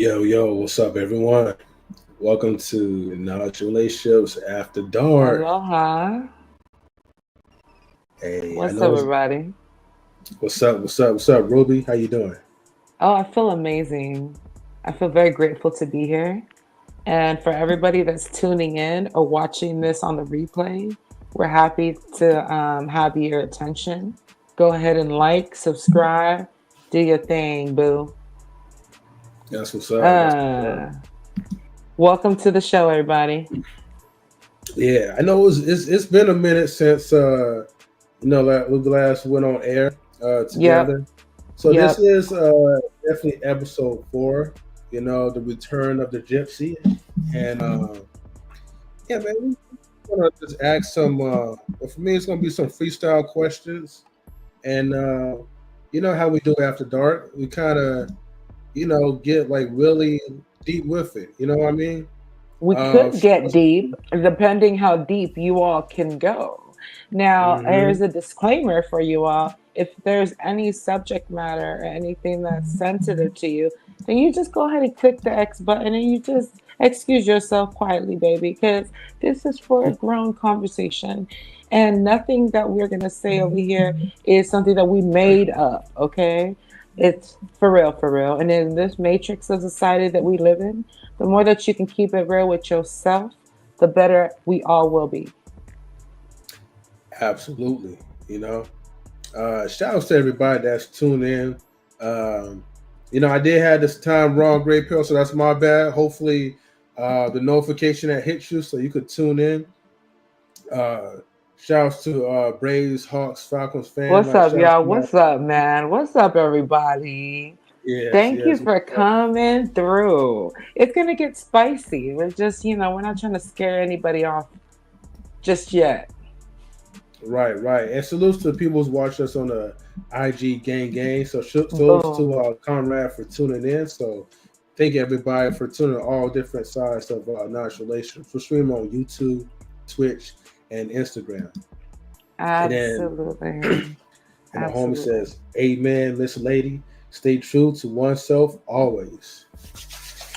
Yo, yo, what's up, everyone? Welcome to Knowledge Relationships After Dark. Aloha. Hey, I What's know up, it's everybody? what's up, Ruby? How you doing? Oh, I feel amazing. I feel very grateful to be here. And for everybody that's tuning in or watching this on the replay, we're happy to have your attention. Go ahead and like, subscribe, do your thing, boo. That's what's up. That's what's up. Uh, welcome to the show, everybody. Yeah, I know it's been a minute since that we last went on air Yep, together. So this yep. is definitely episode 4. The return of the Gypsy, and yeah, man, we're gonna just ask some. Well, for me, it's gonna be some freestyle questions. And you know how we do after dark? We kind of, get like really deep with it. You know what I mean? We Uh, could get deep, depending how deep you all can go. Now, here's hmm a disclaimer for you all. If there's any subject matter or anything that's sensitive to you, then you just go ahead and click the X button and you just excuse yourself quietly, baby, because this is for a grown conversation. And nothing that we're going to say over here is something that we made up, okay? It's for real. And in this matrix of society that we live in, the more that you can keep it real with yourself, the better we all will be. Absolutely. You know, shout outs to everybody that's tuned in. Um, I did have this time wrong, Great Pill, so that's my bad. Hopefully, the notification that hits you so you could tune in. Uh, Shouts to Braves, Hawks, Falcons fan. What's Like, up, shouts y'all? to my What's up, man? What's up, everybody? yes, Thank you yes. for coming through. It's going to get spicy. We're just, we're not trying to scare anybody off just yet. Right, right. And salutes to the people who's watching us on the IG Gang Gang. So salutes to Boom. Conrad for tuning in. So thank everybody for tuning in all different sides of Knowledge Relations. We stream on YouTube, Twitch, and Instagram. And then Absolutely. and the homie Absolutely. says, Amen, Miss Lady. Stay true to oneself always.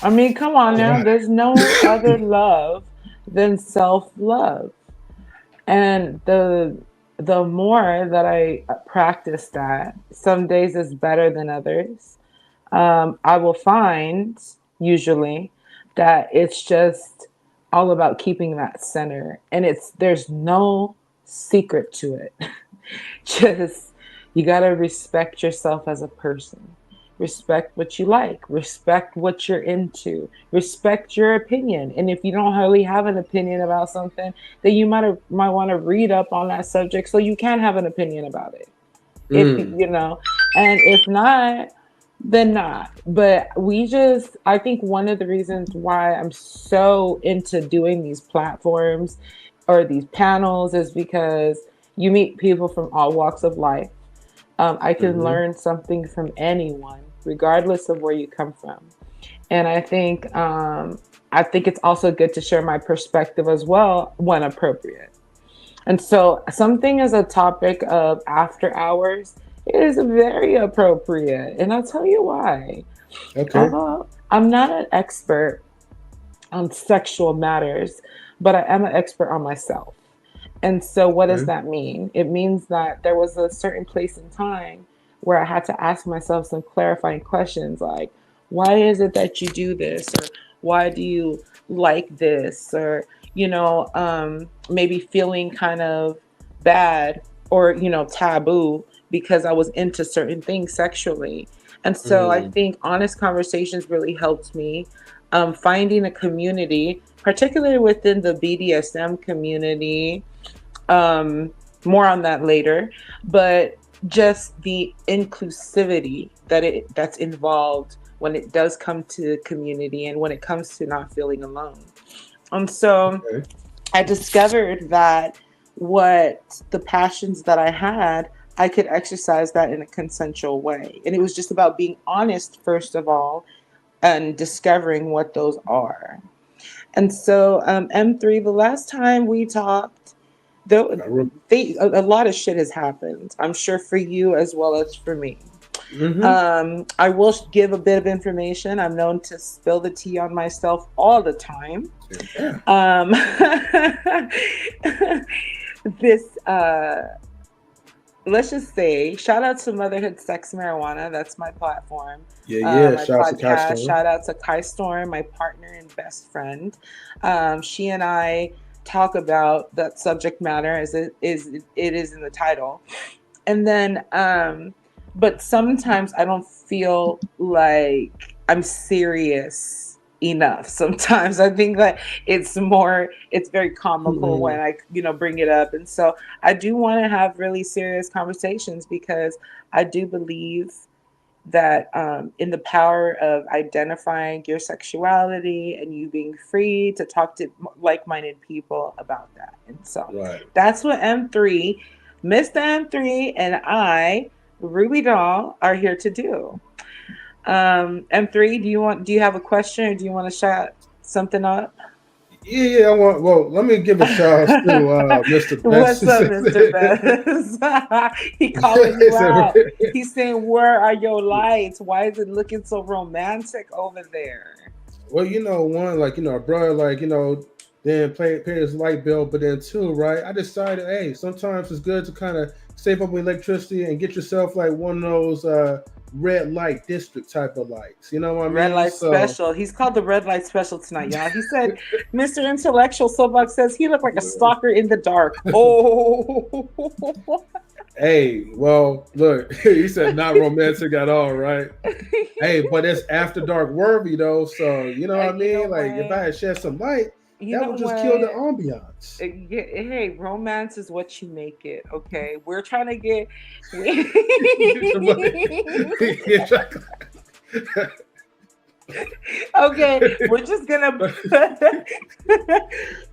I mean, come on All now. right. There's no other love than self love. And the more that I practice that, some days is better than others. I will find usually that it's just all about keeping that center, and it's there's no secret to it. Just you got to respect yourself as a person. Respect what you like, respect what you're into, respect your opinion. And if you don't really have an opinion about something, then you might want to read up on that subject so you can have an opinion about it. If Mm, and if not, then not. But I think one of the reasons why I'm so into doing these platforms or these panels is because you meet people from all walks of life. I can hmm learn something from anyone, regardless of where you come from. And I think it's also good to share my perspective as well when appropriate. And so, something as a topic of after hours is very appropriate. And I'll tell you why. Okay. Although I'm not an expert on sexual matters, but I am an expert on myself. And so, what does Okay. that mean? It means that there was a certain place in time where I had to ask myself some clarifying questions like, why is it that you do this? Or why do you like this? Or, maybe feeling kind of bad or, taboo because I was into certain things sexually. And so I Mm, think honest conversations really helped me. Finding a community, particularly within the BDSM community, um, more on that later, but just the inclusivity that's involved when it does come to community and when it comes to not feeling alone. And so okay. I discovered that what the passions that I had, I could exercise that in a consensual way. And it was just about being honest, first of all, and discovering what those are. And so, M3, the last time we talked, though, I re- a lot of shit has happened. I'm sure for you as well as for me. Mm-hmm. I will give a bit of information. I'm known to spill the tea on myself all the time. Yeah. Um, this let's just say, shout out to Motherhood Sex Marijuana. That's my platform, Yeah. Yeah. my Shout out to KaR podcast. Storm. Shout out to Kai Storm, my partner and best friend. She and I talk about that subject matter as it is in the title. And then, but sometimes I don't feel like I'm serious enough. Sometimes I think that it's very comical when I, bring it up. And so I do want to have really serious conversations because I do believe that in the power of identifying your sexuality and you being free to talk to like-minded people about that. And so Right. that's what M3, Mr. M3, and I, Ruby Doll, are here to do. M3, do you have a question or do you want to shout something up? Yeah, yeah. I want. Well, let me give a shout out to Mr. Best. What's up, Mr. Best? He calling you out. He's saying, "Where are your lights? Why is it looking so romantic over there?" Well, one, like, a brother, like, then pay his light bill, but then two, right? I decided, hey, sometimes it's good to kind of save up on electricity and get yourself like one of those red light district type of lights. You know what I Red mean? light So, special. He's called the red light special tonight, y'all. He said, "Mr. Intellectual Soapbox says he looked like a stalker in the dark." Oh, hey, well, look, he said not romantic at all, right? Hey, but it's after dark worthy though, so you know what I you know mean. Like if I what? had shed some light, You that know would just kill the what? ambiance. Hey, romance is what you make it. Okay, we're trying to get. Okay, we're just gonna.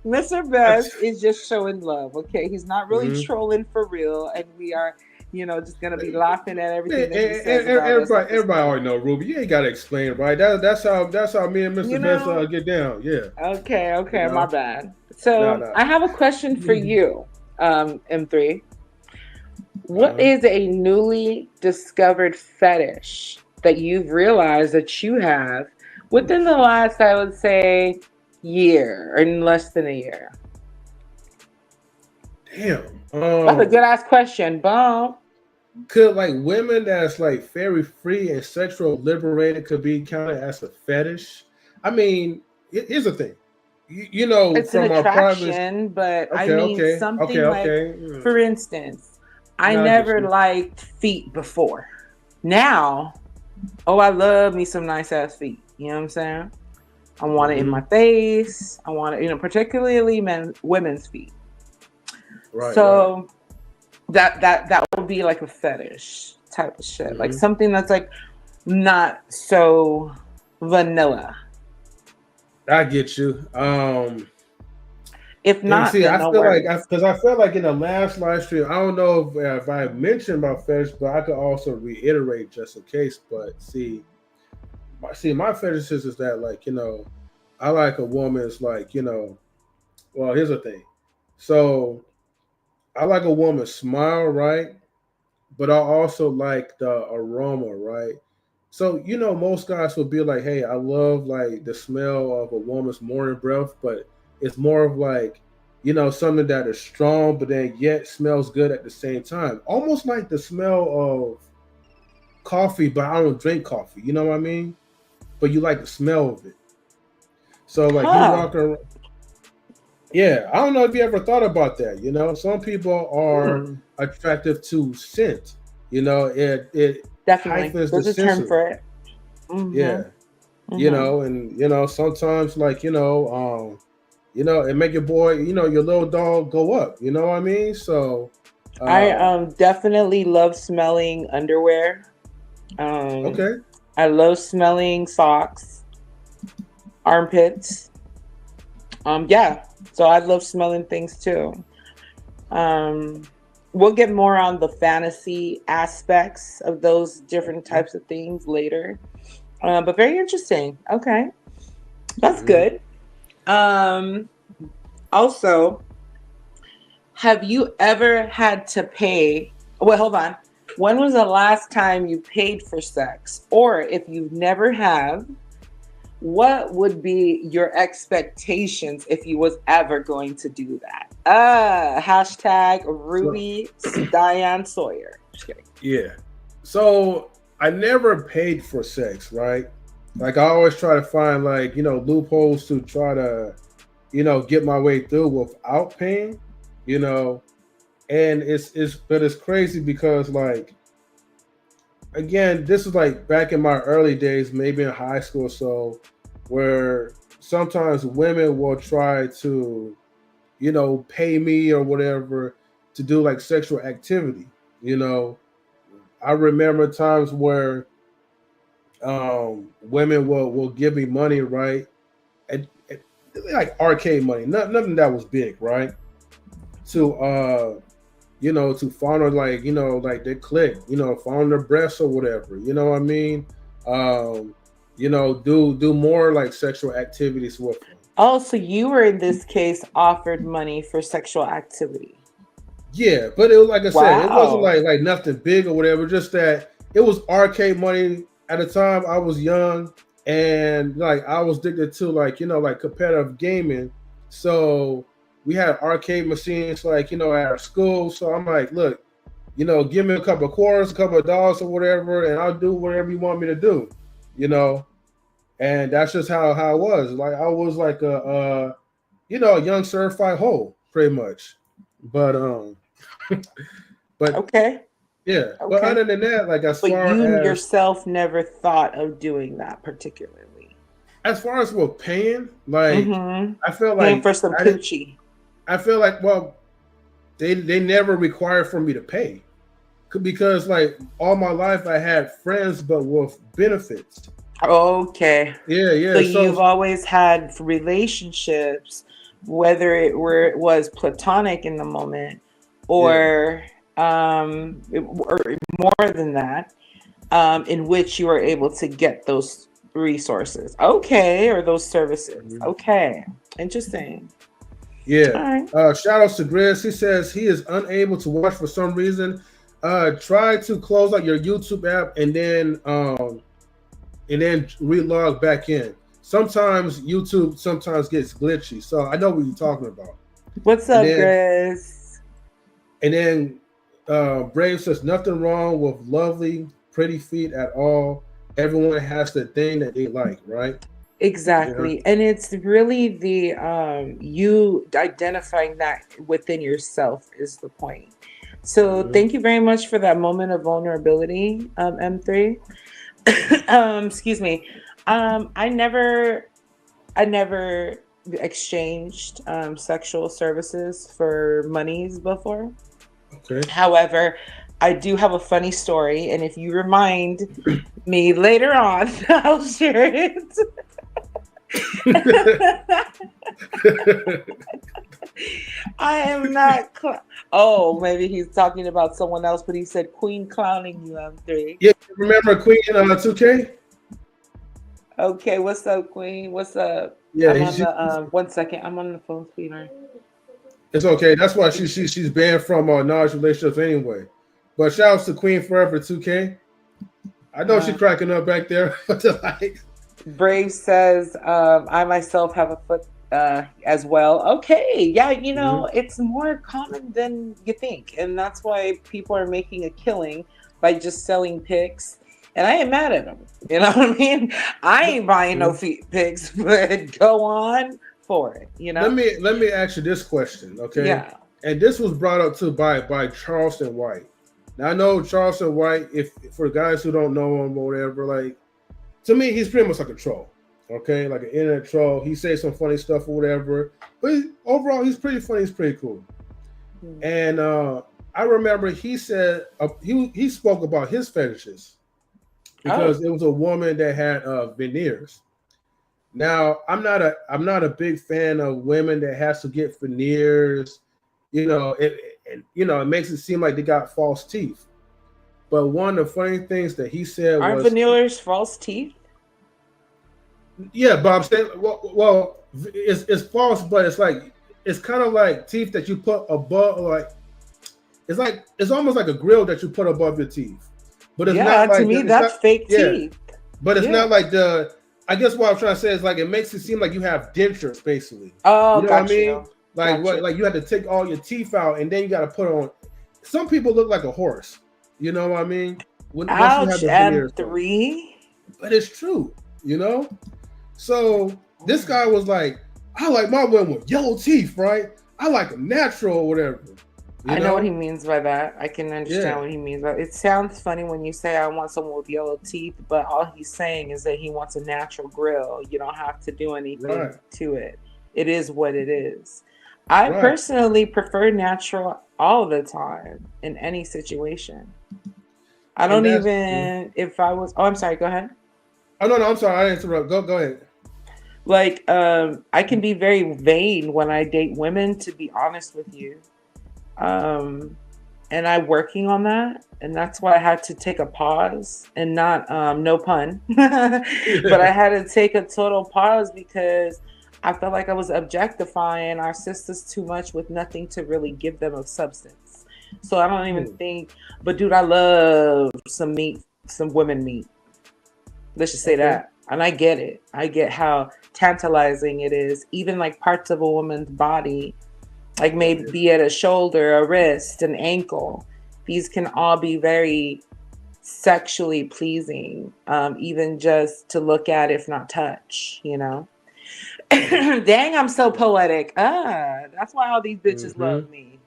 Mr. Best is just showing love. Okay, he's not really Mhm. trolling for real, and we are, just gonna be laughing at Man, everything that he says about us at this everybody point. already know Ruby. You ain't gotta explain, right? That's how me and You Mr. Best know. get down. Yeah, Okay, you okay, my know. bad. Nah, So nah. I have a question for you, M3. What Uh-huh. is a newly discovered fetish that you've realized that you have within the last, I would say, year or in less than a year? Damn. That's a good ass question. Boom. Could like women that's like very free and sexual liberated could be counted as a fetish? I mean, here's the thing. It's an From our private. attraction, but I Okay, mean okay, okay, something like, okay. for instance, I Now I get never you. liked feet before. Now, oh, I love me some nice ass feet. You know what I'm saying? I want it in Hmm. my face. I want it, particularly women's feet. Right, right. So that would be like a fetish type of shit, like Hmm. something that's like not so vanilla. I get you. If Dang, not, see, then I no feel like worries. because I felt like in the last live stream, I don't know if I mentioned about fetish, but I could also reiterate just in case. But my fetishes is that like I like a woman's like well, here's the thing. So I like a woman's smile, right? But I also like the aroma, right? So most guys will be like, "Hey, I love like the smell of a woman's morning breath," but it's more of like, something that is strong, but then yet smells good at the same time. Almost like the smell of coffee, but I don't drink coffee. You know what I mean? But you like the smell of it. So like you Huh. walk around. Yeah, I don't know if you ever thought about that. Some people are Hmm. attractive to scent. It Definitely, heightens the there's a term sensory. for it. Mm-hmm. Yeah, Mm-hmm. and sometimes like it make your boy, your little dog go up. You know what I mean? So, I uh, definitely love smelling underwear. um okay. I love smelling socks, armpits. Yeah, so I love smelling things too. um we'll get more on the fantasy aspects of those different types of things later. But very interesting. Okay, that's Mm-hmm. good. um Also, have you ever had to pay? Well, hold on. When was the last time you paid for sex? Or if you never have, what would be your expectations if you was ever going to do that? Hashtag So Ruby Diane Sawyer. Just kidding. yeah. So I never paid for sex, right? Like I always try to find like, loopholes to try to, get my way through without paying, you know. And it's crazy because like again, this is like back in my early days, maybe in high school or so, where sometimes women will try to, pay me or whatever to do like sexual activity, you know. I remember times where women will give me money, right? And like arcade money, nothing that was big, right? To to fondle like like their click, fondle their breasts or whatever. You know what I mean? Um, do more like sexual activities with them. Oh, so you were in this case offered money for sexual activity. Yeah, but it was like I said, it wasn't Wow. like nothing big or whatever. Just that it was arcade money at the time. I was young and like I was addicted to like like competitive gaming. So we had arcade machines like at our school. So I'm like, look, give me a couple of quarters, a couple of dollars or whatever, and I'll do whatever you want me to do. You know, and that's just how it was. Like I was like a young certified hoe, pretty much. But but Okay. yeah, but Okay. other than that, like But you yourself never thought of doing that particularly. as far as what paying, like Mm-hmm. I feel Paying like for some I did. coochie. I feel like well, they never required for me to pay because like all my life I had friends, but with benefits. Okay. Yeah, So yeah. you've So always had relationships, whether it was platonic in the moment yeah, or or more than that, in which you are able to get those resources. Okay, or those services. mhm. Okay. Interesting. Yeah. All right. Shout outs to Grizz. He says he is unable to watch for some reason. Try to close out your YouTube app and then relog back in. Sometimes YouTube sometimes gets glitchy, so I know what you're talking about. What's And up, then Grace? and then Brave says nothing wrong with lovely, pretty feet at all. Everyone has the thing that they like, right? Yeah. Exactly. And it's really the you identifying that within yourself is the point. So Hmm. thank you very much for that moment of vulnerability, M3. Excuse me. I never exchanged sexual services for monies before. Okay. However, I do have a funny story, and if you remind me later on, I'll share it. I am not. Oh, maybe he's talking about someone else, but he said Queen clowning you, M3. Yeah, remember Queen 2K? Okay, what's up, Queen? What's up? Yeah, I'm on the 1 second. I'm on the phone, sweetheart. it's okay. That's why she's banned from knowledge relationships anyway. But shout outs to Queen Forever 2K. I know she's Uh, cracking up back there. Like, Brave says, I myself have a foot as well. Okay, yeah, mhm. it's more common than you think. And that's why people are making a killing by just selling pics. And I ain't mad at them. You know what I mean? I ain't buying no Mhm. feet pics, but go on for it, Let me ask you this question, okay? Yeah. And this was brought up too by Charleston White. Now I know Charleston White. If for guys who don't know him or whatever, like to me, he's pretty much like a troll. Okay, like an internet troll. He says some funny stuff or whatever, but overall, he's pretty funny. He's pretty cool. Hmm. And I remember he said he spoke about his fetishes Oh, because it was a woman that had veneers. Now I'm not a big fan of women that has to get veneers. It makes it seem like they got false teeth. But one of the funny things that he said aren't was, veneers false teeth? yeah, but I'm saying, well, it's false, but it's like it's kind of like teeth that you put above, like it's almost like a grill that you put above your teeth, but it's Yeah, not to like me, it's that's not. fake Yeah, teeth. but it's Yeah. not like the. I guess what I'm trying to say is like it makes it seem like you have dentures, basically. You Oh, know what I got mean? you. Like Got what? you. Like you had to take all your teeth out, and then you got to put on. Some people look like a horse. You know what I mean? When once you have Ouch, the veneers on, M3. but it's true. You know. So this guy was like, I like my women with yellow teeth, right? I like them natural or whatever. You I know what he know? means by that. I can Yeah. understand what he means by it. Sounds funny when you say I want someone with yellow teeth, but all he's saying is that he wants a natural grill. You don't have to do Right. anything to it. It is what it is. I Right. personally prefer natural all the time in any situation. I And don't that's. even if I was I'm sorry, go ahead. Oh no, no, I'm sorry, I interrupt. Go ahead. Like I can be very vain when I date women, to be honest with you. Um and I'm working on that, and that's why I had to take a pause and not no pun, but I had to take a total pause because I felt like I was objectifying our sisters too much with nothing to really give them of substance. So I don't even think, but dude, I love some meat, some women meat. Let's just say Okay. that. And I get it. I get how tantalizing it is. Even like parts of a woman's body, like Oh maybe yeah. be it a shoulder, a wrist, an ankle. These can all be very sexually pleasing, even just to look at, if not touch, you know? Dang, I'm so poetic. That's why all these bitches Mm-hmm. love me.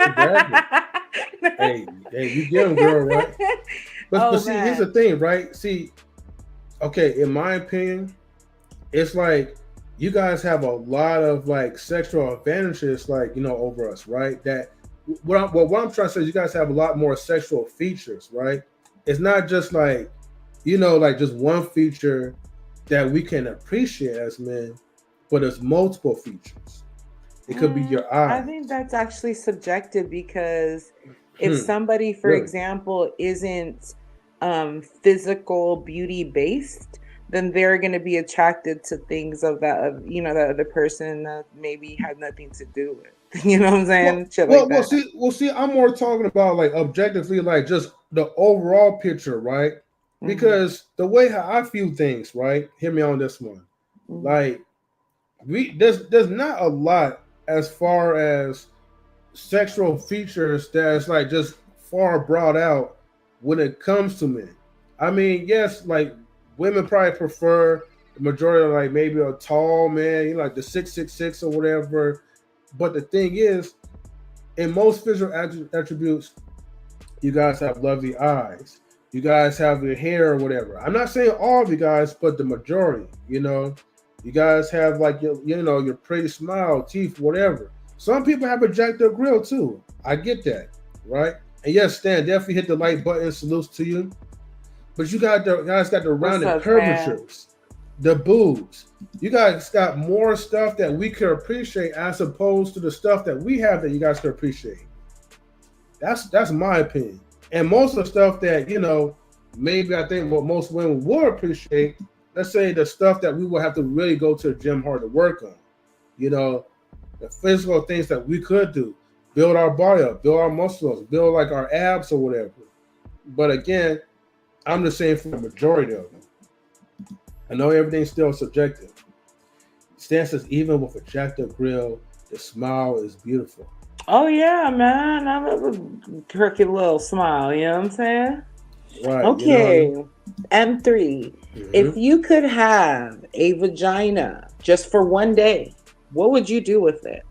Exactly. Hey, you get them, girl, right? But Oh see, here's the man. thing, right? See, okay, in my opinion, it's like you guys have a lot of like sexual advantages, like over us, right? That what I'm trying to say is you guys have a lot more sexual features, right? It's not just like just one feature that we can appreciate as men, but it's multiple features. It could be your I think eyes. that's actually subjective because if Hmm. somebody, for Really? example, isn't physical beauty based, then they're going to be attracted to things of that, of, that other person that maybe had nothing to do with. You know what I'm Well, saying? Shit well, like well. that. See. I'm more talking about like objectively, like just the overall picture, right? Hmm. Because the way how I view things, right? Hear me on this one. Hmm. Like there's not a lot as far as sexual features that's like just far brought out when it comes to men. I mean, yes, like women probably prefer the majority of like maybe a tall man, like the 6'6" or whatever. But the thing is, in most physical attributes, you guys have lovely eyes. You guys have your hair or whatever. I'm not saying all of you guys, but the majority. You guys have like your pretty smile, teeth, whatever. Some people have a jacked up grill too. I get that, right? And yes, Stan, definitely hit the like button. Salutes to you. But you guys got the What's rounded up, Stan? curvatures, the boobs. You guys got more stuff that we could appreciate as opposed to the stuff that we have that you guys could appreciate. That's my opinion. And most of the stuff that maybe I think what most women would appreciate. Let's say the stuff that we will have to really go to the gym hard to work on. You know, the physical things that we could do, build our body up, build our muscles, build like our abs or whatever. But again, I'm just saying for the majority of them. I know everything's still subjective. Stan says even with a jacked up grill, the smile is beautiful. Oh yeah, man. I love a quirky little smile, you know what I'm saying? Right, you know what I mean? Okay. M3. If Mm-hmm. you could have a vagina just for one day, what would you do with it?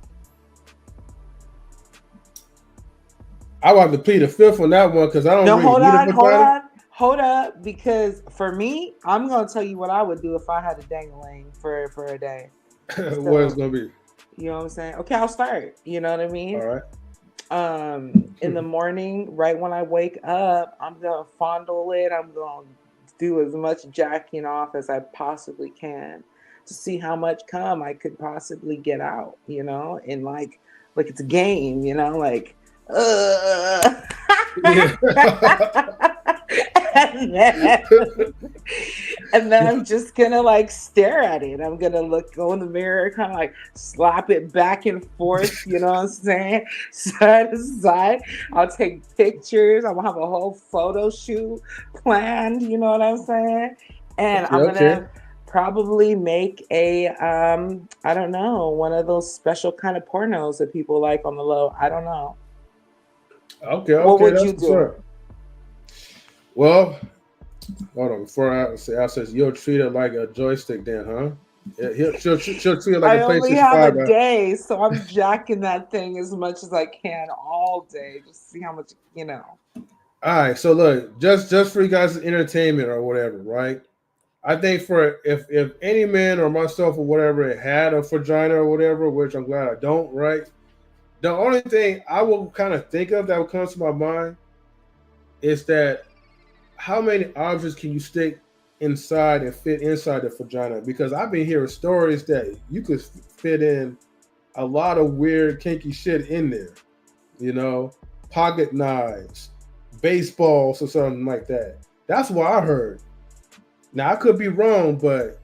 I want to plead the fifth on that one because I don't No, really hold need a on, hold vagina. on, hold up. Because for me, I'm gonna tell you what I would do if I had a dangling for a day. What it's So gonna be? you know what I'm saying? Okay, I'll start. You know what I All mean? right. In the morning, right when I wake up, I'm gonna fondle it. I'm gonna do as much jacking off as I possibly can to see how much cum I could possibly get out, and like it's a game, uh, Yeah. and then And then I'm just gonna like stare at it. I'm gonna go in the mirror, kind of like slap it back and forth, you know what I'm saying? Side to side. I'll take pictures. I'm gonna have a whole photo shoot planned, you know what I'm saying? And Okay, I'm okay, gonna probably make a I don't know, one of those special kind of pornos that people like on the low. I don't know. okay, What okay. would That's you what's do? up. Well, hold on. Before I say, I says you'll treat it like a joystick, then, huh? Yeah, she'll treat it like a I only PlayStation have a 5. day, so I'm jacking that thing as much as I can all day. Just see how much, you know. All right, so look, just for you guys' entertainment or whatever, right? I think for if any man or myself or whatever had a vagina or whatever, which I'm glad I don't, right? The only thing I will kind of think of that would come to my mind is that how many objects can you stick inside and fit inside the vagina? Because I've been hearing stories that you could fit in a lot of weird kinky shit in there. You know, pocket knives, baseballs, or something like that. That's what I heard. Now I could be wrong, but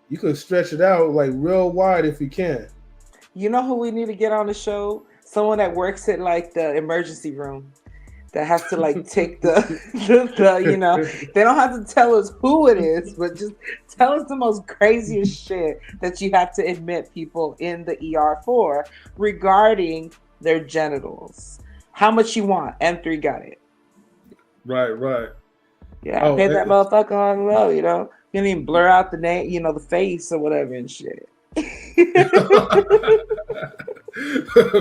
you could stretch it out like real wide if you can. You know who we need to get on the show? Someone that works at like the emergency room that has to like take the, you know, they don't have to tell us who it is, but just tell us the most craziest shit that you have to admit people in the ER for regarding their genitals. How much you want? M3 got it. Right, right. Yeah, Oh, pay that motherfucker on the low, you know. You can even blur out the name, you know, the face or whatever and shit.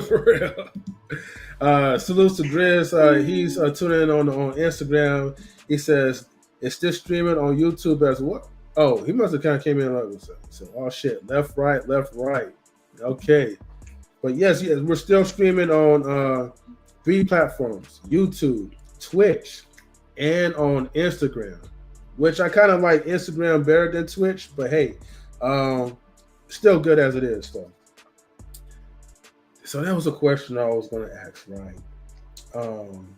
for real. Salutes to Driz. He's tuning in on Instagram. He says, "It's still streaming on YouTube as well." Oh, he must have kind of came in like so. Oh shit, left, right. Okay, but yes, we're still streaming on 3 platforms: YouTube, Twitch, and on Instagram. Which I kind of like Instagram better than Twitch, but hey, um, still good as it is. So that was a question I was going to ask, right? Um,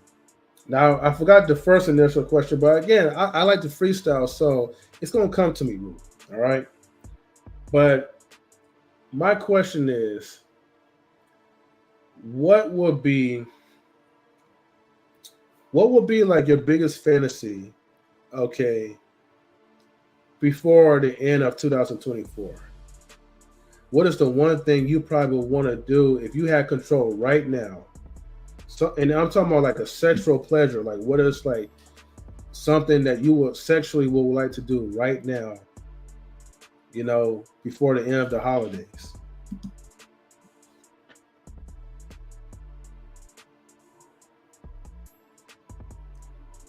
Now I forgot the first initial question, but again, I like to freestyle, so it's gonna come to me, Ruth. All right. But my question is, what would be like your biggest fantasy, okay, before the end of 2024? What is the one thing you probably would want to do if you had control right now? So, and I'm talking about like a sexual pleasure. Like, what is like something that you would sexually would like to do right now, before the end of the holidays?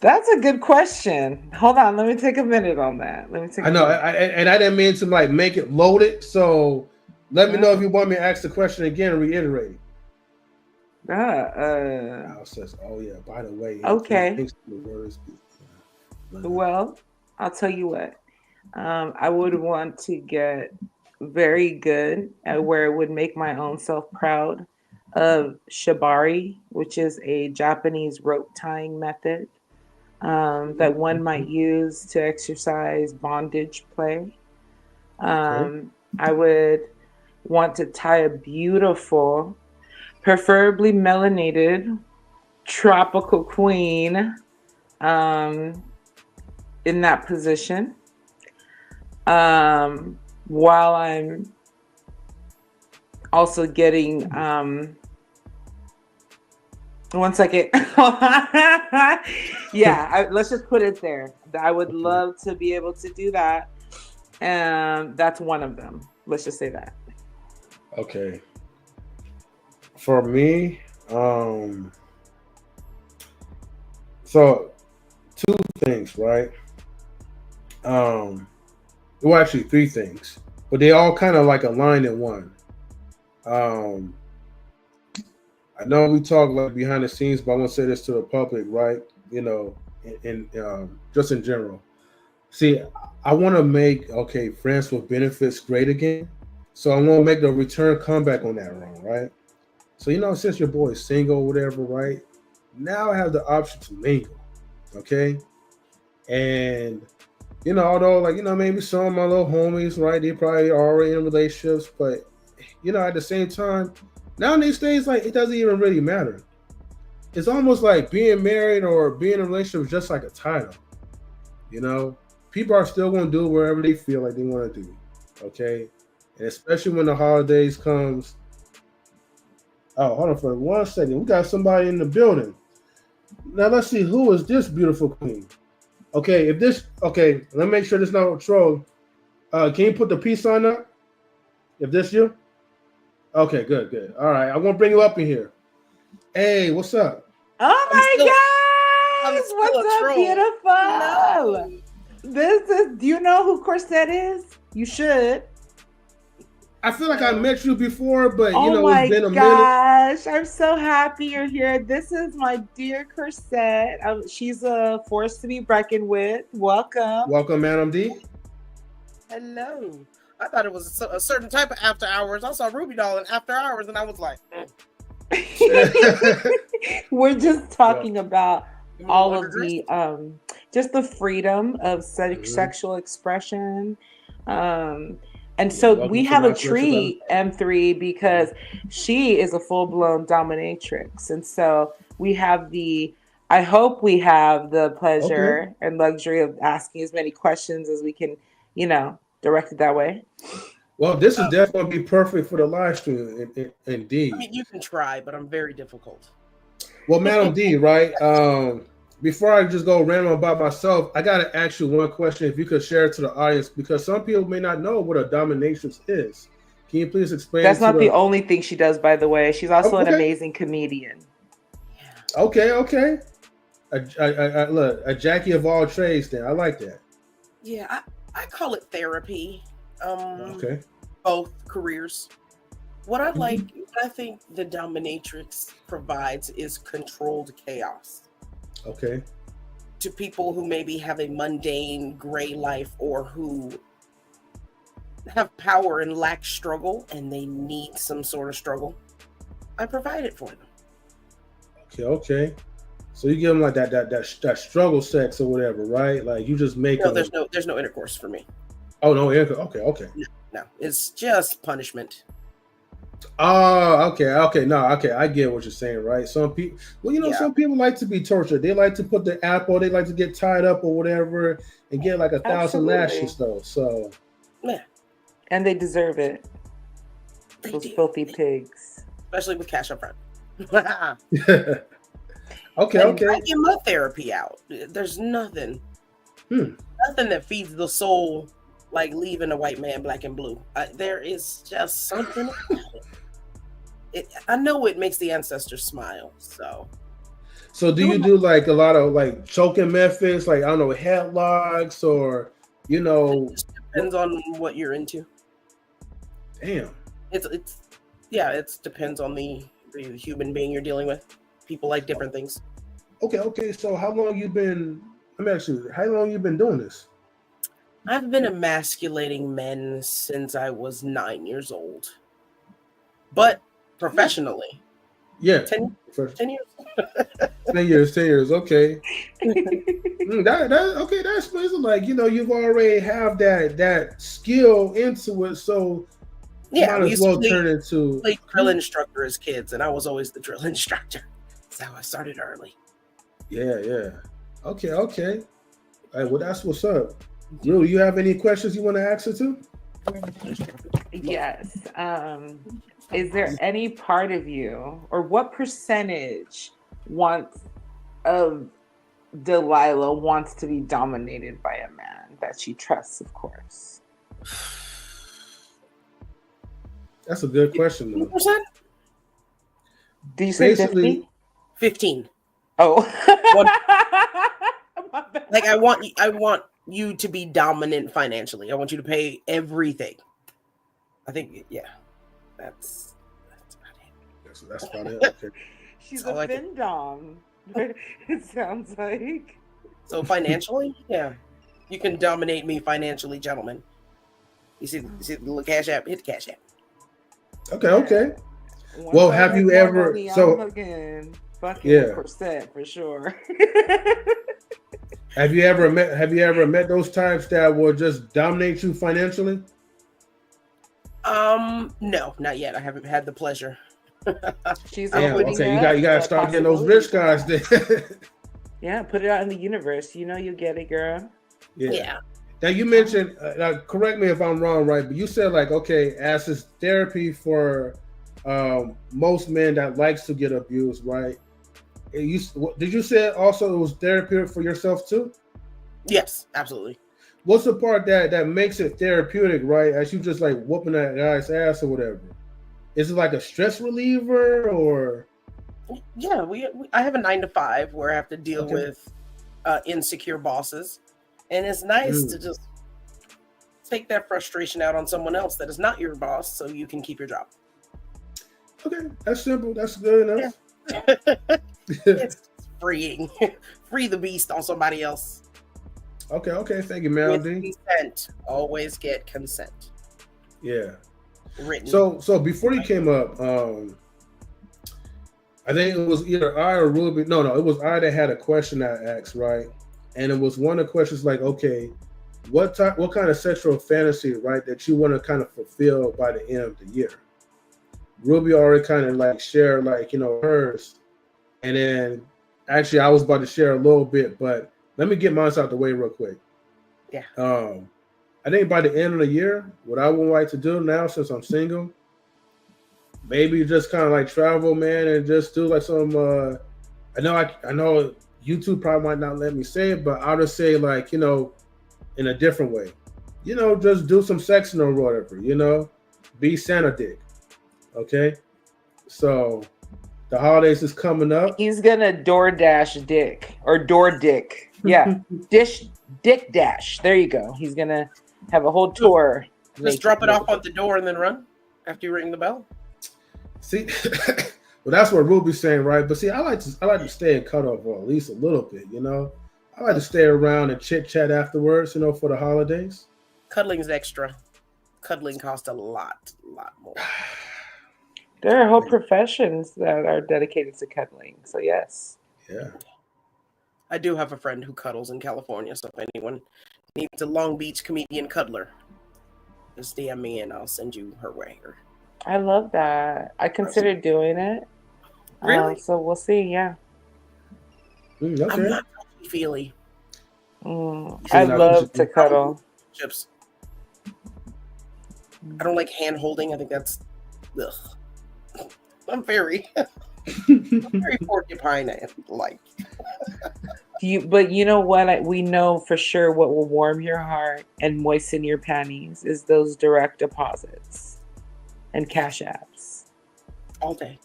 That's a good question. Hold on, let me take a minute on that. Let me take I a know, minute. and I didn't mean to like make it loaded. So let me know if Uh, you want me to ask the question again and reiterate it. uh, uh, Al says, "Oh yeah, by the way, M3 okay. thinks the words." Well, I'll tell you what. I would want to get very good at where it would make my own self proud of shibari, which is a Japanese rope tying method that one might use to exercise bondage play. Okay. I would want to tie a beautiful, preferably melanated, tropical queen um, in that position while I'm also getting one second. Yeah, let's just put it there. I would Okay. love to be able to do that. That's one of them. Let's just say that. Okay. For me, so two things, right? Um, well, actually three things, but they all kind of like align in one. Um, I know we talk like behind the scenes, but I want to say this to the public, right? Just in general. See, I want to make friends with benefits great again. So I want to make the return comeback on that run, right? So since your boy is single, or whatever, right? Now I have the option to mingle, okay? And You know, although like maybe some of my little homies, right? They probably are already in relationships, but at the same time, now these days, like it doesn't even really matter. It's almost like being married or being in a relationship is just like a title. You know, people are still going to do wherever they feel like they want to do. Okay, and especially when the holidays comes. Oh, hold on for 1 second. We got somebody in the building. Now let's see who is this beautiful queen. Okay, let me make sure this not a troll. Can you put the peace sign up? If this you? Okay, good, good. All right, I'm gonna bring you up in here. Hey, what's up? Oh my gosh! What's up, beautiful? No. This is. Do you know who Corset is? You should. I feel like I met you before, but my it's been a minute. gosh! I'm so happy you're here. This is my dear Corset. She's a force to be reckoned with. Welcome. Welcome, Madam D. Hello. I thought it was a certain type of after hours. I saw Ruby Doll in After Hours, and I was like, We're just talking about all of the just the freedom of sexual expression. And so we have a treat, M3, because she is a full-blown dominatrix. And so I hope we have the pleasure and luxury of asking as many questions as we can, direct it that way. Well, this is definitely going to be perfect for the live stream, indeed. I mean, you can try, but I'm very difficult. Well, Madam D, right? Before I just go random about myself, I got to ask you one question. If you could share it to the audience, because some people may not know what a dominatrix is. Can you please explain? That's not the only thing she does, by the way. She's also an amazing comedian. Okay. A Jackie of all trades. Then I like that. Yeah, I call it therapy. Okay. Both careers. What I think the dominatrix provides is controlled chaos. Okay. To people who maybe have a mundane gray life or who have power and lack struggle and they need some sort of struggle, I provide it for them. Okay. So you give them like that struggle sex or whatever, right? Like you just make No, there's no intercourse for me. Oh no, okay. No, it's just punishment. Oh, okay. No, okay. I get what you're saying, right? Some people, some people like to be tortured. They like to put the apple. They like to get tied up or whatever, and get like 1,000 lashes, though. So, yeah, and they deserve it. Those filthy pigs, especially with cash up front. Okay. I get my therapy out. There's nothing that feeds the soul like leaving a white man black and blue. There is just something about it. I know it makes the ancestors smile. So do you do like a lot of like choking methods, like I don't know, headlocks or It just depends on what you're into. Damn. It depends on the human being you're dealing with. People like different things. Okay. So how long you been doing this? I've been emasculating men since I was 9 years old. But professionally. Yeah. 10 10 years. 10 years, okay. That explains it. Like, you've already have that skill into it, so yeah, might as well turn into drill instructor as kids, and I was always the drill instructor. That's how I started early. Yeah. Okay. All right, well, that's what's up. Drew, you have any questions you want to ask her to? Yes. Is there any part of you, or what percentage of Delilah wants to be dominated by a man that she trusts, of course? That's a good question, though. 50%? Did you say 50? 15. Oh. Like I want you to be dominant financially. I want you to pay everything. I think, yeah, that's about it. That's about it. Okay. She's a fin dom. It sounds like. So financially, yeah, you can dominate me financially, gentlemen. You see the little cash app? Hit the cash app. Okay. Well, have you ever? So fucking percent for sure. Have you ever met those types that will just dominate you financially? No, not yet. I haven't had the pleasure. She's I'm Damn. opening hoping. Okay, up you got to the start getting those rich guys possibility for that. then. Yeah, put it out in the universe. You know you get it, girl. Yeah. Yeah. Now you mentioned, now correct me if I'm wrong, right? But you said like, okay, as this therapy for most men that likes to get abused, right? Did you say also it was therapeutic for yourself too? Yes, absolutely. What's the part that makes it therapeutic, right? As you just like whooping that guy's ass or whatever. Is it like a stress reliever or? Yeah, I have a 9 to 5 where I have to deal Okay. with insecure bosses, and it's nice to just take that frustration out on someone else that is not your boss, so you can keep your job. Okay, that's simple. That's good enough. Yeah. It's freeing. Free the beast on somebody else. Okay. Thank you, Mel With D. consent. Always get consent. Yeah. Written. So before you came up, I think it was either I or Ruby. No, it was I that had a question I asked, right? And it was one of the questions like, okay, what kind of sexual fantasy, right, that you want to kind of fulfill by the end of the year? Ruby already kind of like shared like, hers. And then actually I was about to share a little bit, but let me get mine out the way real quick. Yeah. I think by the end of the year, what I would like to do now since I'm single, maybe just kind of like travel, man, and just do like some. I know YouTube probably might not let me say it, but I'll just say like in a different way. Just do some sexing or whatever. Be Santa dick. Okay, so the holidays is coming up. He's gonna DoorDash dick or door dick. Yeah, dick dash. There you go. He's gonna have a whole tour. Just drop it off at the door and then run after you ring the bell. See, well, that's what Ruby's saying, right? But see, I like to stay in cutoff for at least a little bit. I like to stay around and chit chat afterwards. For the holidays. Cuddling's extra. Cuddling costs a lot more. There are whole professions that are dedicated to cuddling. So yes. Yeah. I do have a friend who cuddles in California, so if anyone needs a Long Beach comedian cuddler, just DM me and I'll send you her way. I love that. I considered doing it. Really? So we'll see. Yeah. Okay. I'm not touchy-feely. I love to cuddle. Chips. I don't like hand holding. I think that's. Ugh. I'm very porcupine-like. But you know what? We know for sure what will warm your heart and moisten your panties is those direct deposits and cash apps. All day.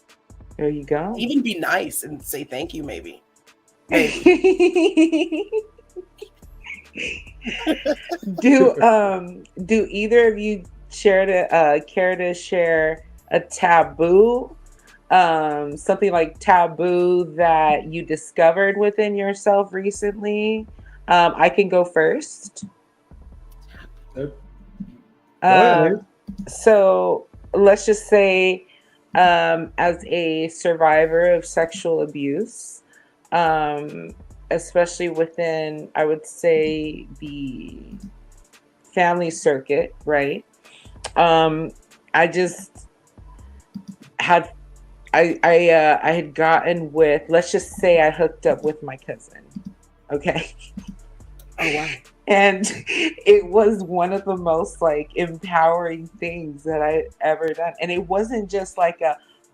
There you go. Even be nice and say thank you, maybe. Do either of you care to share a taboo? Something like taboo that you discovered within yourself recently. I can go first. So let's just say, as a survivor of sexual abuse, especially within, I would say, the family circuit, right? I just had I had gotten with, let's just say I hooked up with my cousin. Okay. Oh wow. And it was one of the most like empowering things that I ever done. And it wasn't just like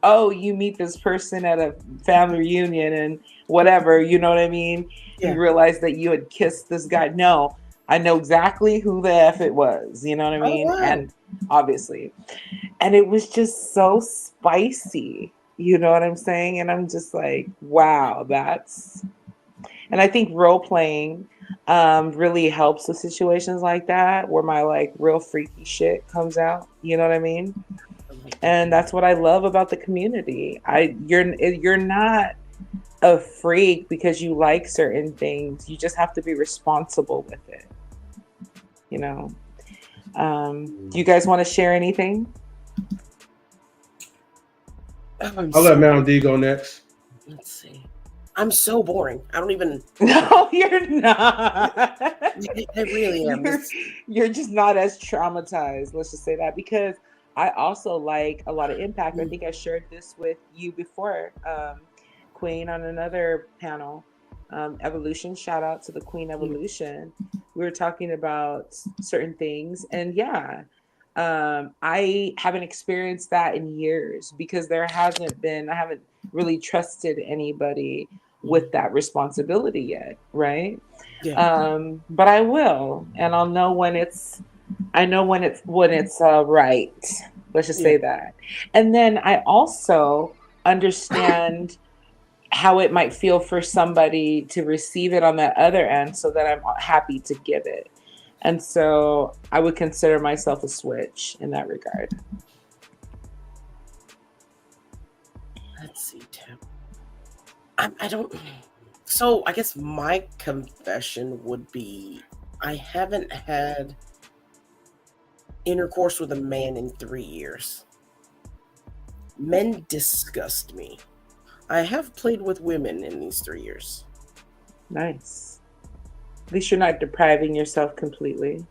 you meet this person at a family reunion and whatever, you know what I mean? Yeah. You realize that you had kissed this guy. No, I know exactly who the F it was, you know what I mean? Oh, wow. And obviously. And it was just so spicy. You know what I'm saying? And I'm just like, wow, and I think role playing really helps with situations like that where my like real freaky shit comes out. You know what I mean? And that's what I love about the community. You're not a freak because you like certain things. You just have to be responsible with it. Do you guys want to share anything? I'll let Mountain D go next. Let's see. I'm so boring. I don't even. No, you're not. I really am. You're just not as traumatized. Let's just say that, because I also like a lot of impact. I think I shared this with you before, Queen, on another panel. Evolution. Shout out to the Queen Evolution. We were talking about certain things, and yeah, I haven't experienced that in years because I haven't really trusted anybody with that responsibility yet, right? Yeah. But I will, and I'll know I know when it's right. Let's just say that. And then I also understand how it might feel for somebody to receive it on that other end, so that I'm happy to give it. And so I would consider myself a switch in that regard. Let's see, Tim. I don't. So I guess my confession would be I haven't had intercourse with a man in 3 years. Men disgust me. I have played with women in these 3 years. Nice. At least you're not depriving yourself completely.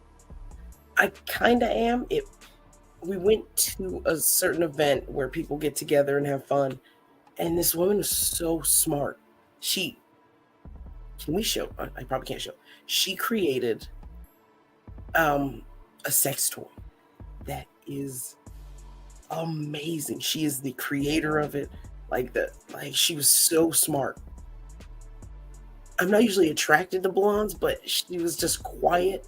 I kind of am. We went to a certain event where people get together and have fun, and this woman was so smart. Can we show? I probably can't show. She created a sex toy that is amazing. She is the creator of it. Like she was so smart. I'm not usually attracted to blondes, but she was just quiet.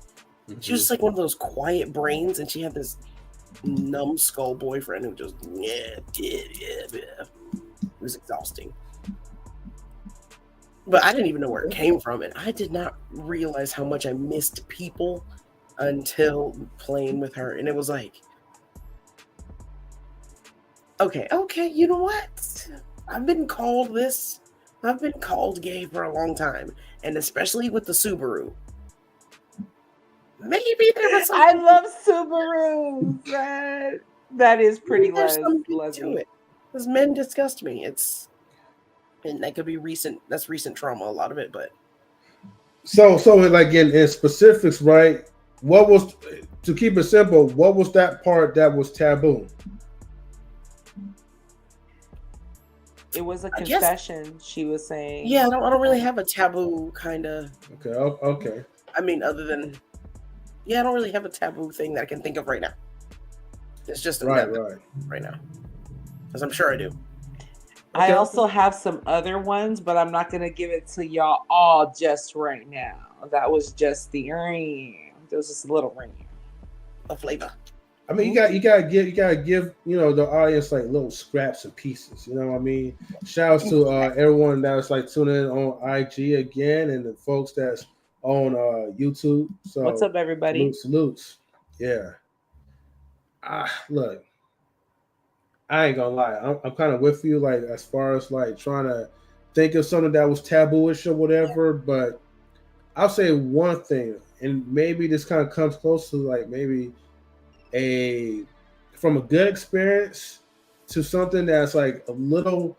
She was just like one of those quiet brains, and she had this numbskull boyfriend who just It was exhausting. But I didn't even know where it came from, and I did not realize how much I missed people until playing with her. And it was like, okay, you know what? I've been called gay for a long time, and especially with the Subaru. Maybe there was I love Subarus. That is pretty lesbian to it. Because men disgust me. And that could be recent. That's recent trauma, a lot of it. But so like in specifics, right? What was, to keep it simple, what was that part that was taboo? It was a confession. She was saying. Yeah, I don't really have a taboo kind of. Okay. I mean, other than, I don't really have a taboo thing that I can think of right now. It's just right now, because I'm sure I do. I also have some other ones, but I'm not going to give it to y'all all just right now. That was just the ring. There was just a little ring. A flavor. I mean, you gotta give the audience like little scraps and pieces. You know what I mean? Shouts to everyone that's like tuning in on IG again, and the folks that's on YouTube. So what's up, everybody? Salutes. Yeah. Look, I ain't gonna lie. I'm kind of with you, like as far as like trying to think of something that was tabooish or whatever. But I'll say one thing, and maybe this kind of comes close to like maybe from a good experience to something that's like a little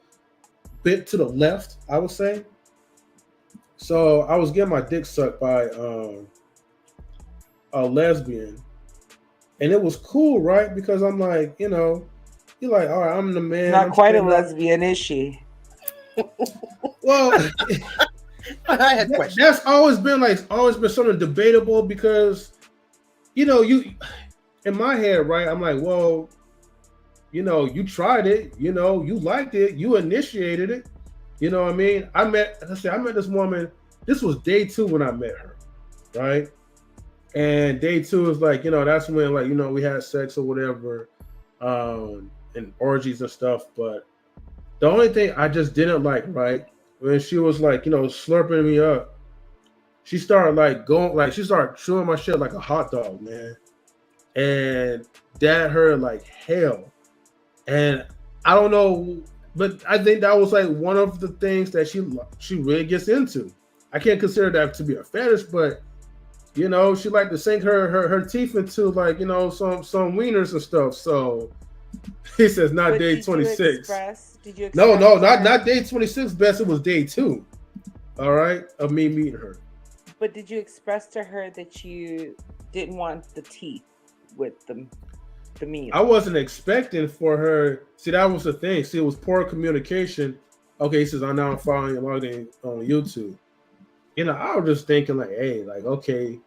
bit to the left, I would say. So I was getting my dick sucked by a lesbian, and it was cool, right? Because I'm like, you're like, all right, I'm the man. Not quite a lesbian, is she? Well, I had questions. That's always been something debatable because, you in my head, right? I'm like, well, you tried it, you liked it, you initiated it. You know what I mean? I met this woman. This was day 2 when I met her, right? And day 2 is like, that's when like, we had sex or whatever, and orgies and stuff. But the only thing I just didn't like, right, when she was like, slurping me up, she started like she started chewing my shit like a hot dog, man. And that hurt like hell. And I don't know, but I think that was like one of the things that she really gets into. I can't consider that to be a fetish, but she liked to sink her teeth into like some wieners and stuff. So He says not But day did 26. Did you express No, to her- not day 26. Best, it was day 2. All right, of me meeting her. But did you express to her that you didn't want the teeth with the meal? I wasn't expecting for her. See, that was the thing. See, it was poor communication. Okay, he says, I'm now following you logged in on YouTube. You know, I was just thinking like, hey, like, okay,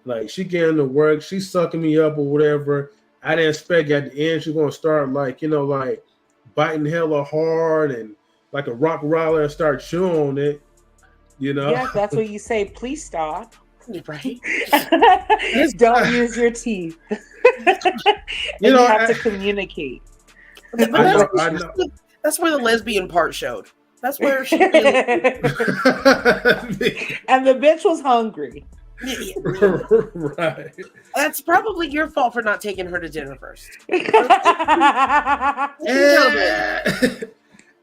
like she getting to work, she's sucking me up or whatever. I didn't expect at the end she's gonna start like, you know, like biting hella hard and like a rock roller and start chewing on it. You know? Yeah, that's what you say. Please stop. Right? Don't use your teeth. You know, you have to communicate. But I know. that's where the lesbian part showed. That's where she really, And the bitch was hungry. Right. That's probably your fault for not taking her to dinner first.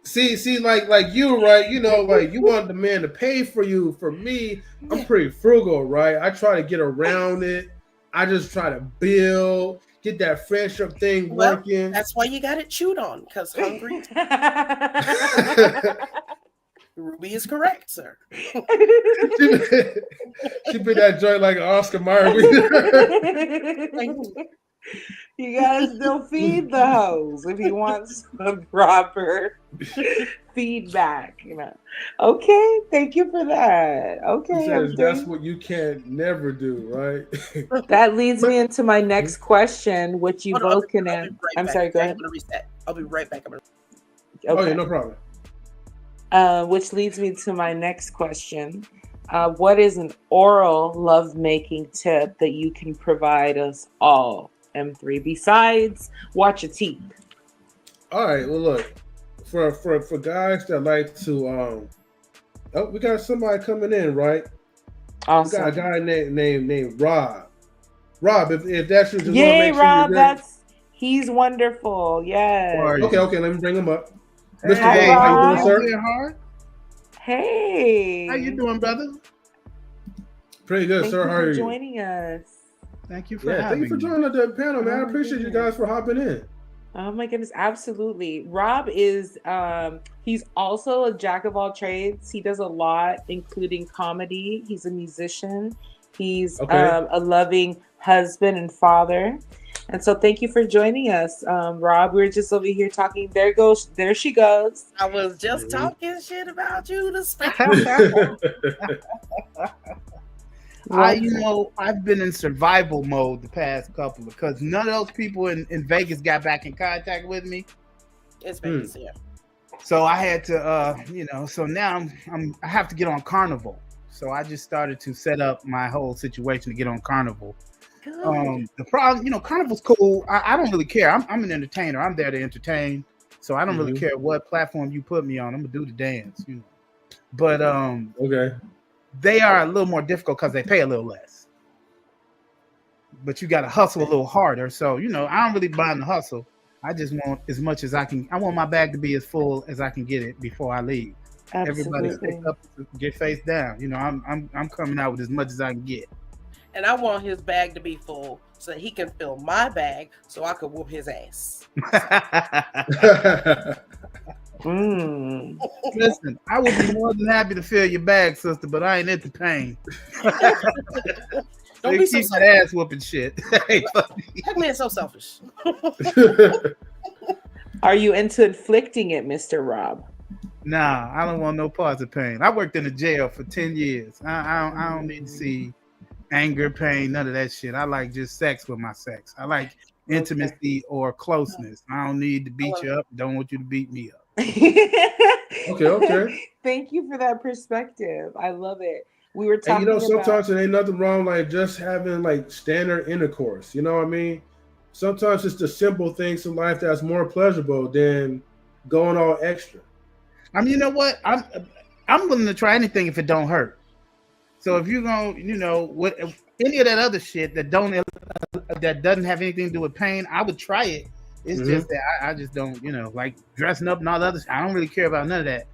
See, like you, right? You know, like you want the man to pay for you. For me, I'm pretty frugal, right? I try to get around it. I just try to build, get that friendship thing working. That's why you got it chewed on, because hungry. Ruby is correct, sir. She bit that joint like an Oscar Mayer. You gotta still feed the hoes if you want some proper feedback, you know. Okay, thank you for that. Okay, Says, that's what you can never do, right? That leads me into my next question, which you both can answer. I'm sorry, go ahead. I'm gonna reset. I'll be right back. Okay. Oh, yeah, no problem. Which leads me to my next question. What is an oral lovemaking tip that you can provide us all, M3, besides watch your teeth? All right, well, look, for guys that like to, oh, we got somebody coming in, right? Awesome. We got a guy named Rob. Rob, if that's you, just yay, want to make Rob, sure he's wonderful. Yeah. Okay, let me bring him up. Hey, Mr. Ray, how you doing, sir? Hard? Hey. How you doing, brother? Pretty good, sir. How are you? Joining us. Thank you for having thank you for joining the panel, man. I appreciate you guys for hopping in. Oh my goodness, absolutely. Rob is he's also a jack of all trades. He does a lot, including comedy. He's a musician. He's a loving husband and father. And so thank you for joining us, Rob. We're just over here talking. There she goes. I was just talking shit about you to speak. I've been in survival mode the past couple because none of those people in Vegas got back in contact with me. It's Vegas, yeah. So I had to, so now I have to get on Carnival. So I just started to set up my whole situation to get on Carnival. The problem, Carnival's cool. I don't really care. I'm an entertainer. I'm there to entertain. So I don't really care what platform you put me on. I'm gonna do the dance, But they are a little more difficult because they pay a little less. But you got to hustle a little harder. So I don't really mind the hustle. I just want as much as I can. I want my bag to be as full as I can get it before I leave. Absolutely. Everybody stay up, get face down. I'm coming out with as much as I can get. And I want his bag to be full so that he can fill my bag so I could whoop his ass. Listen, I would be more than happy to fill your bag, sister, but I ain't into pain. Don't be so keep that ass whooping shit. That man's so selfish. Are you into inflicting it, Mr. Rob? Nah, I don't want no parts of pain. I worked in a jail for 10 years. I don't need to see anger, pain, none of that shit. I like just sex with my sex. I like intimacy or closeness. I don't need to beat you up. Don't want you to beat me up. Okay. Thank you for that perspective. I love it. We were talking and sometimes there ain't nothing wrong like just having like standard intercourse. You know what I mean? Sometimes it's the simple things in life that's more pleasurable than going all extra. I mean, you know what? I'm willing to try anything if it don't hurt. So if you're gonna, what any of that other shit that doesn't have anything to do with pain, I would try it. It's just that I just don't, like dressing up and all the other. I don't really care about none of that.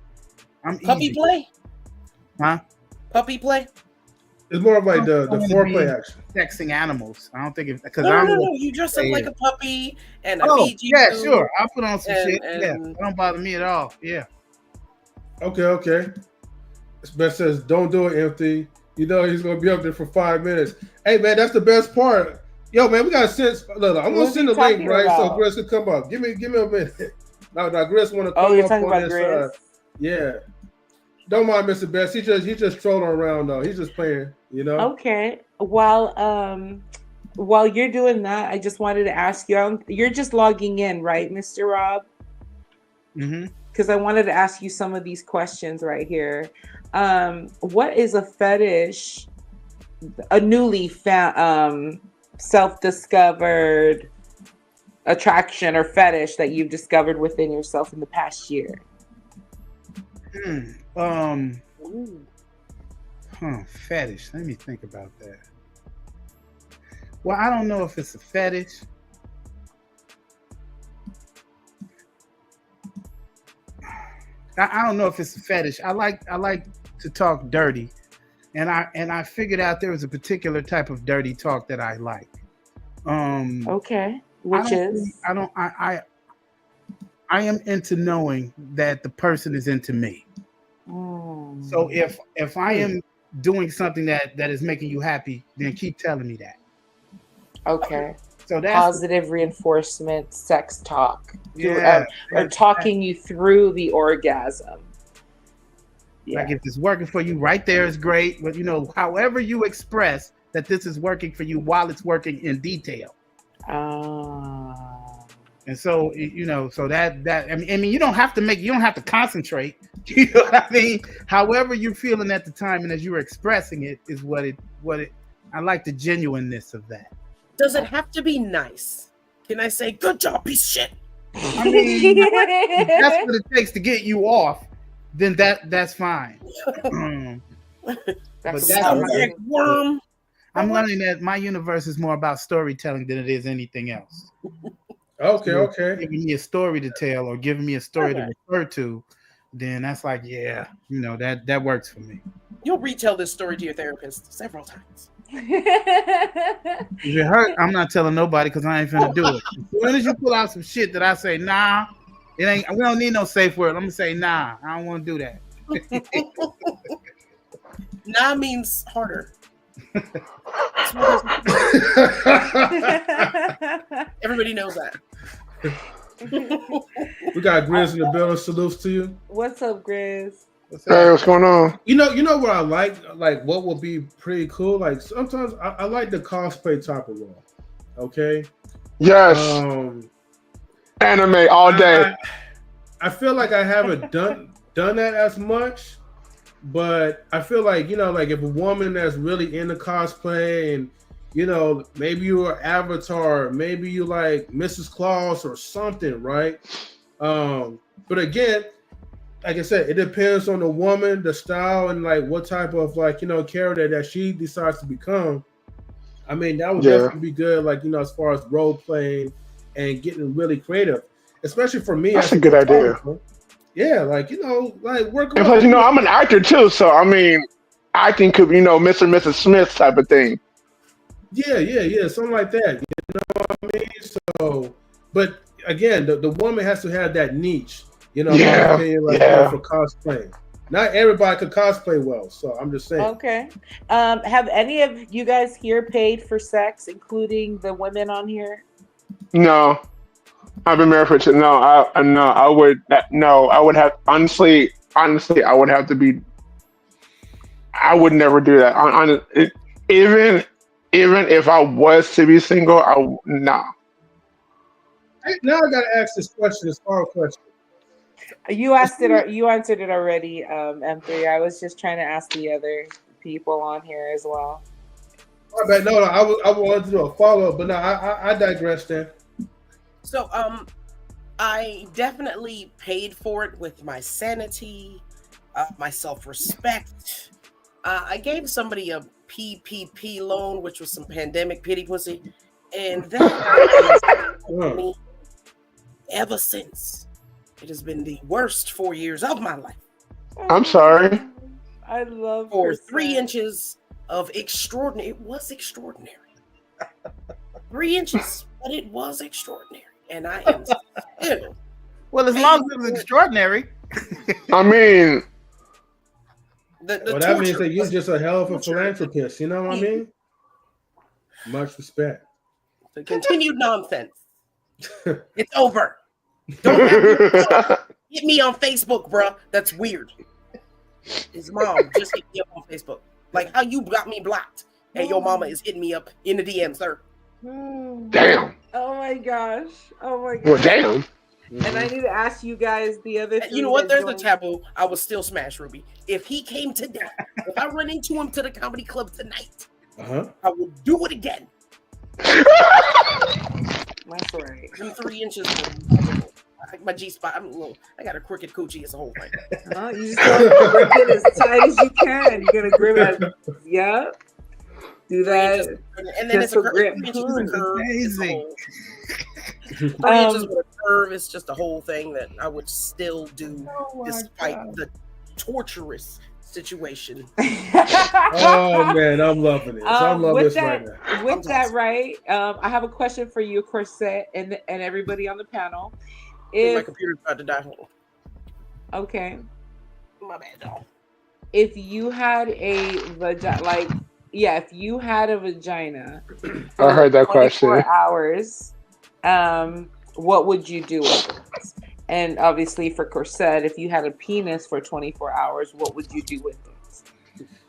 I'm puppy easy. Play, huh? Puppy play. It's more of like I the don't wanna foreplay be action. sexing animals. I don't think if because No. You dress up like a puppy, and I Oh feed you. yeah, sure. I'll put on some shit. and Yeah, that don't bother me at all. Yeah. Okay. Beth says, "Don't do it, empty." You know he's gonna be up there for 5 minutes. Hey man, that's the best part. Yo man, we gotta send. Look, I'm gonna Who's send he the link talking right so about? Grizz can come up. Give me a minute. Now Grizz want to Oh, come you're up talking on about this. Grizz? Yeah. Don't mind Mr. Best. He just trolling around though. He's just playing. You know. Okay. While you're doing that, I just wanted to ask you. You're just logging in, right, Mr. Rob? Mm-hmm. Because I wanted to ask you some of these questions right here. What is a fetish? A newly found, self-discovered attraction or fetish that you've discovered within yourself in the past year? Fetish. Let me think about that. Well, I don't know if it's a fetish. I don't know if it's a fetish. I like to talk dirty, and I figured out there was a particular type of dirty talk that I like. Okay, which is I am into knowing that the person is into me. So if I am doing something that is making you happy, then keep telling me that. Okay. So that's positive reinforcement, sex talk, yeah, or talking you through the orgasm. Yeah. Like if it's working for you right there is great, but however you express that this is working for you while it's working in detail. And so so that I mean you don't have to concentrate. You know what I mean? However you're feeling at the time and as you're expressing it is what it I like the genuineness of that. Does it have to be nice? Can I say good job, piece of shit? I mean, if that's what it takes to get you off, then that's fine. That's worm. I'm learning that my universe is more about storytelling than it is anything else. Okay, so okay. Giving me a story to tell or giving me a story to refer to, then that's like, that works for me. You'll retell this story to your therapist several times. If it hurt, I'm not telling nobody because I ain't finna do it. As soon as you pull out some shit that I say, nah, it ain't. We don't need no safe word. I'm gonna say, nah, I don't want to do that. Nah means harder. Everybody knows that. We got Grizz in the building. Salutes to you. What's up, Grizz? Hey, what's going on? You know what I like what would be pretty cool. Like sometimes I like the cosplay type of role. Okay. Yes. Anime all day. I feel like I haven't done that as much, but I feel like like if a woman that's really into cosplay and maybe you're Avatar, maybe you like Mrs. Claus or something, right? But again, like I said, it depends on the woman, the style, and like what type of character that she decides to become. I mean, that would definitely be good, like as far as role playing and getting really creative, especially for me. That's a good idea. Yeah, like like working. And plus, I'm an actor too, so I mean, acting could be Mr. and Mrs. Smith type of thing. Yeah, something like that. You know what I mean? So, but again, the woman has to have that niche. For cosplay. Not everybody could cosplay well, so I'm just saying. Okay. Have any of you guys here paid for sex, including the women on here? No, I've been married for I would have honestly, I would have to be. I would never do that. Even if I was to be single, no. Now I gotta ask this question, this hard question. You answered it already, M3. I was just trying to ask the other people on here as well. No, I wanted to do a follow up, but no, I digress then. So, I definitely paid for it with my sanity, my self-respect. I gave somebody a PPP loan, which was some pandemic pity pussy, and that has me ever since. It has been the worst 4 years of my life. I'm sorry. I love for 3 inches of extraordinary. It was extraordinary. 3 inches, but it was extraordinary. And I am still. Well, as long as it was extraordinary. I mean, that means that you're just a hell of a philanthropist. You know what I mean? Much respect. The continued nonsense. It's over. Don't hit me on Facebook, bruh. That's weird. His mom just hit me up on Facebook. Like how you got me blocked. Hey, your mama is hitting me up in the DM, sir. Damn. Oh my gosh. Oh my gosh. Well, damn. And I need to ask you guys the other thing. You know what? There's a taboo. I would still smash Ruby. If he came today, if I run into him to the comedy club tonight, I will do it again. That's right. 3 inches. I think my G spot. I got a crooked coochie. It's a whole thing. You just want to grip it as tight as you can. You're gonna grip it. Yeah. Do that. And then just it's a grip. Amazing. 3 inches with a curve. It's just a whole thing that I would still do despite the torturous situation. Oh man, I'm loving it. I'm loving this right now. With that, right? I have a question for you, Corsette, and everybody on the panel. My computer's about to die. Okay. My bad, dog. If you had a vagina, if you had a vagina, I heard that question. 24 hours, what would you do with it? And obviously for Corsette, if you had a penis for 24 hours, what would you do with it?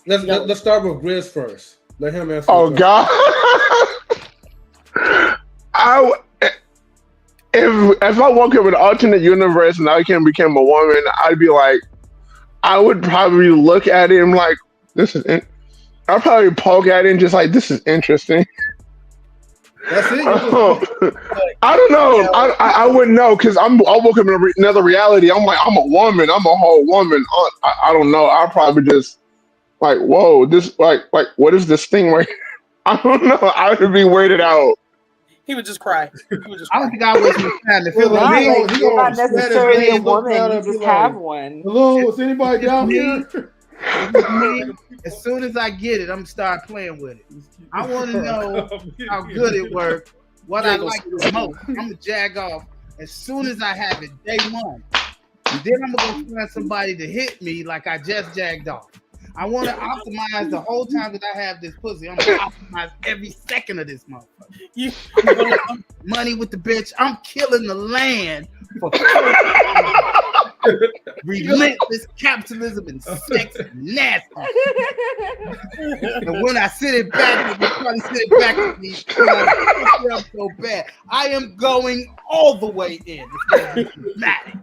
Let's start with Grizz first. Let him answer. Oh God! If I woke up in an alternate universe and I became a woman, I'd be like, I would probably look at him like, this is. I'd probably poke at him just like, this is interesting. That's it. I don't know. I wouldn't know because I woke up in another reality. I'm like, I'm a woman. I'm a whole woman. I don't know. I'll probably just like, whoa, this like what is this thing? Like, I don't know. I would be weirded out. He would just cry. I don't think I was trying to feel like like you're not necessarily a woman. You just have one. Hello, is anybody down here? As soon as I get it, I'm gonna start playing with it. I want to know how good it works, what I like the most. I'm gonna jag off as soon as I have it, day one. And then I'm gonna go find somebody to hit me like I just jagged off. I want to optimize the whole time that I have this pussy. I'm gonna optimize every second of this motherfucker. Money with the bitch. I'm killing the land for relentless capitalism and sex and nasty. And when I sit it back, you probably sit it back with me. I'm so bad. I am going all the way in. It's dramatic.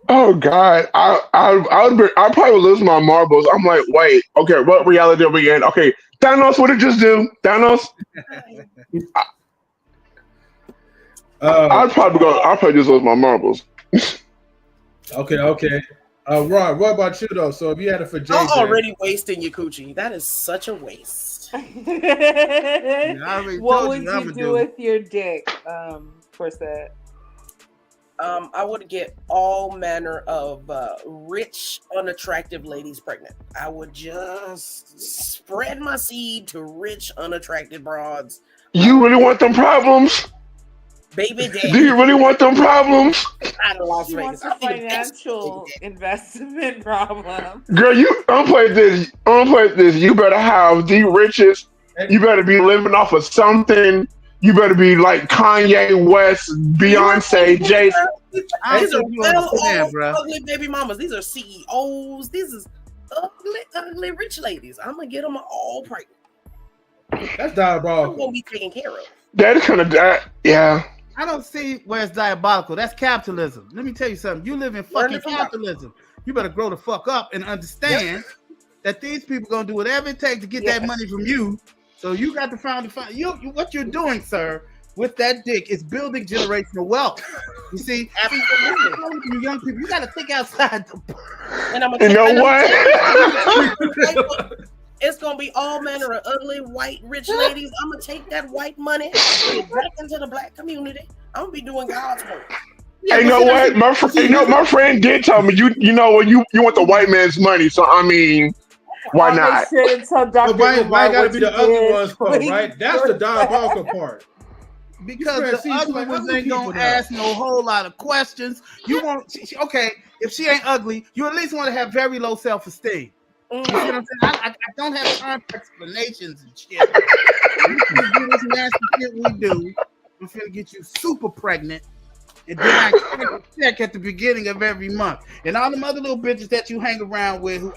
Oh God, I'd probably lose my marbles. I'm like, wait, okay, what reality are we in? Okay, Thanos, what did it just do? Thanos. I'd probably just lose my marbles. Okay. Rod, what about you though? So if you had it for JJ, I'm already wasting your coochie. That is such a waste. What would you do with your dick, Corsette? I would get all manner of rich, unattractive ladies pregnant. I would just spread my seed to rich, unattractive broads. You really want them problems? Baby daddy. Do you really want them problems? Out of Las Vegas. A financial investment problem. Girl, I'm playing this. You better have the richest. You better be living off of something. You better be like Kanye West, Beyonce, Jay. These are well-off, ugly baby mamas. These are CEOs. These is ugly rich ladies. I'm gonna get them all pregnant. That's diabolical. I'm gonna be taken care of. That's kind of yeah. I don't see where it's diabolical. That's capitalism. Let me tell you something. You live in fucking capitalism. You better grow the fuck up and understand that these people gonna do whatever it takes to get that money from you. So you got to find what you're doing, sir, with that dick is building generational wealth. You see, you young people, you got to think outside the box. And I'm it's gonna be all manner of ugly white rich ladies. I'm gonna take that white money and back into the black community. I'm gonna be doing God's work. Yeah, you know what? My friend did tell me you know you want the white man's money. So I mean, Why on not? this shit until Dr. But why Umar, gotta what be you the ugly did, ones though, please right? That's the diabolical part. Because You the see ugly like ones ugly ain't gonna people now. ask no whole lot of questions. You won't. Okay, if she ain't ugly, you at least want to have very low self-esteem. You see what I'm saying? I don't have time for explanations and shit. We finna do this nasty shit we do. I'm finna get you super pregnant, and then I check at the beginning of every month. And all them other little bitches that you hang around with who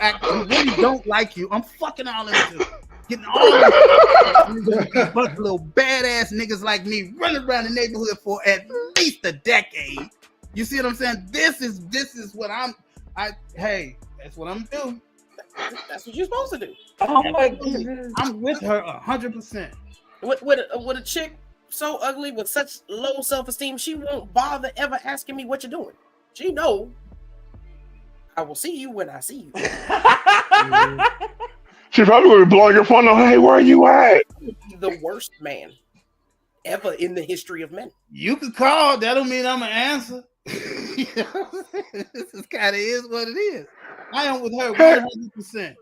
really don't like you, I'm fucking all into. Getting all them a bunch of little badass niggas like me running around the neighborhood for at least a decade. You see what I'm saying? This is what hey, that's what I'm doing. That's what you're supposed to do. Oh my goodness. I'm with her 100%. With a chick so ugly with such low self-esteem, she won't bother ever asking me what you're doing. She know I will see you when I see you. She probably would be blowing your phone. Hey, where are you at? The worst man ever in the history of men. You could call. That don't mean I'm gonna answer. This is kind of is what it is. I am with her 100%.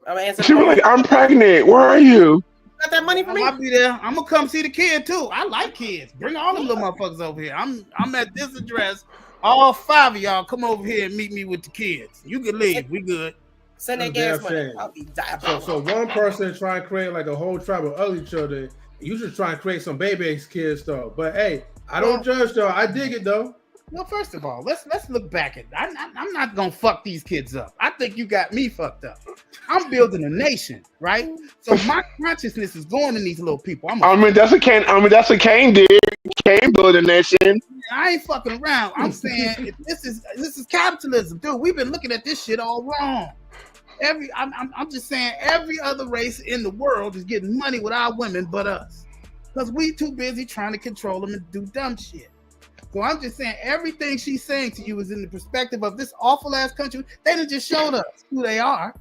I'm answering. She was like, "I'm pregnant. Where are you?" Got that money for me? I'll be there. I'm gonna come see the kid too. I like kids. Bring all them little motherfuckers over here. I'm at this address. All 5 of y'all come over here and meet me with the kids. You can leave. We good. Send that That's gas money. insane. I'll be diabolical. So one person try and create like a whole tribe of ugly children. You should try and create some baby kids though. But hey, I don't judge though. I dig it though. Well, first of all, let's look back at. I'm not gonna fuck these kids up. I think you got me fucked up. I'm building a nation, right? So my consciousness is going in these little people. That's what Kane did. Kane built a nation. I ain't fucking around. I'm saying this is capitalism, dude. We've been looking at this shit all wrong. I'm just saying every other race in the world is getting money with our women but us, because we too busy trying to control them and do dumb shit. So I'm just saying everything she's saying to you is in the perspective of this awful ass country. They done just showed us who they are.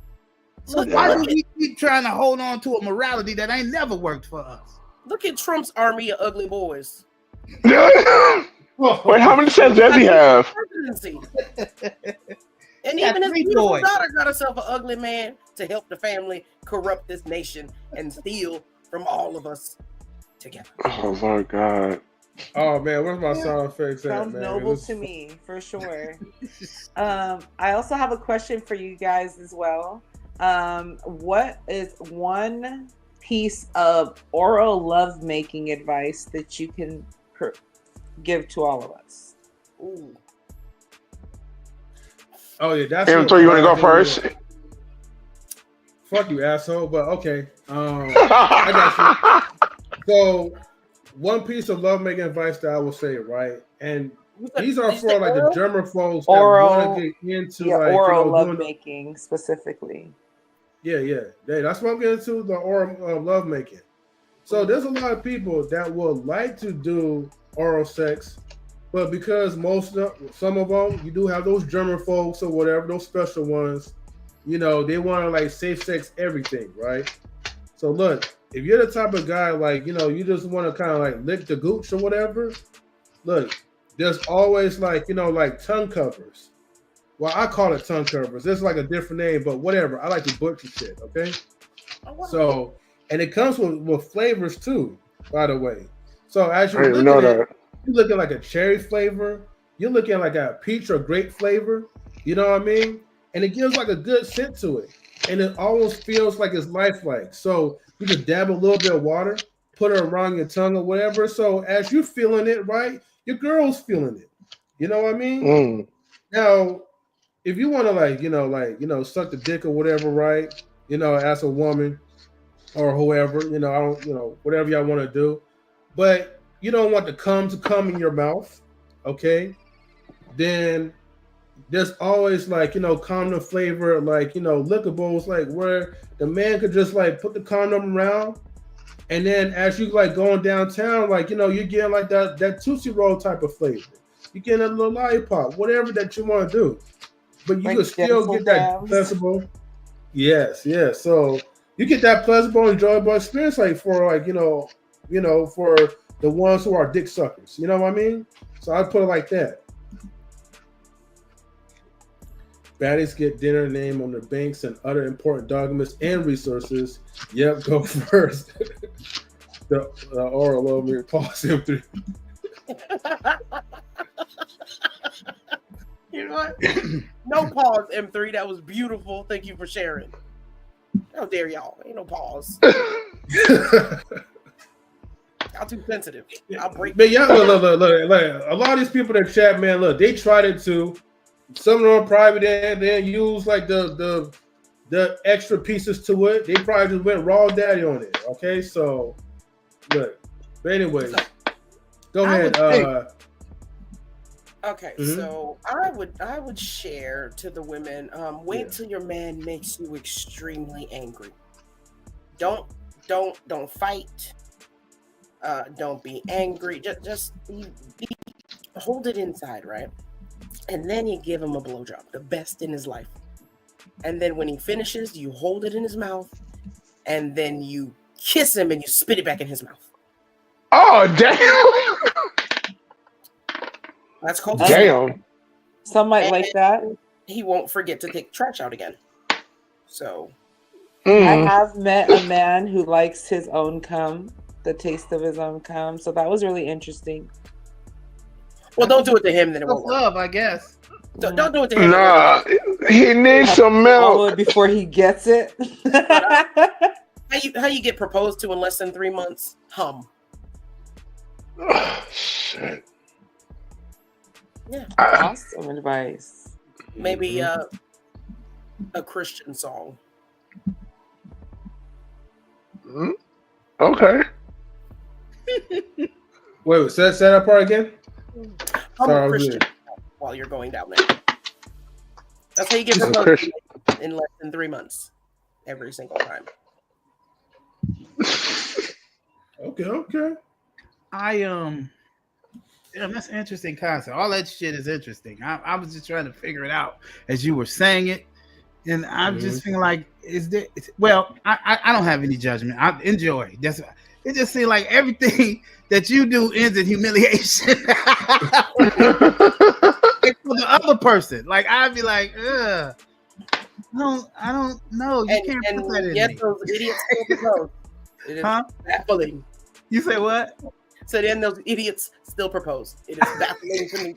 So why do we keep trying to hold on to a morality that ain't never worked for us? Look at Trump's army of ugly boys. Wait, how many sons does he have? And even his beautiful daughter got herself an ugly man to help the family corrupt this nation and steal from all of us together. Oh my God. Oh man, where's my sound effects at, Sounds man? noble to me, for sure. I also have a question for you guys as well. What is one piece of oral lovemaking advice that you can give to all of us? Ooh. Oh yeah, that's. So you want to go first? Fuck you, asshole. But okay, I got you. So, one piece of lovemaking advice that I will say, right, and these are for like the germaphobes that want to get into like oral lovemaking specifically. Yeah, that's what I'm getting to, the oral lovemaking. So there's a lot of people that will like to do oral sex, but because some of them, you do have those German folks or whatever, those special ones, you know, they want to like safe sex everything, right? So look, if you're the type of guy like, you know, you just want to kind of like lick the gooch or whatever, look, there's always like, you know, like tongue covers. Well, I call it tongue covers. It's like a different name, but whatever. I like to butcher shit, okay? So, and it comes with flavors too, by the way. So as you look at it, you're looking like a cherry flavor. You're looking like a peach or grape flavor. You know what I mean? And it gives like a good scent to it. And it almost feels like it's lifelike. So you just dab a little bit of water, put it around your tongue or whatever. So as you're feeling it, right, your girl's feeling it. You know what I mean? Now, if you want to suck the dick or whatever, right? You know, as a woman or whoever, you know, I don't, you know, whatever y'all want to do, but you don't want the cum to come in your mouth, okay? Then there's always like, you know, condom flavor, like, you know, lickables, like where the man could just like put the condom around, and then as you like going downtown, like, you know, you're getting like that Tootsie Roll type of flavor. You're getting a little lollipop, whatever that you want to do. But you can still get that pleasurable. Yes. So you get that pleasurable, enjoyable experience, like for like, you know, for the ones who are dick suckers. You know what I mean? So I put it like that. Baddies get dinner name on their banks and other important documents and resources. Yep, go first. The oral over pause him through. You know what? No pause, M3. That was beautiful. Thank you for sharing. How dare y'all? Ain't no pause. Y'all too sensitive. I'll break. Man, y'all look, a lot of these people that chat, man, look, they tried it too. Some of them are private and they use like the extra pieces to it. They probably just went raw daddy on it. Okay, so look. But anyways, go ahead. Okay, so I would share to the women, wait till your man makes you extremely angry. Don't fight. Don't be angry. Just hold it inside, right? And then you give him a blowjob, the best in his life. And then when he finishes, you hold it in his mouth, and then you kiss him and you spit it back in his mouth. Oh, damn. That's called damn. Some might like that. He won't forget to take trash out again. So I have met a man who likes his own cum, the taste of his own cum. So that was really interesting. Well, don't do it to him, then it won't work. Love, I guess. Don't do it to him. Nah, he needs some milk before he gets it. How you get proposed to in less than 3 months? Hum. Oh, shit. Yeah. Awesome advice. Maybe a Christian song. Okay. Wait, say that part again? I'm a Christian while you're going down there. That's how you get proposed in less than 3 months. Every single time. Okay. That's an interesting concept. All that shit is interesting. I was just trying to figure it out as you were saying it, and I'm just feeling like, I don't have any judgment. I enjoy. It just seems like everything that you do ends in humiliation for the other person. Like I'd be like, ugh. I don't know. You can't put that in me. Those idiots still propose. It is baffling. You say what? So then those idiots still propose. It is baffling to me.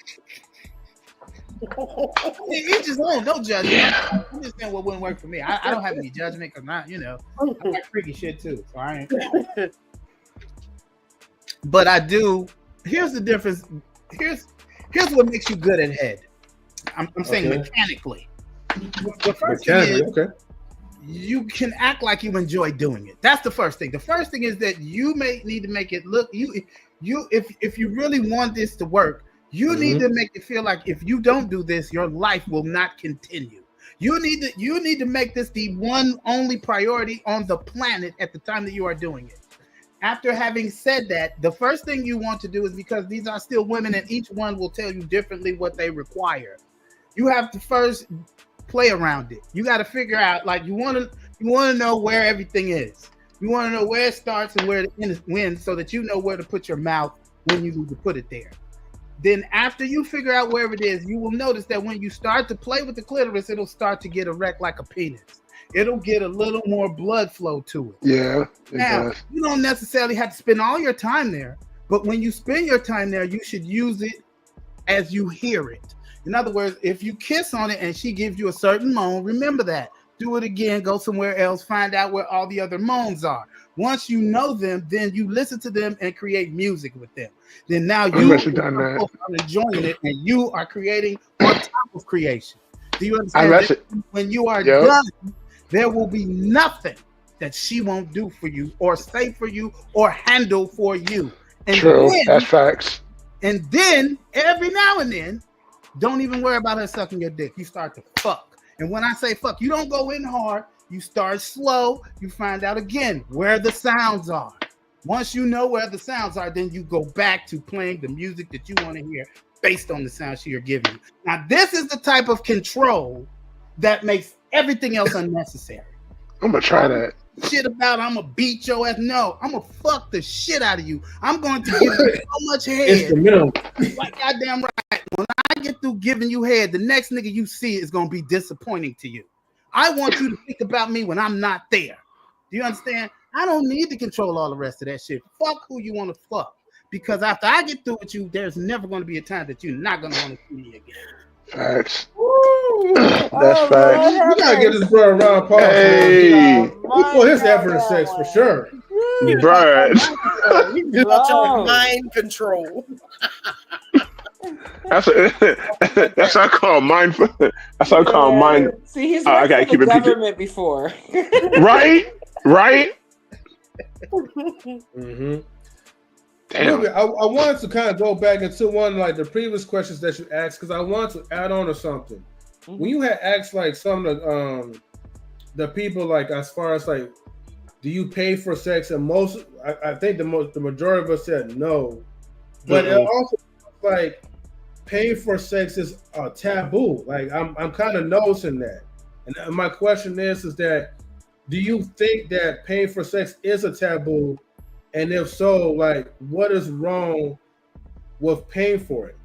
It's just no judgment. I'm just saying what wouldn't work for me. I don't have any judgment because I like freaky shit too. So I ain't. But I do. Here's the difference. Here's what makes you good at head. I'm saying mechanically. The first thing is you can act like you enjoy doing it. That's the first thing. The first thing is that you may need to make it look if you really want this to work, you need to make it feel like if you don't do this, your life will not continue. You need to make this the one only priority on the planet at the time that you are doing it. After having said that, the first thing you want to do is, because these are still women and each one will tell you differently what they require. You have to first play around it. You got to figure out, like, you want to know where everything is. You want to know where it starts and where it ends, so that you know where to put your mouth when you need to put it there. Then after you figure out where it is, you will notice that when you start to play with the clitoris, it'll start to get erect like a penis. It'll get a little more blood flow to it. Yeah. Now, you don't necessarily have to spend all your time there, but when you spend your time there, you should use it as you hear it. In other words, if you kiss on it and she gives you a certain moan, remember that. Do it again, go somewhere else, find out where all the other moans are. Once you know them, then you listen to them and create music with them. Then now you are enjoying it and you are creating on top of creation. Do you understand? When you are done, there will be nothing that she won't do for you or say for you or handle for you. And true, that's facts. And then every now and then, don't even worry about her sucking your dick. You start to fuck. And when I say fuck, you don't go in hard. You start slow. You find out again where the sounds are. Once you know where the sounds are, then you go back to playing the music that you want to hear based on the sounds she are giving you. Now, this is the type of control that makes everything else unnecessary. I'm going to try that. Shit about I'm going to beat your ass. No, I'm going to fuck the shit out of you. I'm going to give you so much head. Like goddamn right. When I get through giving you head, the next nigga you see is gonna be disappointing to you. I want you to think about me when I'm not there. Do you understand? I don't need to control all the rest of that shit. Fuck who you want to fuck. Because after I get through with you, there's never going to be a time that you're not going to want to see me again. Facts. That's facts. You gotta get this brother around Paul. Hey. He put his effort in sex for sure. Bruh. He's about mind control. That's what I call mind. That's what I call mind. See, he's worked I for the government before. Right. Mm-hmm. Damn. I wanted to kind of go back into one like the previous questions that you asked because I want to add on to something. Mm-hmm. When you had asked like some of the people like as far as like, do you pay for sex? And most, I think the majority of us said no, but it also like paying for sex is a taboo. Like I'm kind of noticing that, and my question is that do you think that paying for sex is a taboo? And if so, like, what is wrong with paying for it?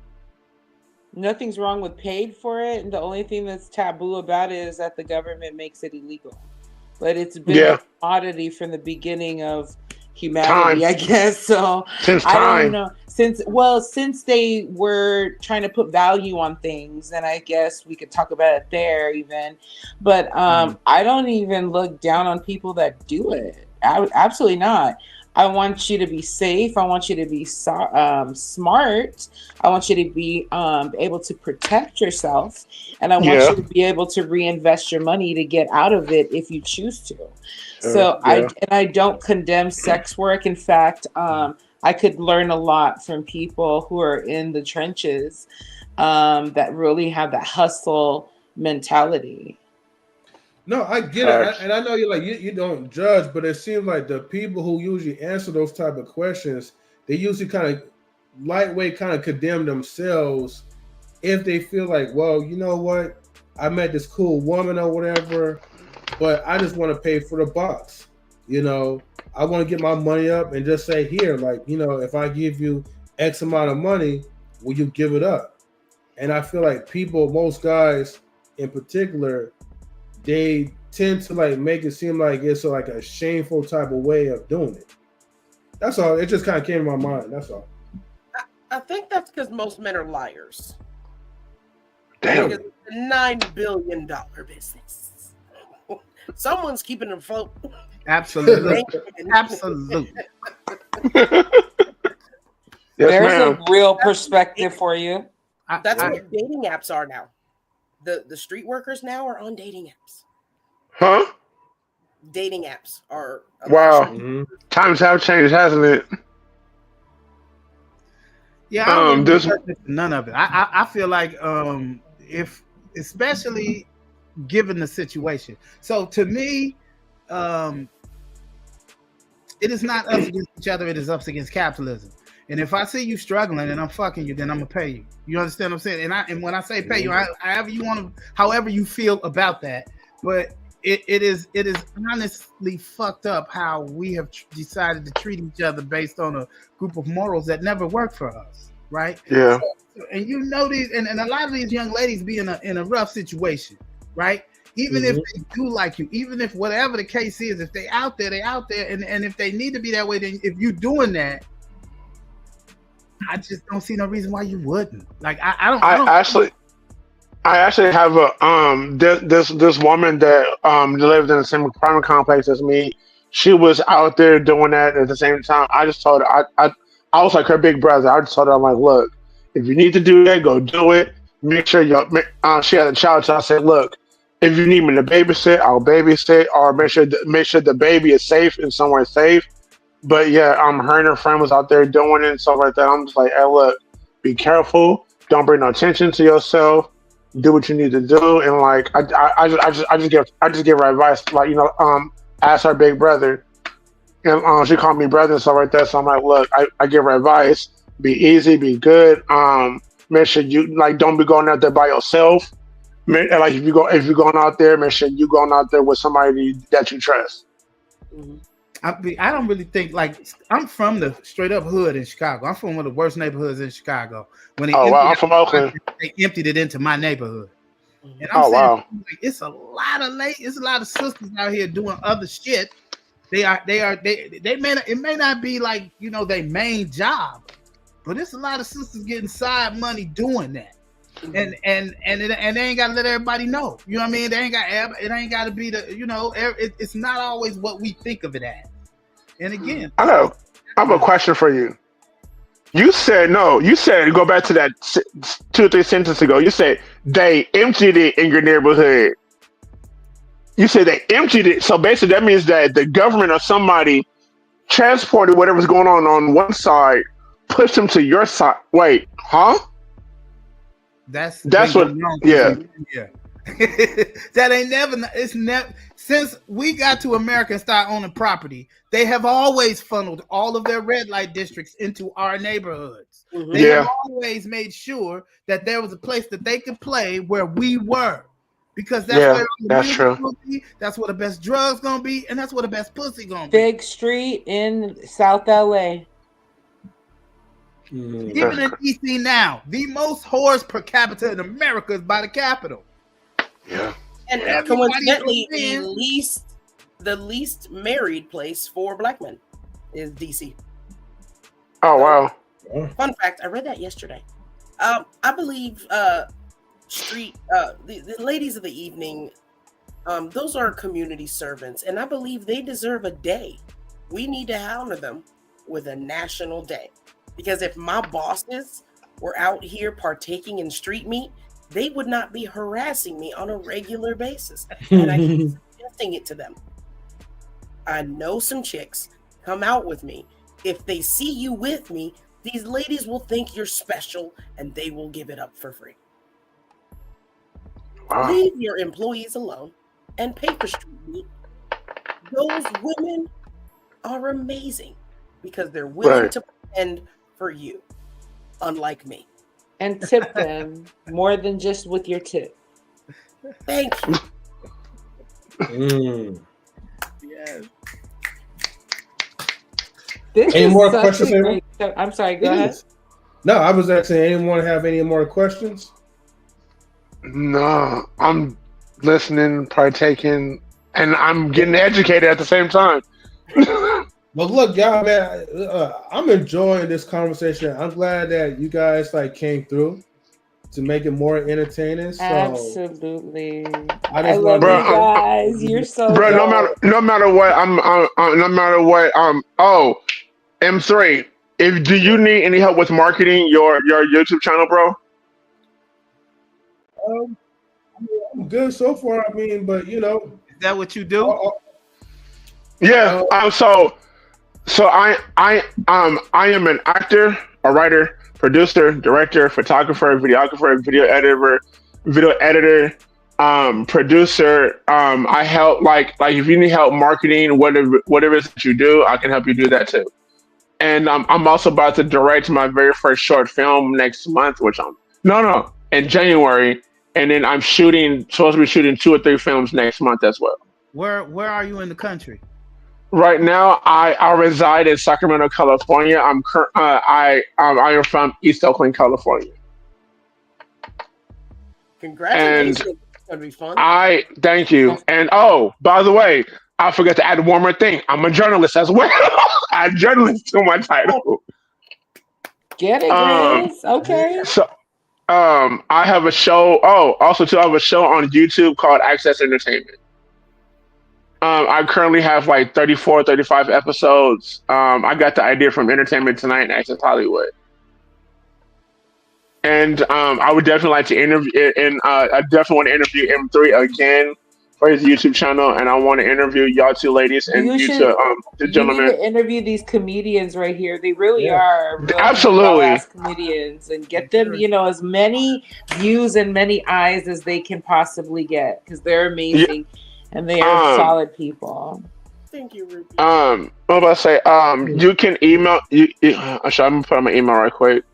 Nothing's wrong with paid for it. And the only thing that's taboo about it is that the government makes it illegal. But it's been a commodity from the beginning of humanity, I guess. So I don't know. Since they were trying to put value on things, then I guess we could talk about it there even. But I don't even look down on people that do it. Absolutely not. I want you to be safe. I want you to be smart. I want you to be able to protect yourself. And I want you to be able to reinvest your money to get out of it if you choose to. So I don't condemn sex work. In fact, I could learn a lot from people who are in the trenches that really have that hustle mentality. No, I get it, and I know you're like you don't judge, but it seems like the people who usually answer those type of questions, they usually kind of lightweight, kind of condemn themselves if they feel like, well, you know what, I met this cool woman or whatever, but I just want to pay for the box. You know, I want to get my money up and just say here, like, you know, if I give you X amount of money, will you give it up? And I feel like most guys in particular, they tend to like make it seem like it's like a shameful type of way of doing it. That's all. It just kind of came to my mind. That's all. I think that's because most men are liars. Damn. It's a $9 billion business. Someone's keeping them afloat. Absolutely. Absolutely. There's a real perspective for you. That's what dating apps are now. The street workers now are on dating apps. Huh? Dating apps are. Wow. Mm-hmm. Times have changed, hasn't it? Yeah, I none of it. I feel like if especially given the situation. So to me, it is not us against each other, it is us against capitalism. And if I see you struggling and I'm fucking you, then I'm gonna pay you. You understand what I'm saying? And when I say pay you, however you feel about that. But it is honestly fucked up how we have decided to treat each other based on a group of morals that never work for us, right? Yeah. And you know these, and a lot of these young ladies be in a rough situation, right? Even if they do like you, even if whatever the case is, if they out there, and if they need to be that way, then if you're doing that, I just don't see no reason why you wouldn't. Like I actually have a this woman that lived in the same apartment complex as me. She was out there doing that at the same time. I just told her I was like her big brother. I just told her, I'm like, look, if you need to do that, go do it. Make sure she had a child. So I said, look, if you need me to babysit, I'll babysit, or make sure the baby is safe and somewhere safe. But yeah, her and her friend was out there doing it and stuff like that. I'm just like, hey, look, be careful. Don't bring no attention to yourself. Do what you need to do. And like, I just give her advice. Like, you know, ask her big brother, and she called me brother and stuff like that. So I'm like, look, I give her advice. Be easy, be good. Make sure you like don't be going out there by yourself. Like if you're going out there, make sure you going out there with somebody that you trust. Mm-hmm. I don't really think like I'm from the straight up hood in Chicago. I'm from one of the worst neighborhoods in Chicago. When they Oh wow, emptied I'm out from the Oakland. project, they emptied it into my neighborhood. And I'm Oh saying wow. like, it's a lot of it's a lot of sisters out here doing other shit. It may not be like their main job, but it's a lot of sisters getting side money doing that. And they ain't gotta let everybody know. You know what I mean? It ain't gotta be it's not always what we think of it as. And again, I have a question for you. You said no. You said go back to that 2 or 3 sentences ago. You said they emptied it in your neighborhood. You said they emptied it. So basically, that means that the government or somebody transported whatever's going on one side, pushed them to your side. Wait, huh? that's been That's what. going on since Yeah, we've been here. That ain't never. It's never since we got to America and started owning property. They have always funneled all of their red light districts into our neighborhoods. They have yeah, always made sure that there was a place that they could play where we were, because that's yeah. where the That's music's true. gonna be. That's where the best drugs gonna be, and that's where the best pussy gonna be. Big Street in South LA. Even in DC now, the most whores per capita in America is by the Capitol. Yeah. And Everybody coincidentally, understands. the least married place for black men is DC. Oh wow. Fun fact: I read that yesterday. I believe the ladies of the evening, those are community servants, and I believe they deserve a day. We need to honor them with a national day, because if my bosses were out here partaking in street meat, they would not be harassing me on a regular basis, and I keep suggesting it to them. I know some chicks come out with me. If they see you with me, these ladies will think you're special and they will give it up for free. Wow. Leave your employees alone and pay for street meat. Those women are amazing because they're willing Right. to pretend for you, unlike me. And tip them more than just with your tip. Thank you. Yes. This Any is more such questions, a anyone? great show. I'm sorry, go ahead. No, I was asking anyone have any more questions? No, I'm listening, partaking, and I'm getting educated at the same time. Well, look, y'all, man, I'm enjoying this conversation. I'm glad that you guys came through to make it more entertaining. So Absolutely. I I just love want Bro, you guys. You're so bro, dope. no matter what, no matter what. Oh, M3. If do you need any help with marketing your YouTube channel, bro? I'm good so far. I mean, but Is that what you do? Yeah. I am an actor, a writer, producer, director, photographer, videographer, video editor, producer. I help like if you need help marketing, whatever it is that you do, I can help you do that too. And I'm also about to direct my very first short film next month, which in January, and then I'm supposed to be shooting 2 or 3 films next month as well. Where are you in the country? Right now, I reside in Sacramento, California. I am from East Oakland, California. Congratulations. And It's going to be fun. I thank you. And oh, by the way, I forgot to add one more thing. I'm a journalist as well. I add journalist to my title. Get it, Grace? Okay. So I have a show. Oh, also too, I have a show on YouTube called Access Entertainment. I currently have like 34, 35 episodes. I got the idea from Entertainment Tonight and Access Hollywood. And I would definitely like to interview, and I definitely want to interview M3 again for his YouTube channel, and I want to interview y'all 2 ladies and You you should. 2 the You need gentlemen. to interview these comedians right here. They really are real Absolutely. ass comedians, and get them, as many views and many eyes as they can possibly get, because they're amazing and they are solid people. Thank you, Ruby. What about to say? You can email. Actually, I'm gonna put on my email right quick.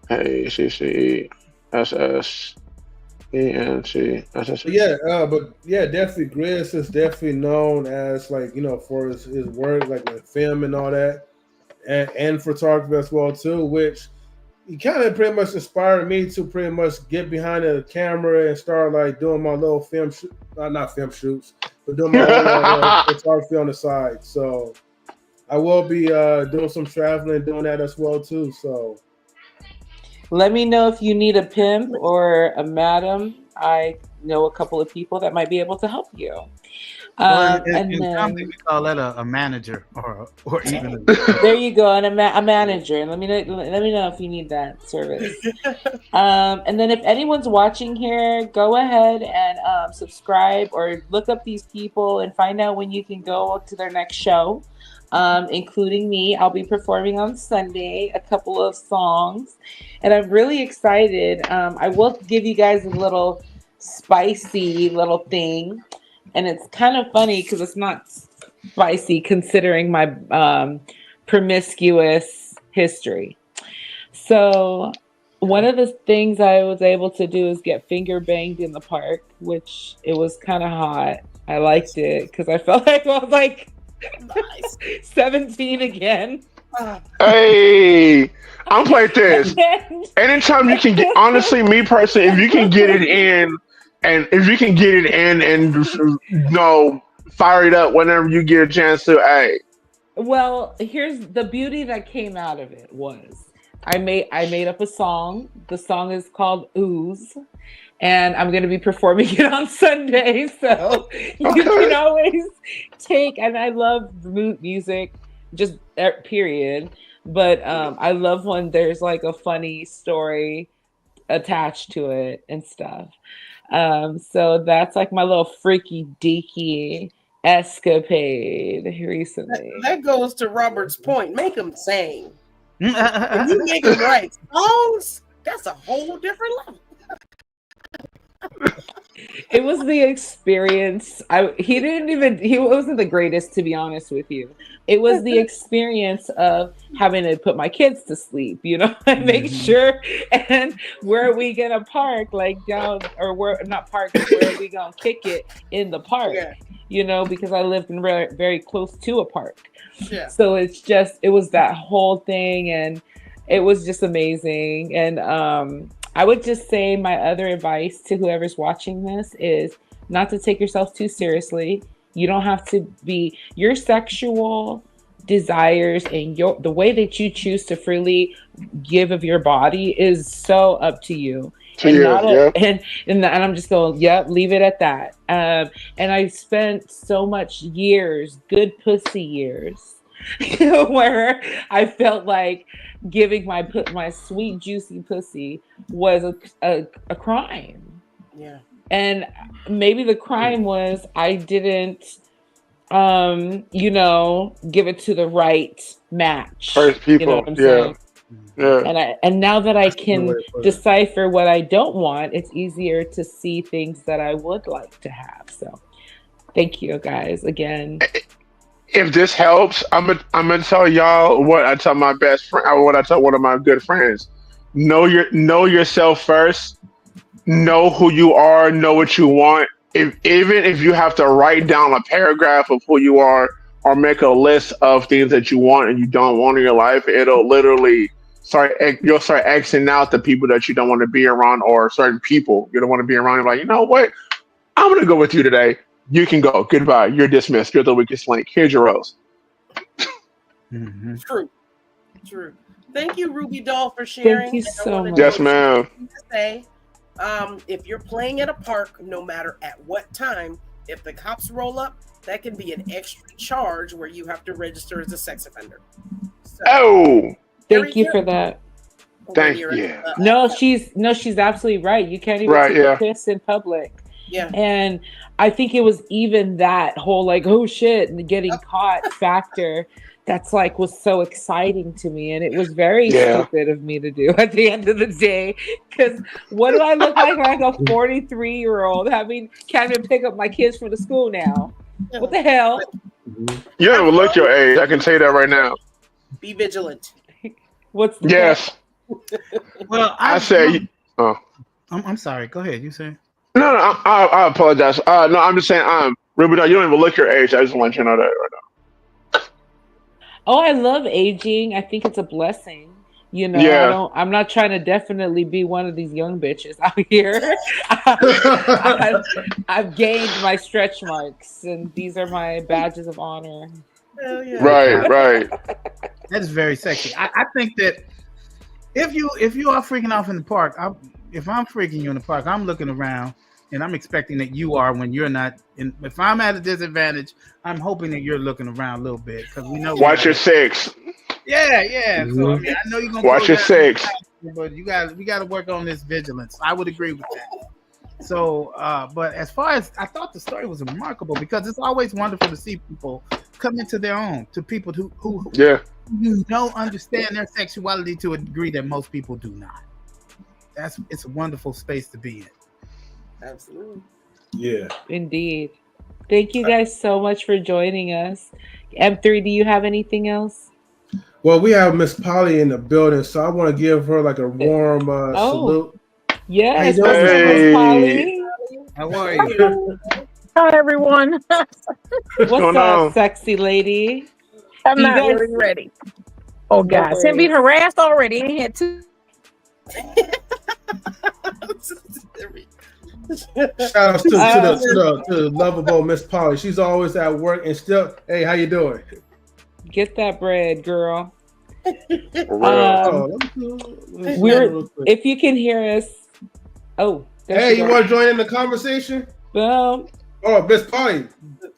Hey, CC, SS. ENT. But definitely Grizz is definitely known as like for his work like film and all that, and photography as well too, which he kind of pretty much inspired me to pretty much get behind the camera and start like doing my little not film shoots, but doing my own photography on the side. So I will be doing some traveling, doing that as well too. So let me know if you need a pimp or a madam. I know a couple of people that might be able to help you. In company, we call that a manager or even. There you go, and a manager. And let me know if you need that service. And then if anyone's watching here, go ahead and subscribe or look up these people and find out when you can go to their next show. Including me. I'll be performing on Sunday a couple of songs, and I'm really excited. I will give you guys a little spicy little thing, and it's kind of funny because it's not spicy considering my promiscuous history. So one of the things I was able to do is get finger banged in the park, which it was kind of hot. I liked it because I felt like I was like nice. 17 again. Hey, I'm like this. Anytime you can get, honestly, me personally, if you can get it in, and fire it up whenever you get a chance to. Hey. Well, here's the beauty that came out of it was I made up a song. The song is called Ooze. And I'm going to be performing it on Sunday. So you can always take, and I love music, just period. But I love when there's like a funny story attached to it and stuff. So that's like my little freaky deaky escapade recently. That goes to Robert's point. Make him sing. When you make him write songs, that's a whole different level. It was the experience. He wasn't the greatest, to be honest with you. It was the experience of having to put my kids to sleep, and make sure, and where are we gonna park, like down, or where not park, where are we gonna kick it in the park, because I lived in very close to a park. Yeah. So it was that whole thing, and it was just amazing. And I would just say my other advice to whoever's watching this is not to take yourself too seriously. You don't have to be your sexual desires and the way that you choose to freely give of your body is so up to you. And I'm just going, leave it at that. And I spent so much years, good pussy years, where I felt like giving my sweet juicy pussy was a crime. Yeah. And maybe the crime was I didn't give it to the right match. First people. Saying? Yeah. And now that I can decipher what I don't want, it's easier to see things that I would like to have. So thank you guys again. If this helps, I'm gonna tell y'all what I tell my best friend, or what I tell one of my good friends. Know yourself first. Know who you are. Know what you want. Even if you have to write down a paragraph of who you are, or make a list of things that you want and you don't want in your life, it'll literally you'll start Xing out the people that you don't want to be around, or certain people you don't want to be around. You're like, you know what? I'm gonna go with you today. You can go. Goodbye. You're dismissed. You're the weakest link. Here's your rose. Mm-hmm. True. Thank you, Ruby Doll, for sharing. Thank you so much. Yes, ma'am. If you're playing at a park, no matter at what time, if the cops roll up, that can be an extra charge where you have to register as a sex offender. So, thank you for that. Thank you. No, she's absolutely right. You can't even take a piss in public. Yeah. And I think it was even that whole like, oh shit, and getting caught factor that's like was so exciting to me. And it was very stupid of me to do at the end of the day. Because what do I look like a 43-year-old can't even pick up my kids from the school now? What the hell? You don't even look your age. I can tell you that right now. Be vigilant. What's the yes. Well, I say I'm sorry. Go ahead. You say. No, no, I apologize. No, I'm just saying, Ruby, you don't even look your age. I just want you to know that right Oh, I love aging. I think it's a blessing. You now. know, Yeah, I'm not trying to definitely be one of these young bitches out here. I've, I've gained my stretch marks, and these are my badges of honor. Hell yeah. right, right. That is very sexy. I think that if you are freaking off in the park, if I'm freaking you in the park, I'm looking around and I'm expecting that you are when you're not. And if I'm at a disadvantage, I'm hoping that you're looking around a little bit because we know we Watch got your it. six. Yeah, yeah. So I Mhm. mean, I know you're gonna Watch close your out, six. but we got to work on this vigilance. I would agree with that. So, but as far as I thought the story was remarkable because it's always wonderful to see people come into their own, to people who Yeah, you don't understand their sexuality to a degree that most people do not. It's a wonderful space to be in. Absolutely. Yeah. Indeed. Thank you guys so much for joining us. M3, do you have anything else? Well, we have Miss Polly in the building, so I want to give her like a warm Oh, salute. How you yes. What's doing, Miss up, Miss Polly? hey, Polly? How are you? Hi, everyone. what's What's going up, on? sexy lady? I'm Do you not guys? really ready. Oh, No God. Him being worries. harassed already. Ain't had two. Shout outs to Uh, the lovable Miss Polly. She's always at work and still. Hey, how you doing? get that bread, girl. For real. Um, Oh, let me see we're real quick. if you can hear us. Oh, there Hey, she you goes. want to join in the conversation? Boom. Oh, Miss Polly,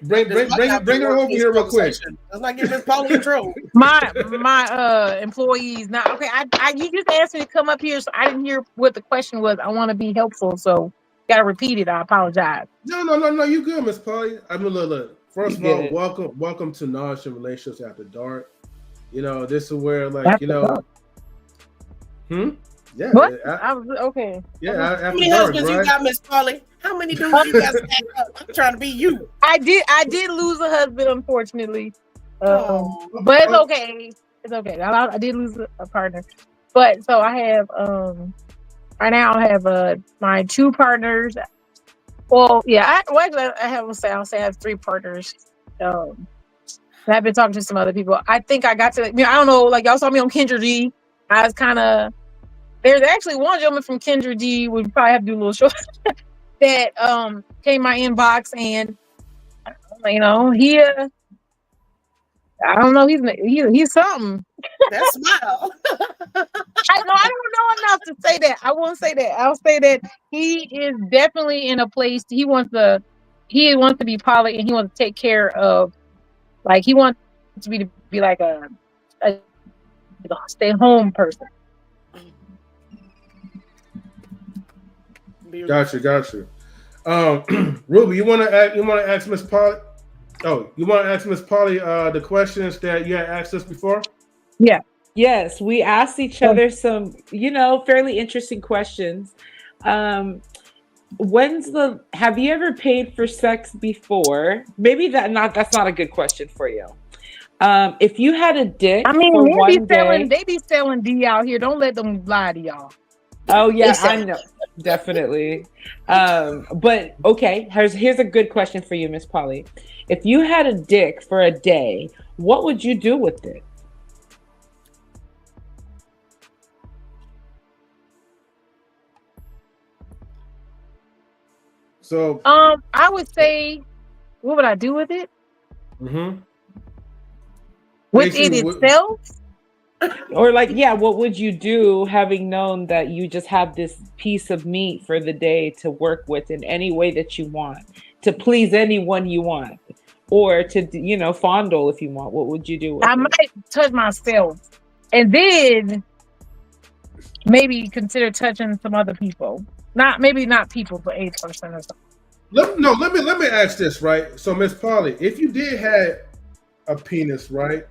bring This might not be bring her worth over this here real quick. conversation. Let's not get Miss Polly in trouble. My employees. Now, okay, I you just asked me to come up here, so I didn't hear what the question was. I want to be helpful, so gotta repeat it. I apologize. No. You good, Miss Polly? I mean, look. You First of all, good. welcome to Knowledge and Relationships After Dark. You know, this is where, like, That's you the know, problem. yeah, What? I was okay. How after many dark, husbands you right? got, Miss Polly? How many dudes you got stacked up? I'm trying to be you. I did lose a husband, unfortunately. Oh, But it's Oh, okay. It's okay. I did lose a partner, but so I have right now I have my two partners. Well, yeah, actually, I'll say I have three partners. Um, and I've been talking to some other people. I think I got to, I don't know, like y'all saw me on Kendra G. I was kind of, there's actually one gentleman from Kendra G. We probably have to do a little show that came my inbox and he I don't know, he's something. that smile. I don't know enough to say that. I won't say that. I'll say that he is definitely in a place. He wants to be poly and he wants to take care of, like, he wants to be like a stay home person. Gotcha. Ruby, you want to ask Miss Polly? Oh, you want to ask Miss Polly the questions that you had asked us before? Yeah. Yes, we asked each other some, fairly interesting questions. Have you ever paid for sex before? Maybe that's not a good question for you. If you had a dick I mean, for one day. they be selling D out here. Don't let them lie to y'all. Oh yeah, They I know. Definitely. But okay, here's a good question for you, Miss Polly. If you had a dick for a day, what would you do with it? So, I would say, what would I do with it? mm-hmm. With it itself? Or like, yeah, what would you do having known that you just have this piece of meat for the day to work with in any way that you want, to please anyone you want, or to, fondle if you want? What would you do with I it? might touch myself and then maybe consider touching some other people. Maybe not people, but a person or something. Let me ask this, right? So, Miss Polly, if you did have a penis, right?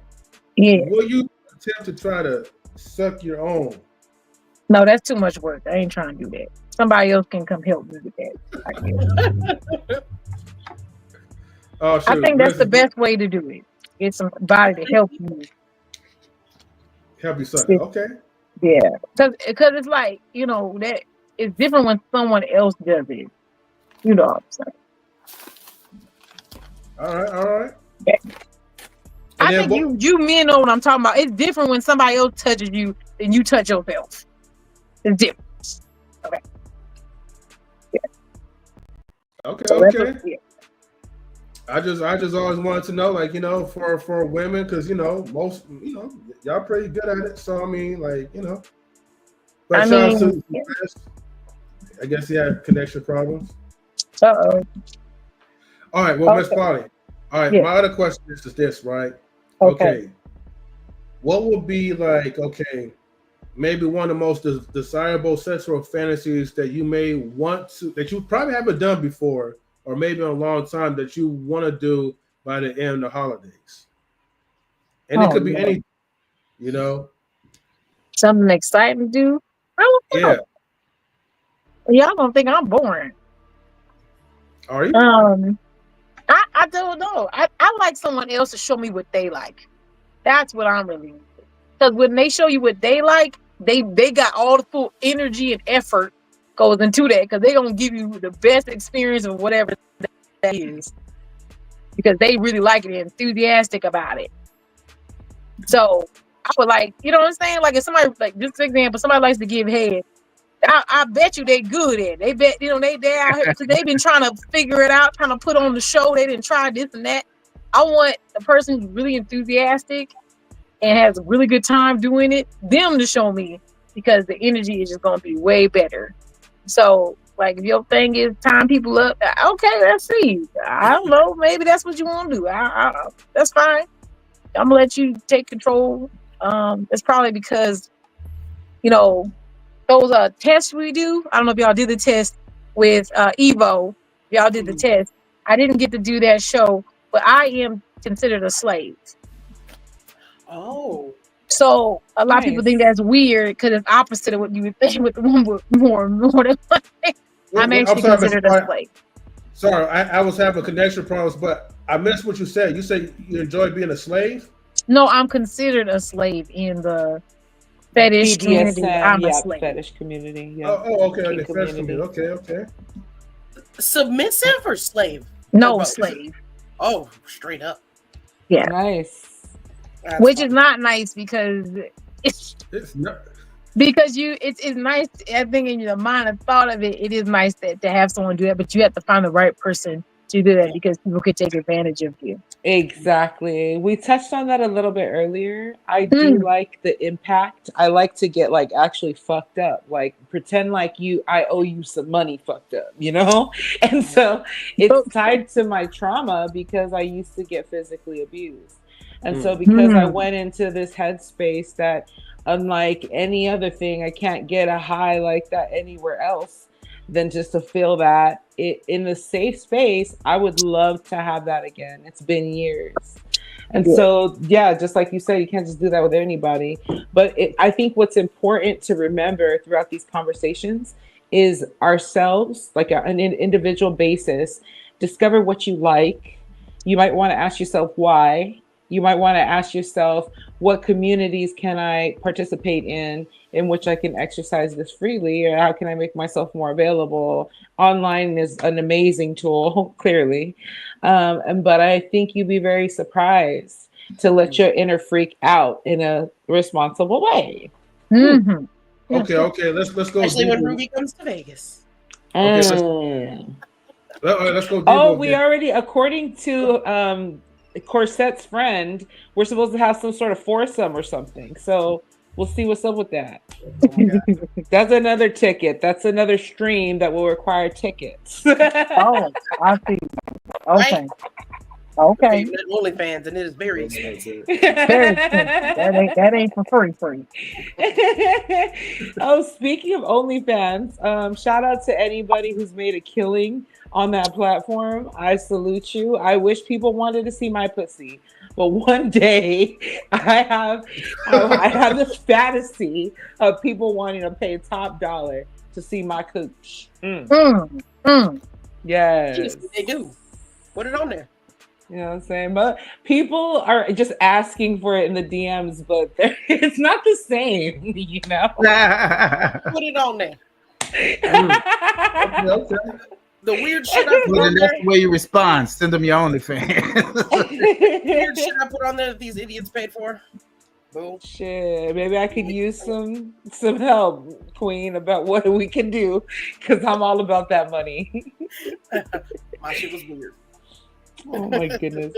Yeah. Will you attempt to try to suck your own? No, that's too much work. I ain't trying to do that. Somebody else can come help me with that. Oh, I think that's the best way to do it. Get somebody to help you. Help you suck it. Okay. Yeah, because it's like, that it's different when someone else does it. You know what I'm saying? All right. Yeah. And I then think you men know what I'm talking about. It's different when somebody else touches you than you touch yourself. It's different. Okay. Okay. I just always wanted to know, like, for women, because most y'all pretty good at it. So I mean, like, But shout out to I guess he had connection problems. Uh-oh. All right, well, Miss Polly. All right, my other question is this, right? Okay. What would be like, maybe one of the most desirable sexual fantasies that you may want to, that you probably haven't done before, or maybe in a long time, that you want to do by the end of the holidays? And it could be anything, Something exciting to do? I don't know. Y'all don't think I'm boring. Are you? I don't know. I like someone else to show me what they like. That's what I'm really into. Because when they show you what they like, they got all the full energy and effort goes into that, because they're gonna give you the best experience of whatever that is. Because they really like it and enthusiastic about it. So I would like, you know what I'm saying? Like if somebody, like just for example, somebody likes to give head, I bet you they good at it. They bet, they out here because they've been trying to figure it out, trying to put on the show. They didn't try this and that. I want the person who's really enthusiastic and has a really good time doing it, them to show me, because the energy is just going to be way better. So, like, if your thing is tying people up, okay, let's see. I don't know. Maybe that's what you want to do. That's fine. I'm going to let you take control. It's probably because, those tests we do. I don't know if y'all did the test with Evo. Y'all did the test. I didn't get to do that show, but I am considered a slave. Oh. So a lot of people think that's weird because it's opposite of what you would think with the one with more than one. I'm actually considered a slave. Sorry, I was having connection problems, but I missed what you said. You said you enjoy being a slave? No, I'm considered a slave in the fetish community. I'm a slave. Fetish community. Yeah. Okay. The fetish community. Okay. Submissive or slave? No, slave. Oh, straight up. Yeah. Nice. That's Which funny. is not nice because it's not. Because it's nice. I think in your mind and thought of it, it is nice to have someone do that, but you have to find the right person to do that because people could take advantage of you. Exactly. We touched on that a little bit earlier. I do like the impact. I like to get like actually fucked up, like pretend like I owe you some money fucked up, And so it's tied to my trauma because I used to get physically abused. And so because I went into this headspace that unlike any other thing, I can't get a high like that anywhere else than just to feel that in the safe space. I would love to have that again. It's been years. And so, just like you said, you can't just do that with anybody. But I think what's important to remember throughout these conversations is ourselves, like on an individual basis, discover what you like. You might want to ask yourself why. You might want to ask yourself, what communities can I participate in which I can exercise this freely, or how can I make myself more available? Online is an amazing tool, clearly. But I think you'd be very surprised to let your inner freak out in a responsible way. Okay. Let's go. Especially when Ruby comes to Vegas. Okay, let's go. We already, according to Corset's friend, we're supposed to have some sort of foursome or something. So we'll see what's up with that. That's another ticket. That's another stream that will require tickets. I see. Okay. Okay. OnlyFans, and it is very expensive. Very expensive. That ain't for free. Speaking of OnlyFans, shout out to anybody who's made a killing on that platform. I salute you. I wish people wanted to see my pussy, but one day I have this fantasy of people wanting to pay top dollar to see my cooch. Yes, they do. Put it on there. You know what I'm saying? But people are just asking for it in the DMs, but it's not the same, Put it on there. Okay. The weird shit I put Well, on then that's there. the way you respond. Send them your OnlyFans. Weird shit I put on there that these idiots paid for. Boom. Shit, maybe I could use some help, Queen, about what we can do, because I'm all about that money. My shit was weird. Oh my goodness.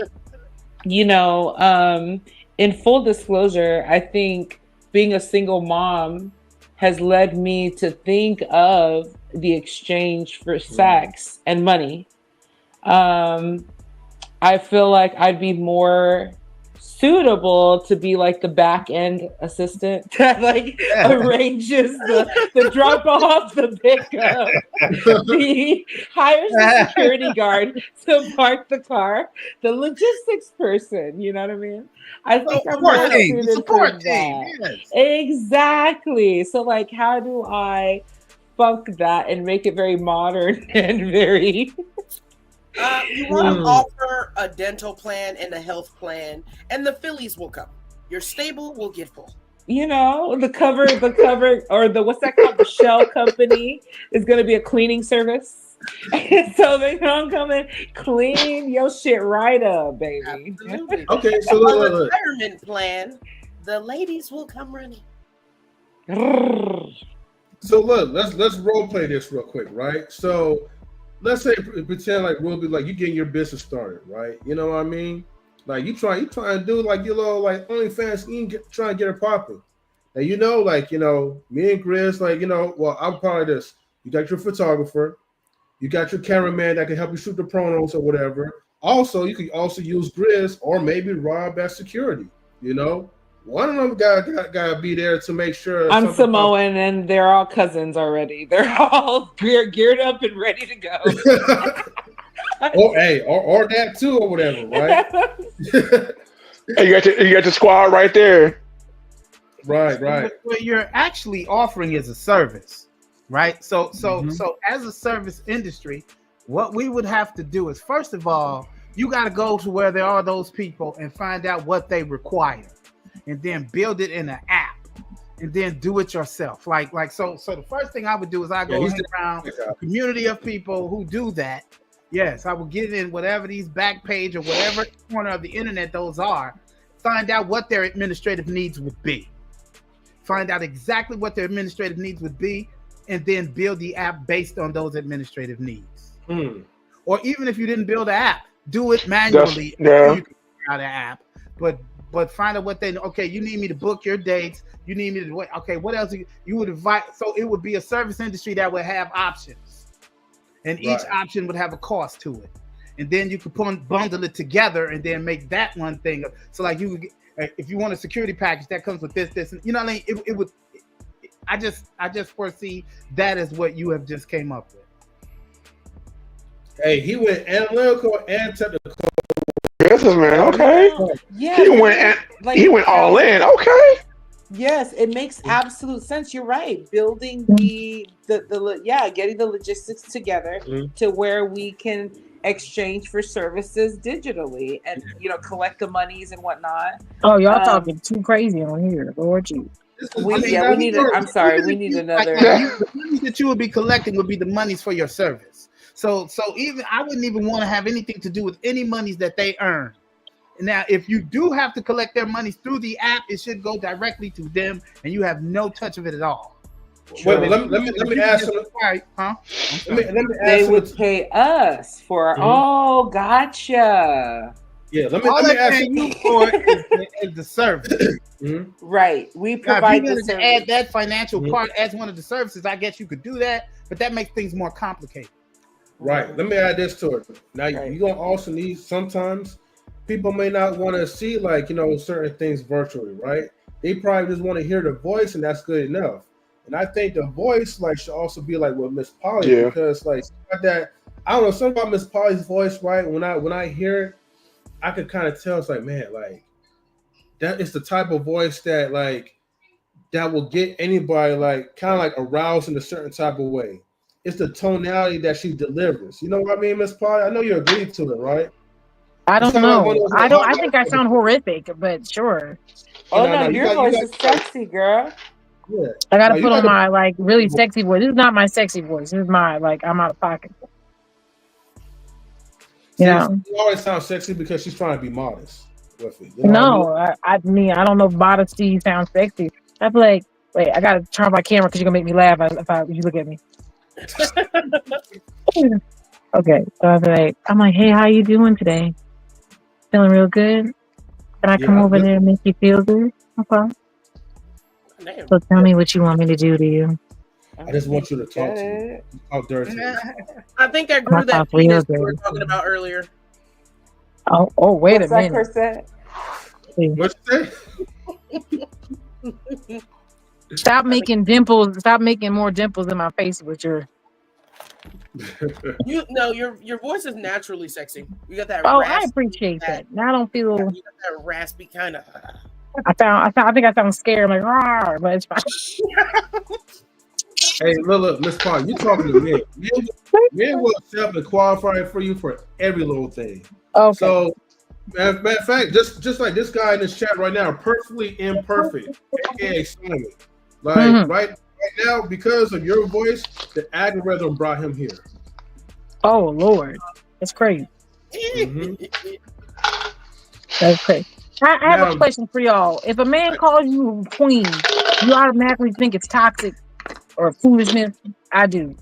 You know, in full disclosure, I think being a single mom has led me to think of the exchange for sex and money. I feel like I'd be more suitable to be like the back end assistant that like arranges the drop off, the pickup, the hires the security guard to park the car, the logistics person. You know what I mean? I think I'm more suited for that. Yes. Exactly. So like, how do I funk that and make it very modern and very You want to offer a dental plan and a health plan, and the Phillies will come. Your stable will get full. You know, the cover, or the what's that called? The shell company is going to be a cleaning service, so they don't come and clean your shit right up, baby. Absolutely. Okay, so a retirement plan, the ladies will come running. So look, let's role play this real quick, right? So let's say pretend like we'll be like you getting your business started, right? You know what I mean? Like you try to do like your little like OnlyFans, try and get it popping. And you know, like me and Grizz, like well, I'm part of this. You got your photographer, you got your cameraman that can help you shoot the promos or whatever. Also, you could also use Grizz or maybe Rob as security. One of them gotta be there to make sure. I'm Samoan, and they're all cousins already. They're all geared up and ready to go. or that too, or whatever, right? You got your squad right there. Right. What you're actually offering is a service, right? So as a service industry, what we would have to do is, first of all, you got to go to where there are those people and find out what they require, and then build it in an app, and then do it yourself. So the first thing I would do is I go hang around a community of people who do that. Yes, I would get in whatever these back page or whatever corner of the internet those are, find out what their administrative needs would be. Find out exactly what their administrative needs would be, and then build the app based on those administrative needs. Or even if you didn't build an app, do it manually. You can figure out an app, but find out what they know. Okay, you need me to book your dates. You need me to wait. Okay, what else you would invite? So it would be a service industry that would have options, and each option would have a cost to it. And then you could bundle it together and then make that one thing. So like you, if you want a security package that comes with this, and you know what I mean? It would. I just foresee that as what you have just came up with. Hey, he went analytical and technical. Business man, okay. Yeah, he went all in. Okay. Yes, it makes absolute sense. You're right. Building getting the logistics together to where we can exchange for services digitally and collect the monies and whatnot. Oh, y'all talking too crazy on here, Lord Jesus. We need another. The money that you would be collecting would be the monies for your service. So even I wouldn't even want to have anything to do with any monies that they earn. Now, if you do have to collect their monies through the app, it should go directly to them, and you have no touch of it at all. Wait, let me ask you. Huh? They would pay us for. Oh, gotcha. Yeah, let all me ask you for is the service. Right. We provide now, if you the service. To add that financial part as one of the services, I guess you could do that, but that makes things more complicated. Right. Let me add this to it. Now you're gonna also need sometimes people may not want to see certain things virtually, right? They probably just want to hear the voice, and that's good enough. And I think the voice should also be like with Miss Polly because that I don't know something about Miss Polly's voice, right? When I hear it, I could kind of tell it's like, man, like that is the type of voice that that will get anybody kind of aroused in a certain type of way. It's the tonality that she delivers. You know what I mean, Miss Polly? I know you agree to it, right? I don't know. I think I sound horrific, but sure. Oh no, your voice is sexy, girl. Yeah. I gotta Like, put on my like really sexy voice. This is not my sexy voice. This is my like I'm out of pocket. See, You know? she always sounds sexy because she's trying to be modest with it. You know No, what I mean I don't know if modesty sounds sexy. I feel like wait, I gotta turn on my camera because you're gonna make me laugh if you look at me. Okay, so I'm like, hey, how you doing today? Feeling real good? Can I come Yeah, over there and make you feel good? Okay. So tell me what you want me to do to you. I just want you to talk to me. Talk dirty. I think I grew that penis we were talking about earlier. Oh, wait What's a minute. What's that? What'd you say? Stop making dimples. Stop making more dimples in my face with your. Your voice is naturally sexy. You got that. Oh, I appreciate that. Now I don't feel. You got that raspy kind of. I think I sound scared. I'm like, rawr, but it's fine. Hey, look, Miss Park, you talking to me. Men will accept and qualify for you for every little thing. Okay. So, matter of fact, just like this guy in this chat right now, perfectly imperfect, aka Simon. Like right now, because of your voice, the algorithm brought him here. Oh Lord, that's crazy. That's crazy. I have a question for y'all. If a man calls you queen, you automatically think it's toxic or foolishness? I do.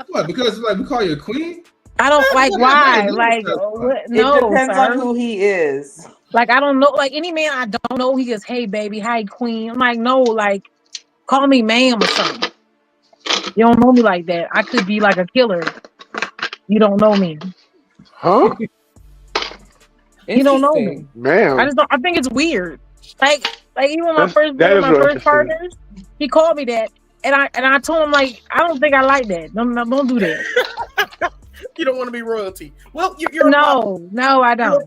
What? Because like we call you a queen? I don't like why. Like no, it depends sir. on who he is. Like I don't know. Like any man I don't know, he goes, "Hey, baby, hi, queen." I'm like, no, like call me ma'am or something. You don't know me like that. I could be like a killer. You don't know me. Huh? You don't know me, man. I just don't. I think it's weird. Like even my first partners, he called me that, and I told him like I don't think I like that. Don't do that. You don't want to be royalty. Well, you're no, I don't.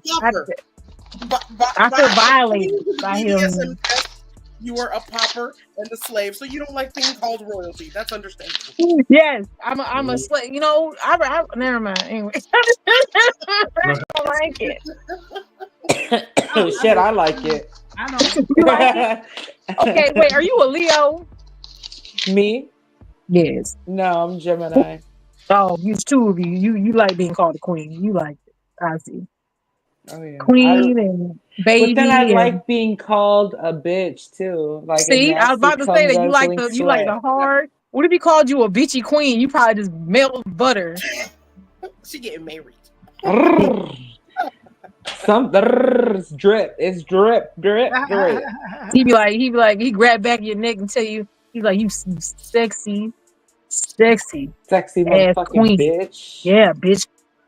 I feel violated by him. You are a pauper and a slave, so you don't like being called royalty. That's understandable. Yes, I'm a slave. You know, I never mind. Anyway, I don't like it. Oh shit, I like it. I don't. You like it? Okay, wait. Are you a Leo? Me? Yes. No, I'm Gemini. Oh, it's two of you. You like being called a queen. You like it. I see. Oh yeah. Queen and baby. But then I like being called a bitch too. Like see, I was about to say that you like the hard. What if he called you a bitchy queen? You probably just melt butter. She getting married. Some drip. It's drip. He be like, he grab back your neck and tell you, he's like, you sexy motherfucking queen. Bitch. Yeah, bitch.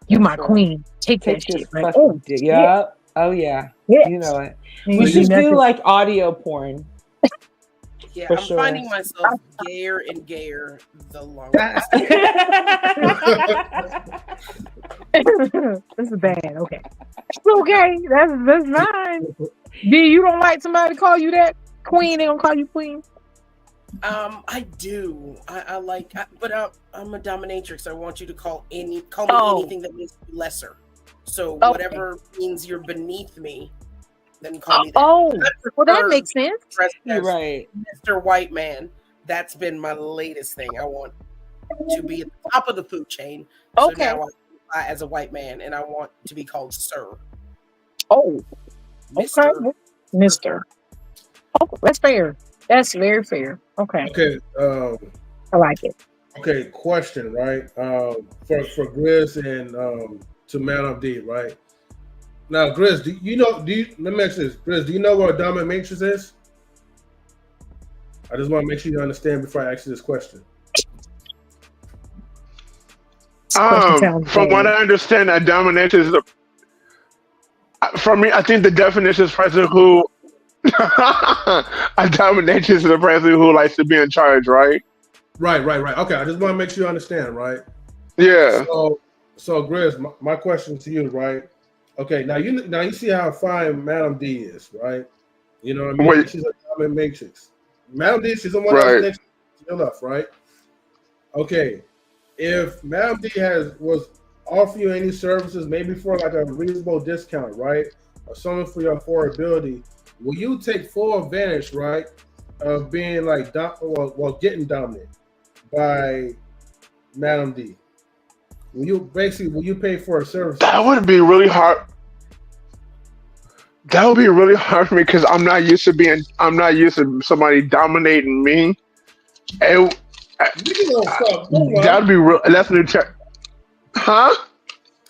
You my queen. Take that shit. Right? Oh, yeah. Oh yeah. You know it. We should do like audio porn. Yeah, I'm finding myself gayer and gayer the longer. This is bad. Okay. Okay. That's fine. D, you don't like somebody call you that queen? They gonna call you queen? I do. I like, but I'm a dominatrix. I want you to call me anything that makes you lesser. So whatever means you're beneath me, then call me that. Oh, well, that makes sense. You're right, Mr. White Man. That's been my latest thing. I want to be at the top of the food chain. Okay. So now I as a white man, and I want to be called Sir. Oh, Mr. Okay. Mr. Oh, that's fair. That's very fair. Okay. Okay. I like it. Okay. Question, right? For Grizz and to Madam D, right? Now, Grizz, let me ask this. Grizz, do you know what a dominant matrix is? I just want to make sure you understand before I ask you this question. From what I understand, a dominatrix is for me, I think the definition is person who a dominatrix is a person who likes to be in charge, right? Right. Okay, I just want to make sure you understand, right? Yeah. So Grizz, my question to you, right? Okay, now you see how fine Madam D is, right? You know what I mean? Wait. She's a dominant matrix. Madam D, she's the one that's next to your left, right? Okay. If Madam D was offering you any services, maybe for like a reasonable discount, right? Or something for your affordability, will you take full advantage, right, of being like getting dominant by Madam D? Will you pay for a service? That would be really hard. That would be really hard for me because I'm not used to somebody dominating me. And that'd be real. That's new. Huh?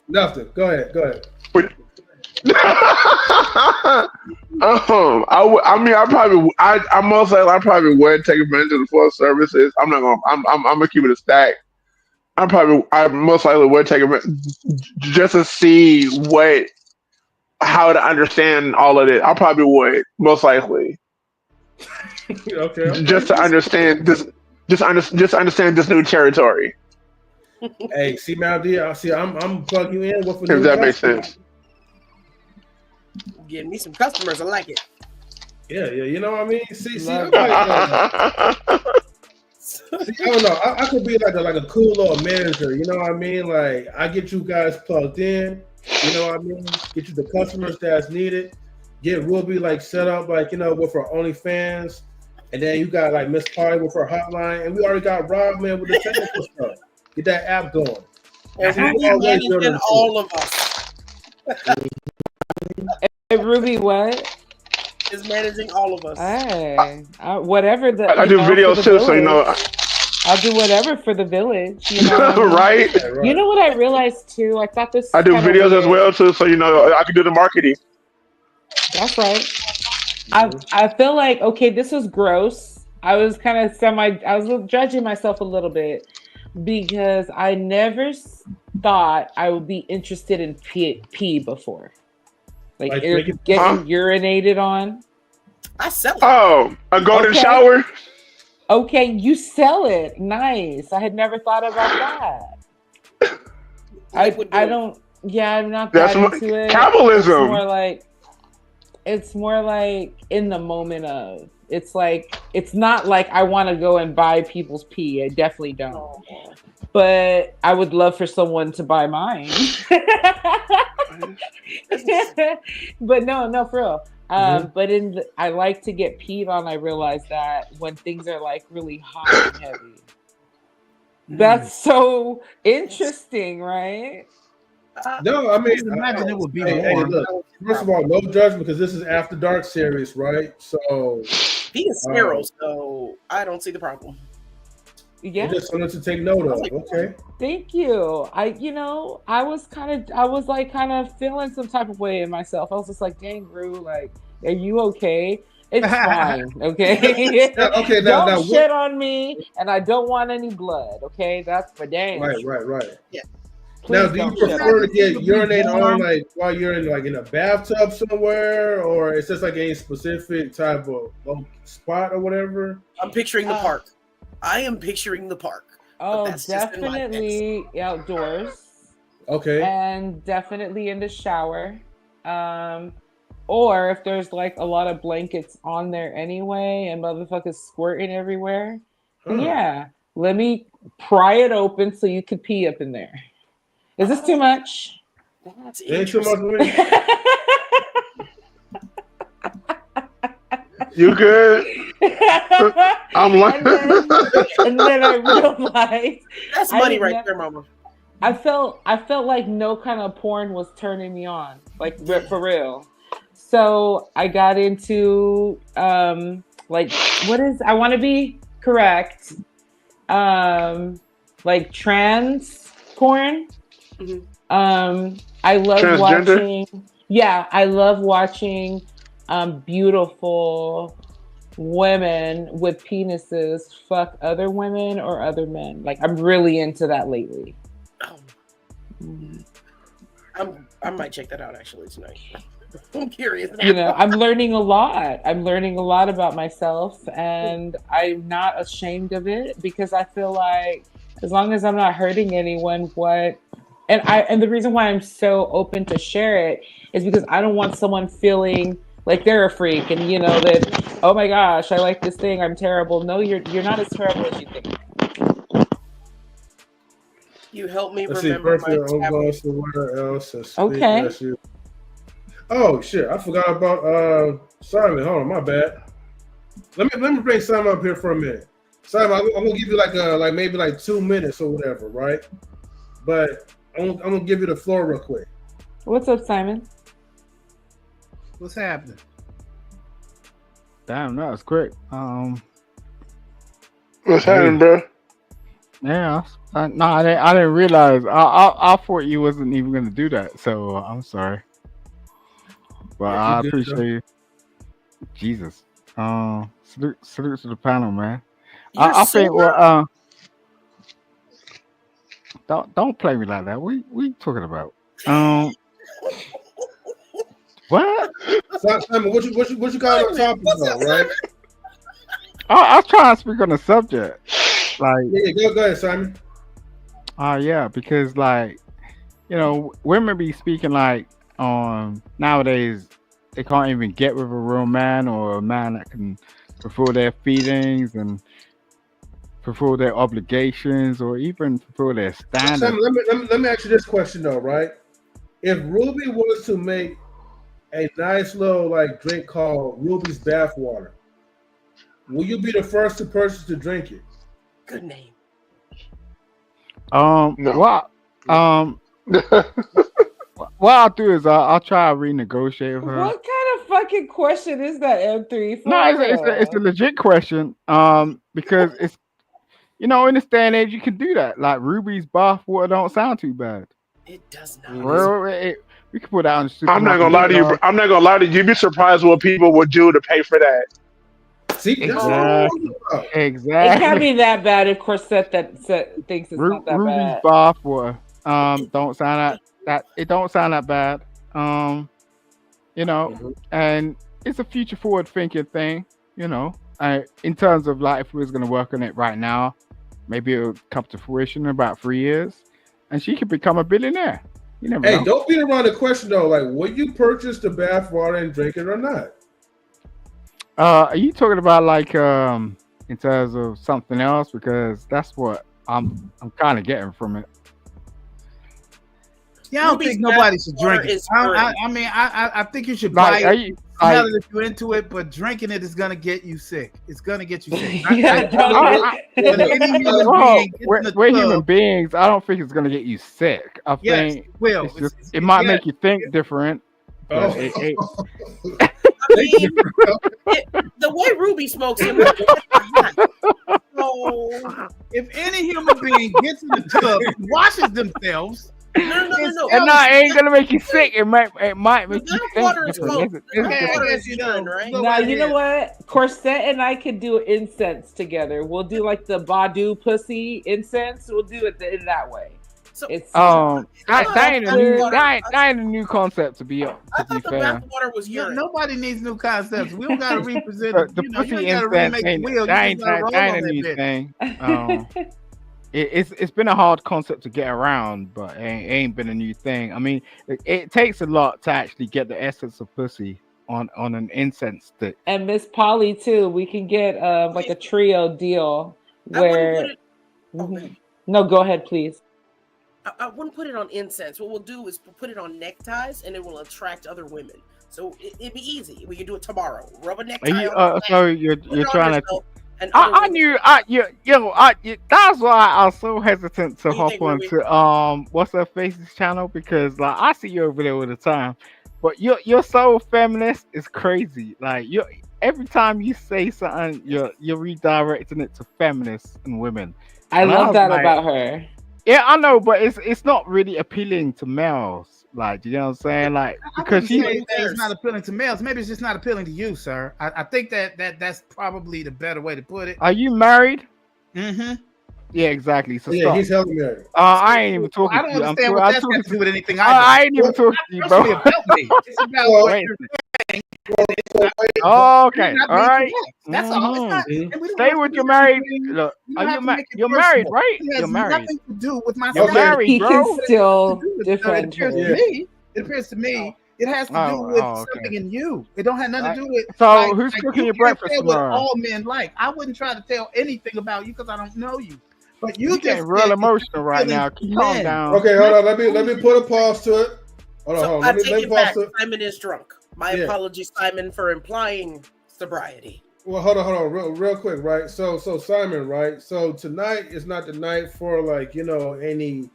Nothing. Go ahead. But- I mean, I most likely, I probably would take advantage of the full services. I'm gonna keep it a stack. I most likely would take advantage just to see how to understand all of it. I probably would most likely. Okay. Just to understand this, just understand this new territory. Hey, see, Madam D, I'm plug you in. What for? If that makes sense. Getting me some customers. I like it. Yeah. You know what I mean? See, Love I don't know. I could be like a cool little manager. You know what I mean? Like I get you guys plugged in. You know what I mean? Get you the customers that's needed. Get Ruby like set up like with her OnlyFans, and then you got like Miss Party with her hotline, and we already got Rob man with the technical stuff. Get that app going. And Ruby managing all of us. And Ruby, what? Is managing all of us. Hey, whatever the. I do videos too, so I'll do whatever for the village. You know what I mean? Right? You know what I realized too? I thought this. I do videos as well too, so I can do the marketing. That's right. I feel like this was gross. I was kind of I was judging myself a little bit because I never thought I would be interested in pee before. Like getting urinated on. I sell it. Oh, a golden shower. Okay, you sell it. Nice. I had never thought about that. I don't. Yeah, I'm not that into it. Capitalism. It's more like in the moment of. It's like it's not like I want to go and buy people's pee. I definitely don't. Oh. But I would love for someone to buy mine. But no, for real. But I like to get peed on. I realize that when things are like really hot and heavy. That's so interesting, right? No, I mean, imagine it would be more. Look, first of all, no judgment because this is After Dark series, right? So he is sterile, so I don't see the problem. Yeah, just wanted to take note of. Okay, thank you. I was kind of feeling some type of way in myself. I was just like, dang, Rue, like, are you okay? It's fine, okay. Okay, don't shit on me, and I don't want any blood. Okay, that's for damn. Right. Yeah. Please now, do you prefer to get urinated on like while you're in a bathtub somewhere, or it's just like a specific type of spot or whatever? I'm picturing the park. I am picturing the park. Oh, definitely outdoors. Okay. And definitely in the shower. Or if there's like a lot of blankets on there anyway and motherfuckers squirting everywhere. Yeah. Let me pry it open so you could pee up in there. Is this too much? That's too much. You good? I'm like, and then I realized that's money right there, mama. I felt like no kind of porn was turning me on, like for real. So I got into I want to be correct, like trans porn. Mm-hmm. I love transgender? I love watching beautiful women with penises fuck other women or other men. Like I'm really into that lately. I might check that out actually tonight. I'm curious. I'm learning a lot. I'm learning a lot about myself, and I'm not ashamed of it because I feel like as long as I'm not hurting anyone, and the reason why I'm so open to share it is because I don't want someone feeling like they're a freak and that, oh my gosh, I like this thing, I'm terrible. No, you're not as terrible as you think. You help me remember my okay. Oh shit, I forgot about Simon. Hold on, my bad. Let me bring Simon up here for a minute. Simon, I'm gonna give you like maybe 2 minutes or whatever, right? But I'm gonna give you the floor real quick. What's up, Simon? What's happening? Damn, that was quick. What's happening, bro? Yeah, no, I didn't realize. I thought you wasn't even gonna do that. So I'm sorry, but I appreciate you. Jesus. Salute to the panel, man. I think don't play me like that. We talking about what? Simon, what you got on top of, right? I was trying to speak on the subject. Like, yeah, go ahead, Simon. Yeah, because women be speaking nowadays they can't even get with a real man or a man that can fulfill their feelings and fulfill their obligations or even fulfill their standards. Simon, let me ask you this question though, right? If Ruby was to make a nice little drink called Ruby's Bathwater, will you be the first to purchase to drink it? Good name. No. What I'll do is I'll try to renegotiate with her. What kind of fucking question is that, M3? No, it's a legit question. Because it's in this day and age you can do that. Like Ruby's bathwater don't sound too bad. It does not. Well, we can put that on the supermarket. I'm not gonna lie to you. I'm not gonna lie to you. You'd be surprised what people would do to pay for that. See, exactly. It can't be that bad if Corset thinks it's not that Ruby's bad. bathwater don't sound that it don't sound that bad. And it's a future forward thinking thing. In terms of if we was gonna work on it right now, maybe it'll come to fruition in about 3 years, and she could become a billionaire. You never know. Don't beat around the question though. Will you purchase the bathwater and drink it or not? Are you talking about in terms of something else? Because that's what I'm kind of getting from it. Yeah, I don't think nobody should drink it. I think you should buy it. Now that you're into it, but drinking it is gonna get you sick. It's gonna get you sick. We're human beings. I don't think it's gonna get you sick. I think it might make you think different. I mean, the way Ruby smokes him. So, if any human being gets in the tub and washes themselves. No. And it ain't gonna make you sick. It might make you think different. Now you know what? Corset and I could do incense together. We'll do the Badu pussy incense. We'll do it in that way. So it's that ain't a new concept to be fair. Bathwater was urine. Nobody needs new concepts. We don't gotta represent the pussy incense. That ain't a new thing. It's been a hard concept to get around, but it ain't been a new thing. I mean, it takes a lot to actually get the essence of pussy on an incense stick. And Miss Polly too. We can get a trio deal where. No, go ahead, please. I wouldn't put it on incense. What we'll do is put it on neckties, and it will attract other women. So it'd be easy. We can do it tomorrow. Rub a necktie. So you're trying to. I knew. That's why I was so hesitant to hop onto what's her face's channel, because I see you over there all the time, but you're so feminist. It's crazy. Every time you say something, you're redirecting it to feminists and women. I love that about her. Yeah, I know, but it's not really appealing to males. You know what I'm saying? Because it's not appealing to males. Maybe it's just not appealing to you, sir. I think that's probably the better way to put it. Are you married? Mm-hmm. Yeah, exactly. So yeah, he's hella married. I ain't even talking to you. I don't understand what that's got to do with anything. I ain't even talking to you, bro. It's about what you're saying. Oh, okay. All right. That's all. Stay with your married. Look, you're married, right? You're married. Nothing to do with my. You're married, bro. He can still defend her. It appears to me. It has to do with something in you. It don't have nothing to do with. So who's cooking your breakfast tomorrow? What all men like. I wouldn't try to tell anything about you because I don't know you. But you getting real emotional right now. Calm down. Okay, hold on. Let me put a pause to it. Hold on. I take it back. Simon is drunk. My apologies, Simon, for implying sobriety. Well, hold on, real quick, right? So Simon, right? So tonight is not the night for like any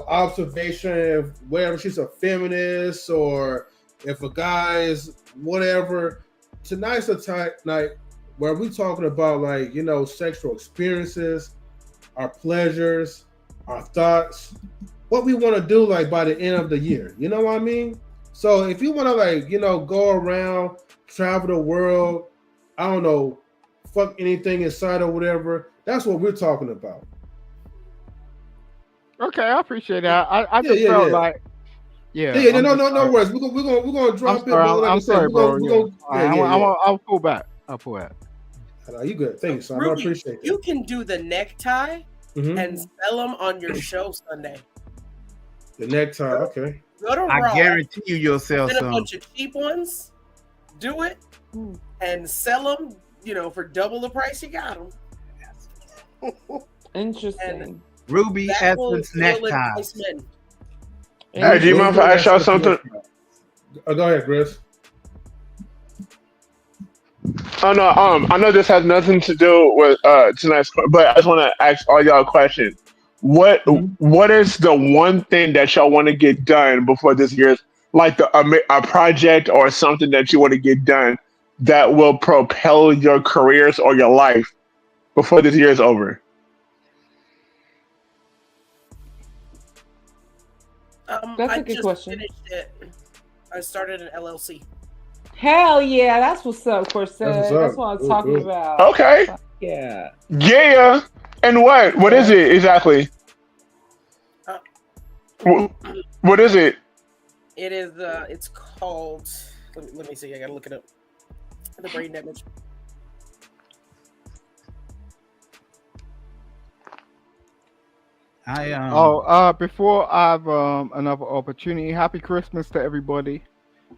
observation of whether she's a feminist or if a guy is whatever. Tonight's a night where we're talking about like sexual experiences, our pleasures, our thoughts, what we want to do like by the end of the year. You know what I mean? So if you want to like go around, travel the world, I don't know, fuck anything inside or whatever. That's what we're talking about. Okay, I appreciate that. I just felt like, no worries. We're gonna drop it. I'm sorry, bro. I'll pull back. I'll pull back. You good? Thank you, son. Ruby, I appreciate it. You can do the necktie and sell them on your show Sunday. The necktie, okay. Go to I Raw, guarantee you'll sell some. a bunch of cheap ones. Do it and sell them. For double the price you got them. Interesting. Ruby Essence neckties. Hey, do you mind if I ask y'all something? Go ahead, Chris. Oh no, I know this has nothing to do with tonight's, but I just want to ask all y'all a question. What is the one thing that y'all want to get done before this year's, like a project or something that you want to get done that will propel your careers or your life before this year is over? That's a good question. I started an LLC. Hell yeah, that's what's up, Corset. That's what I'm talking about. Okay. Yeah. Yeah. And what is it exactly? What is it? It is. It's called. Let me see. I gotta look it up. The brain damage. Before I have another opportunity, happy Christmas to everybody.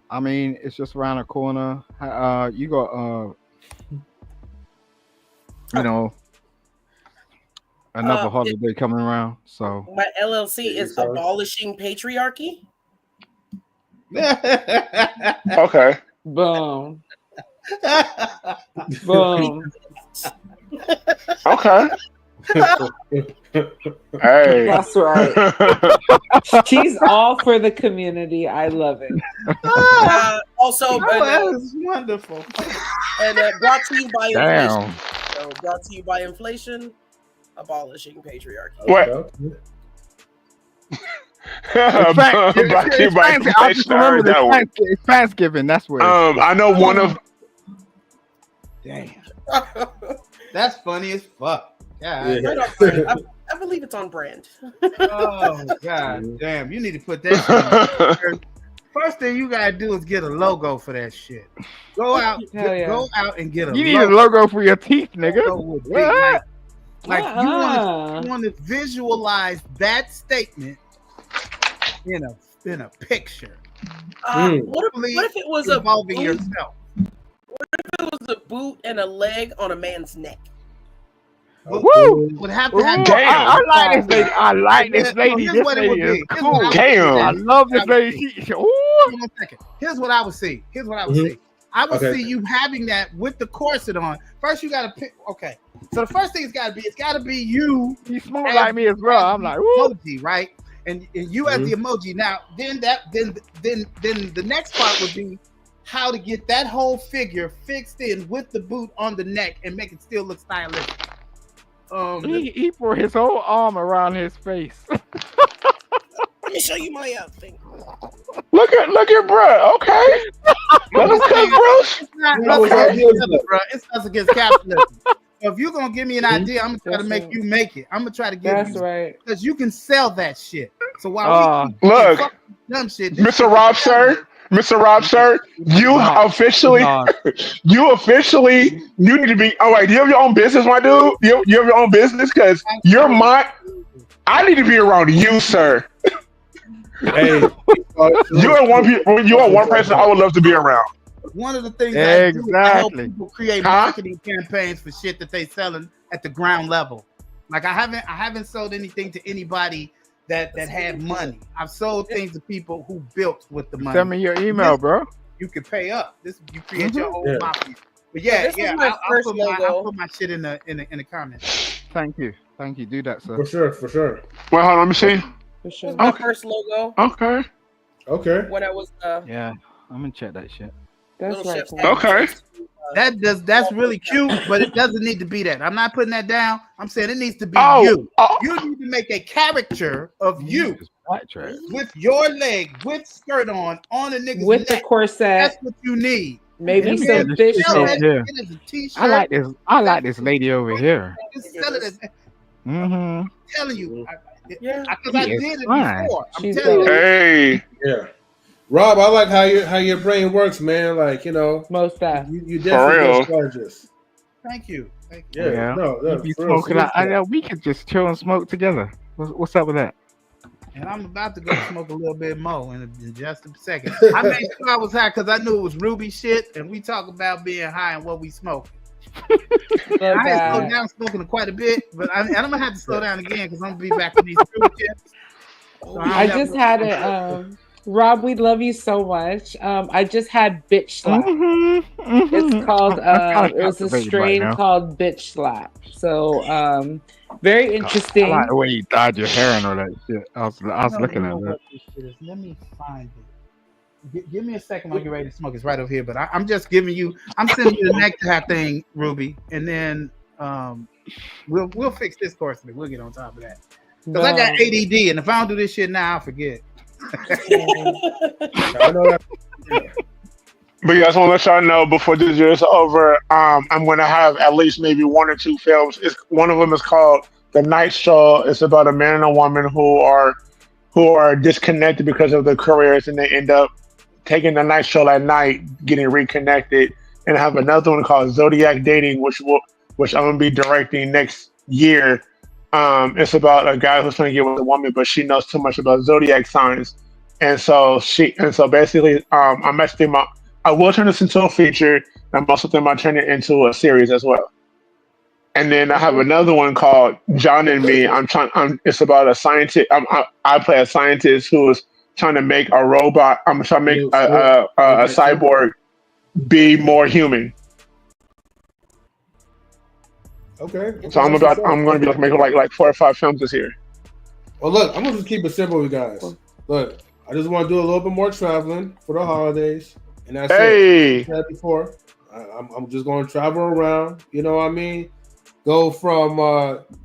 I mean, it's just around the corner. You got another holiday coming around. So my LLC is abolishing patriarchy. Okay. Boom. Boom. Okay. Hey. That's right. She's all for the community. I love it. Also, that was wonderful. And brought to you by Damn. inflation. So brought to you by inflation, abolishing patriarchy. What? Brought to you by inflation. I heard that one. It's Thanksgiving. That's where. I know one of. Damn. That's funny as fuck. Yeah. I believe it's on brand. Oh god damn! You need to put that shit. First thing you gotta do is get a logo for that shit. Go out, go out and get a. You need a logo for your teeth, nigga. Like you want to visualize that statement in a picture. What if it was involving yourself? What if it was a boot and a leg on a man's neck? Woo! Would have to have. Damn. I like this lady. I like this lady. This lady is cool. Damn. I love this lady. Hold on a second. Here's what I would see. I would see you having that with the corset on. First, you got to pick. Okay. So the first thing it's got to be you. He's smooth like me as well. I'm like, woo. Emoji, right? And you as the emoji. Now, then the next part would be how to get that whole figure fixed in with the boot on the neck and make it still look stylish. He put his whole arm around his face. Let me show you my thing. Look at bro. Okay. Let him cook, bro. It's us against capitalism. So if you're gonna give me an idea, I'm gonna try to make you make it. I'm gonna try to give you right. Because you can sell that shit. So while look, dumb shit, Mr. Rob, sir, you need to be. All right, do you have your own business, my dude? You have your own business because you're my. I need to be around you, sir. Hey, you are one person I would love to be around. One of the things I do, I help people create marketing campaigns for shit that they selling at the ground level. Like I haven't sold anything to anybody that had money. I've sold things to people who built with the money. Send me your email, bro. You can pay up. You create your own mafia. But yeah, this was my first logo. I'll put my shit in the comments. Thank you. Do that, sir. For sure. Well, hold on, let me see. For sure. This was my first logo. Okay. When I was yeah, I'm gonna check that shit. That's right. Okay. That's really cute, but it doesn't need to be that. I'm not putting that down. I'm saying it needs to be you. You need to make a caricature of you with your leg, with skirt on a nigga's with neck. the corset. That's what you need. Maybe some fish. I like this lady over here. I'm telling you. Yeah, because I did it before. She's I'm telling you. Hey. Yeah. Rob, I like how your brain works, man. Like, most that you definitely gorgeous. Thank you. Yeah. No, you smoking we could just chill and smoke together. What's up with that? And I'm about to go smoke a little bit more in just a second. I made sure I was high because I knew it was Ruby shit, and we talk about being high and what we smoke. I had slowed down smoking quite a bit, but I'm gonna have to slow down again because I'm gonna be back on these fruit chips. So I just had it. Rob, we love you so much. I just had Bitch Slap. It's called. It was a strain called Bitch Slap. So, very interesting. I like the way you dyed your hair and all that shit. I was looking at that. Let me find it. Give me a second when you're ready to smoke. It's right over here. But I'm just giving you. I'm sending you the necktie thing, Ruby, and then we'll fix this course. We'll get on top of that. Because I got ADD, and if I don't do this shit now, I'll forget. I know that. But yeah, I just want to let y'all know before this year is over, I'm going to have at least maybe 1 or 2 films. One of them is called The Night Show. It's about a man and a woman who are disconnected because of their careers, and they end up taking the night show at night, getting reconnected. And I have another one called Zodiac Dating, which I'm going to be directing next year. It's about a guy who's trying to get with a woman, but she knows too much about zodiac signs, and so basically, I'm actually I will turn this into a feature. I'm also thinking about turning it into a series as well. And then I have another one called John and Me. It's about a scientist. I play a scientist who is trying to make a robot. I'm trying to make a cyborg be more human. Okay. So I'm going to be making like 4 or 5 films this year. Well, look, I'm gonna just keep it simple, you guys. Look, I just want to do a little bit more traveling for the holidays, and that's it. Like I said before, I'm just going to travel around. You know what I mean? Go from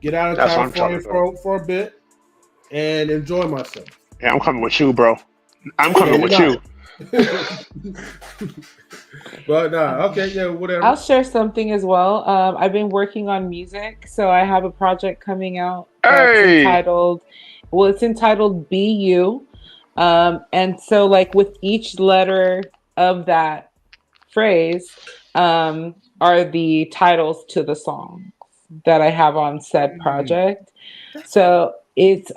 get out of California for a bit and enjoy myself. Yeah, I'm coming with you, bro. I'm coming with you. But okay, yeah, whatever. I'll share something as well. I've been working on music, so I have a project coming out entitled Be You. And so like with each letter of that phrase are the titles to the songs that I have on said project. So it's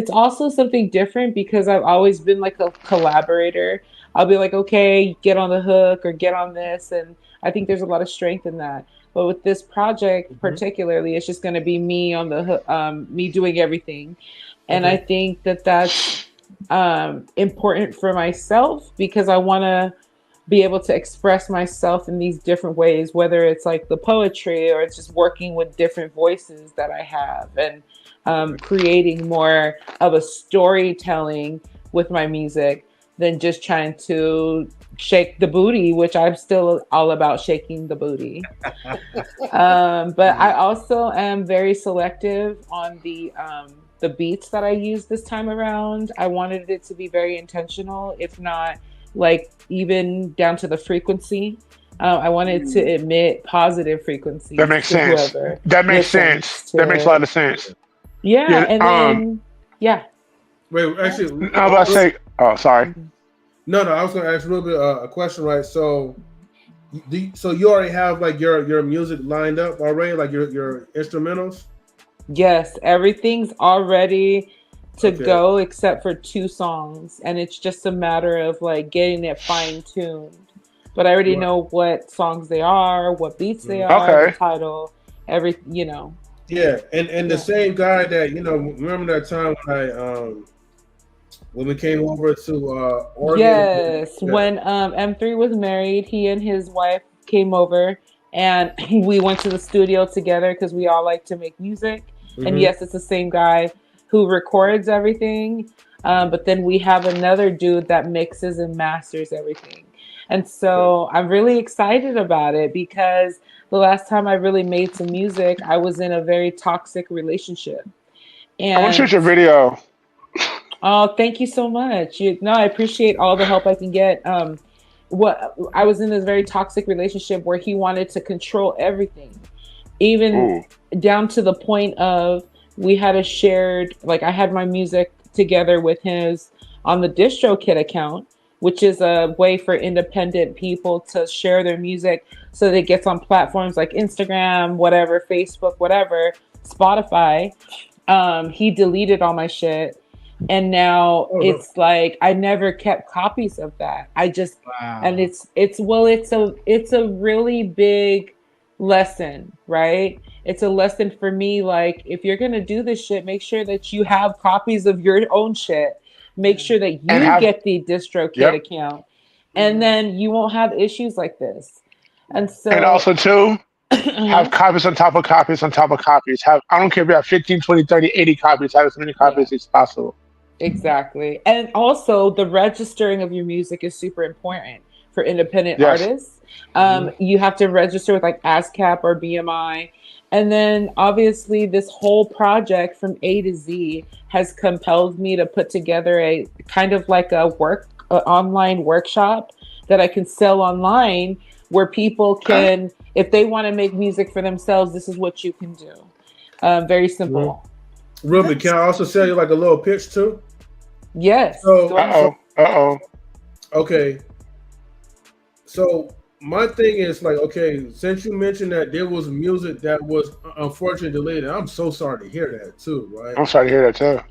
also something different because I've always been like a collaborator. I'll be like, okay, get on the hook or get on this. And I think there's a lot of strength in that. But with this project particularly, it's just going to be me on the hook, me doing everything. And I think that that's important for myself because I want to be able to express myself in these different ways, whether it's like the poetry or it's just working with different voices that I have and creating more of a storytelling with my music than just trying to shake the booty, which I'm still all about shaking the booty. But I also am very selective on the beats that I use this time around. I wanted it to be very intentional, if not like even down to the frequency. I wanted to emit positive frequencies. That makes sense. That makes sense. That makes a lot of sense. Yeah, and then Wait, actually, I was about to say. Oh, sorry. No, I was going to ask a little bit a question, right? So, you already have like your music lined up already, like your instrumentals? Yes, everything's all ready to go except for 2 songs, and it's just a matter of like getting it fine tuned. But I already know what songs they are, what beats they are, the title, Yeah, and the same guy that remember that time when we came over to Oregon? Yes, when M3 was married, he and his wife came over and we went to the studio together because we all like to make music. And yes, it's the same guy who records everything. But then we have another dude that mixes and masters everything. And so I'm really excited about it because the last time I really made some music, I was in a very toxic relationship. I want to And shoot your video. oh, thank you so much. No, I appreciate all the help I can get. What I was in this very toxic relationship where he wanted to control everything, even down to the point of we had a shared, like I had my music together with his on the DistroKid account, which is a way for independent people to share their music so that it gets on platforms like Instagram, whatever, Facebook, whatever, Spotify. He deleted all my shit. And now it's like I never kept copies of that. I just and it's a really big lesson, right? It's a lesson for me. Like if you're gonna do this shit, make sure that you have copies of your own shit. Make sure that you get the DistroKid account, and then you won't have issues like this. And so, and also too, have copies on top of copies on top of copies. I don't care if you have 15, 20, 30, 80 copies. Have as many copies as possible. Exactly. And also the registering of your music is super important for independent artists. You have to register with like ASCAP or BMI. And then obviously this whole project from A to Z has compelled me to put together a kind of like a online workshop that I can sell online where people can, if they want to make music for themselves, this is what you can do. Very simple. Ruby, can I also sell you like a little pitch too? Yes. So, okay. So my thing is like, okay, since you mentioned that there was music that was unfortunately deleted, I'm so sorry to hear that too, right? I'm sorry to hear that too.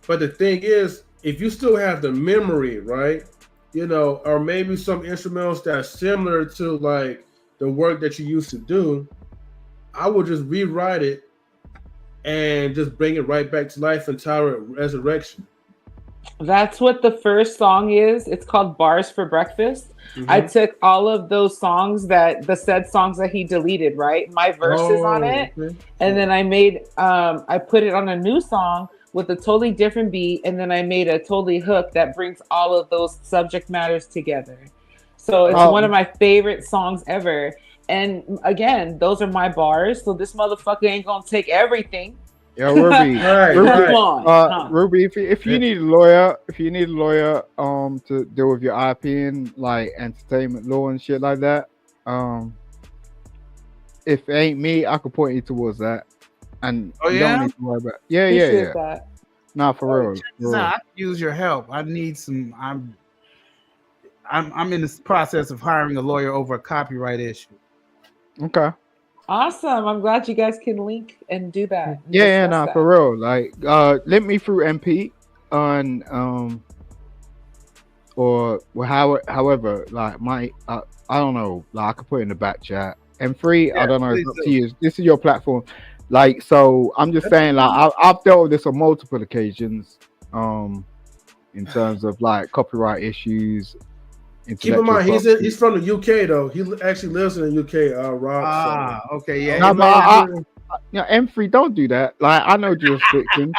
But the thing is, if you still have the memory, right, you know, or maybe some instrumentals that's similar to like the work that you used to do, I would just rewrite it and just bring it right back to life and title it Resurrection. That's what the first song is. It's called Bars for Breakfast. I took all of those songs the said songs that he deleted, right? My verses on it. And then I made, I put it on a new song with a totally different beat. And then I made a totally hook that brings all of those subject matters together. So it's one of my favorite songs ever. And again, those are my bars. So this motherfucker ain't gonna take everything. Yo, Ruby, Ruby, if you need a lawyer, to deal with your IP and like entertainment law and shit like that, if it ain't me, I could point you towards that, and you don't need to worry about. Yeah. That. Nah, for real. I could use your help. I need some. I'm in the process of hiring a lawyer over a copyright issue. Okay. Awesome. I'm glad you guys can link and do that. And for real. Like, link me through MP on or however, like my I don't know, like I could put it in the back chat. M3, I don't know, it's up to you. This is your platform. Like, so I'm just saying, like I've dealt with this on multiple occasions, in terms of like copyright issues. Keep in mind, he's from the UK though. He actually lives in the UK. Rob. Okay, yeah. No, M3, don't do that. Like, I know jurisdiction.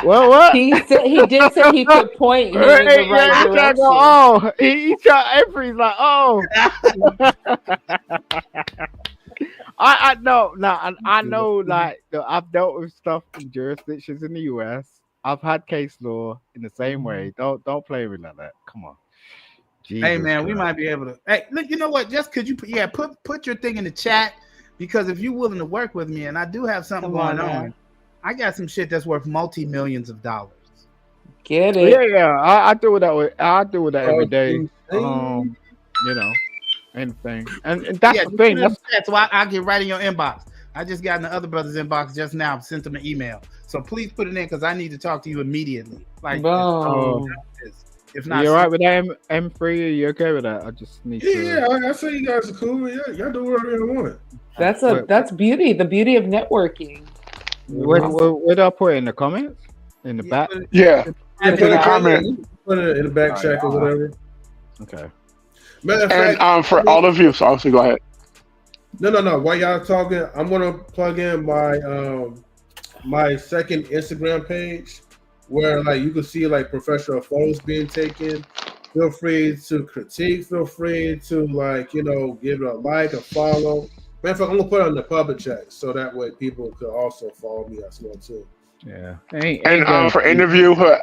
Well, what? He did say he could point you in the right direction. He tried. M3's like, I know. Like, I've dealt with stuff in jurisdictions in the US. I've had case law in the same way. Don't play with me like that. Come on. Jesus hey man, Christ. we might be able to. Hey, look, you know what? Just could you put your thing in the chat, because if you're willing to work with me, and I do have something going on, I got some shit that's worth multi-millions of dollars. Get it? Yeah. I do that. I do that every day. You know, anything, and that's the thing. That's why I get right in your inbox. I just got in the other brother's inbox just now. Sent them an email, so please put it in because I need to talk to you immediately. Like, if not, you all right with that, M3? Are you okay with that? I just need to. Yeah, I say you guys are cool. Yeah, y'all do whatever you want. That's beauty. The beauty of networking. Where do I put it in the comments? In the back? Yeah. Put it in the comment. Put it in the back check or whatever. Okay. Matter of And fact, for all of you, so obviously go ahead. No. While y'all talking, I'm gonna plug in my my second Instagram page where like you can see like professional photos being taken. Feel free to critique. Feel free to like give it a like, a follow. Matter of fact, I'm gonna put it on the public chat so that way people could also follow me as well too. Yeah. And for interview, so.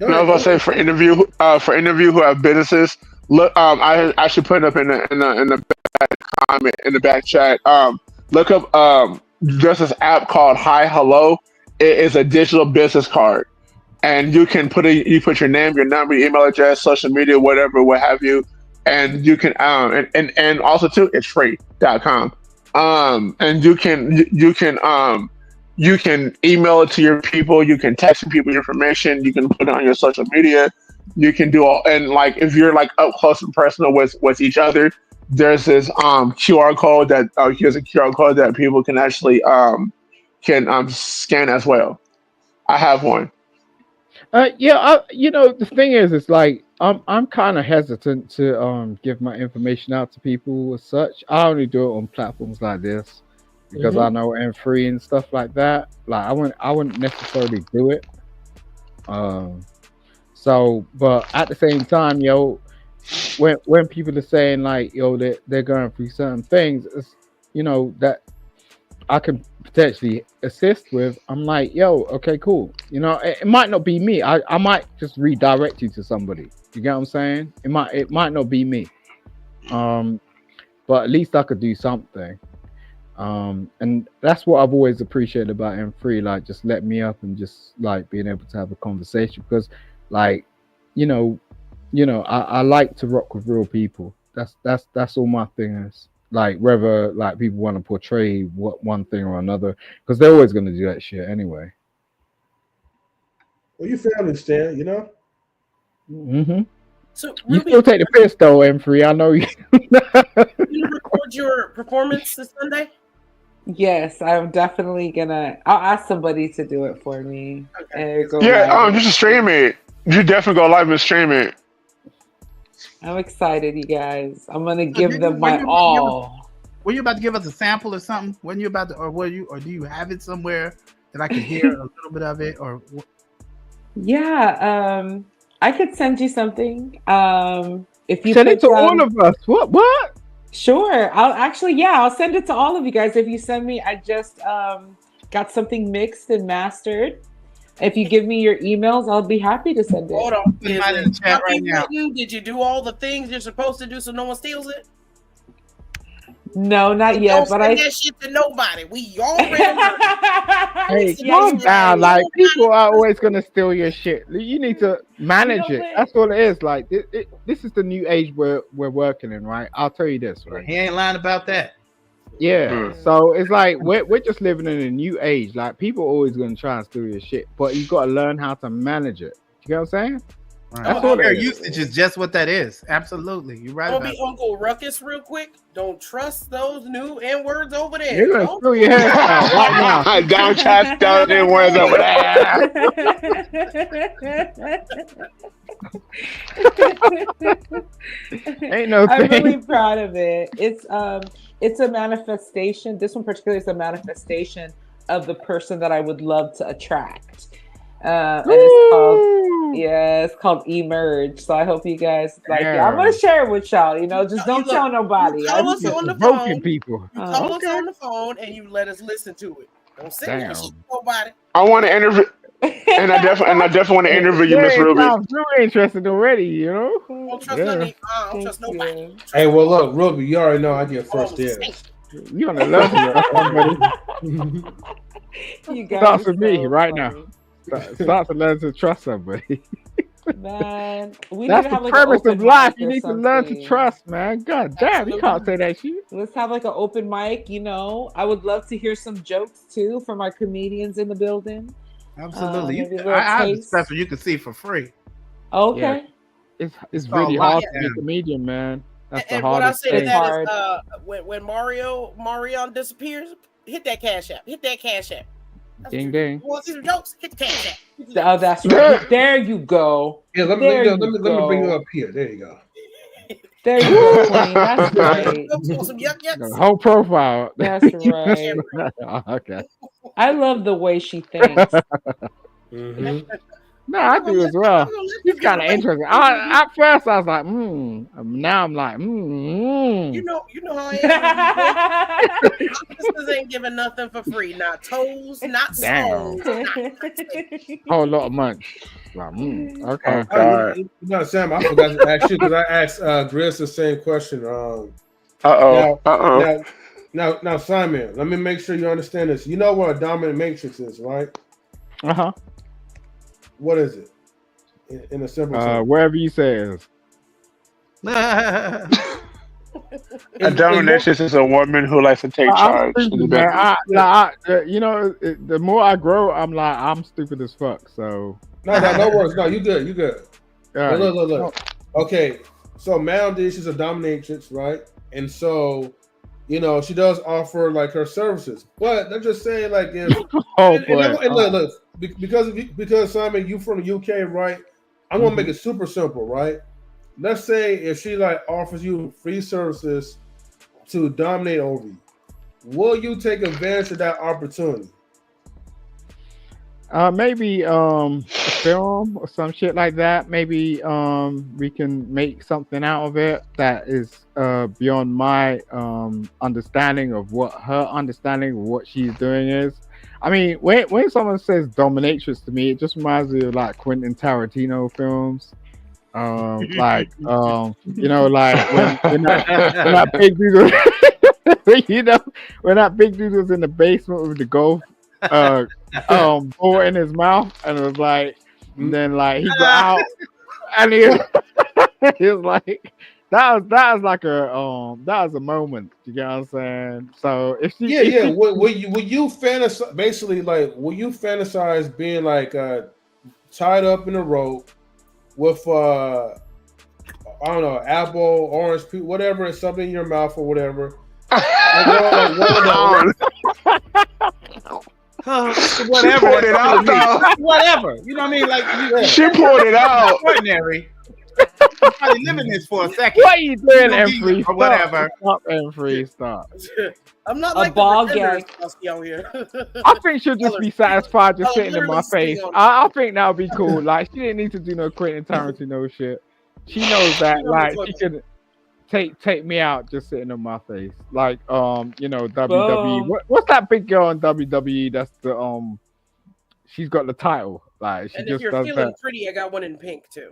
I was gonna say for interview who have businesses. Look, I actually put it up in the back comment in the back chat. Look up just this app called Hi Hello. It is a digital business card, and you can put your name, your number, your email address, social media, whatever, what have you, and you can and also too, it's free.com. And you can email it to your people. You can text people your information. You can put it on your social media. You can do all, and like if you're like up close and personal with each other, there's this QR code that here's a QR code that people can actually can scan as well. I have one. Yeah, the thing is, it's like I'm kind of hesitant to give my information out to people as such. I only do it on platforms like this because I know I'm free and stuff like that. Like I wouldn't necessarily do it. So, but at the same time, when people are saying like, they're going through certain things, it's, that I can potentially assist with, I'm like, okay, cool. It might not be me. I might just redirect you to somebody. You get what I'm saying? It might not be me. But at least I could do something. And that's what I've always appreciated about M3, like just let me up and just like being able to have a conversation because like, I like to rock with real people. That's all my thing is. Like whether like people want to portray one thing or another, because they're always going to do that shit anyway. Well, you family, Stan, Mm-hmm. So you still take the piss though, M3. I know you. You record your performance this Sunday? Yes, I'm definitely gonna. I'll ask somebody to do it for me. Okay. And Yeah, just stream it. You definitely go live and stream it. I'm excited, you guys. I'm gonna give them my all. Were you about to give us a sample or something? When you about to, or do you have it somewhere that I can hear a little bit of it? Or yeah, I could send you something. If you send it to all of us. What? Sure. I'll send it to all of you guys. If you send me, I just got something mixed and mastered. If you give me your emails, I'll be happy to send it. Hold on. Is it copywritten? Did you do all the things you're supposed to do so no one steals it? No, not yet. Don't send that shit to nobody. We already. Hey, calm down. Like people are always gonna steal your shit. You need to manage it. That's all it is. Like this is the new age we're working in, right? I'll tell you this, right? He ain't lying about that. Yeah. So it's like we're just living in a new age. Like people are always gonna try and steal your shit, but you got to learn how to manage it. You get what I'm saying? Right. That's all fair usage is just what that is. Absolutely, you're right. I'm gonna be Uncle Ruckus real quick. Don't trust those new N words over there. You're gonna screw your head out right now. Don't trust those N words over there. Ain't no thing. I'm really proud of it. It's a manifestation. This one particularly is a manifestation of the person that I would love to attract. And it's called Emerge. So I hope you guys like it. I'm gonna share it with y'all. Just don't tell nobody. Call us on the phone. People. You call us on the phone and you let us listen to it. Don't say that shit to nobody. I want to interview, and I definitely want to interview you, Miss Ruby. I'm really interested already. Don't trust nobody. Hey, well, look, Ruby, you already know I get first dibs. You on the level, You guys starts with me right now. Start to learn to trust somebody. Man, that's the premise of life. You need to learn to trust, man. God damn, you can't say that shit. Let's have like an open mic. I would love to hear some jokes too from our comedians in the building. Absolutely, I have a special you can see for free. Okay, yeah. It's really hard to be a comedian, man. That's the hardest thing. What I say to that is, when Marion disappears, hit that Cash App. Ding ding. You want to see some jokes? Hit the cash app. Oh, that's right. There you go. Yeah, let me bring you up here. There you go. There you go, Queen. That's right. Some yuck yucks. The whole profile. That's right. Okay. I love the way she thinks. Mm-hmm. No, I do as well. It's kind of interesting. At first, I was like, Now I'm like, You know how I am. Sisters ain't giving nothing for free. Not toes, not songs. Whole lot of munch. Like, okay. You know, Sam, I forgot to ask you because I asked Grizz the same question. Now, Simon, let me make sure you understand this. You know what a dominant matrix is, right? Uh-huh. What is it? In a simple term. Wherever you say it is. A dominatrix is a woman who likes to take charge. The more I grow, I'm like, I'm stupid as fuck. So no worries. No, you good. Right. Look. Okay, so Madam D, she's a dominatrix, right? And so, she does offer like her services. But let's just say, like, if look, because Simon, you from the UK, right? I'm gonna make it super simple, right? Let's say if she like offers you free services to dominate over you, will you take advantage of that opportunity? Maybe a film or some shit like that. Maybe we can make something out of it that is beyond my understanding of what her understanding of what she's doing is. I mean, when someone says dominatrix to me, it just reminds me of like Quentin Tarantino films. Like when that big dude was, when that big dude was in the basement with the golf ball in his mouth, and it was like, then like he got out, and he was like, that was like that was a moment. You get what I'm saying? So if she, will you fantasize basically like? Will you fantasize being like tied up in a rope with I don't know, apple, orange, whatever, something in your mouth or whatever? Whatever. Poured it out, whatever. You know what I mean? Like she poured it out. Ordinary. I'm probably living this for a second. What are you doing, M3? Or whatever. Stop, M3. Stop. I'm not like a ball gag. Here. I think she'll just be satisfied just sitting in my face. I think that would be cool. Like, she didn't need to do no Quentin Tarantino shit. She knows that, like, she could take me out just sitting on my face. Like, WWE. What's that big girl in WWE? That's the she's got the title. Like, she and just if you're does feeling that. pretty, I got one in pink too.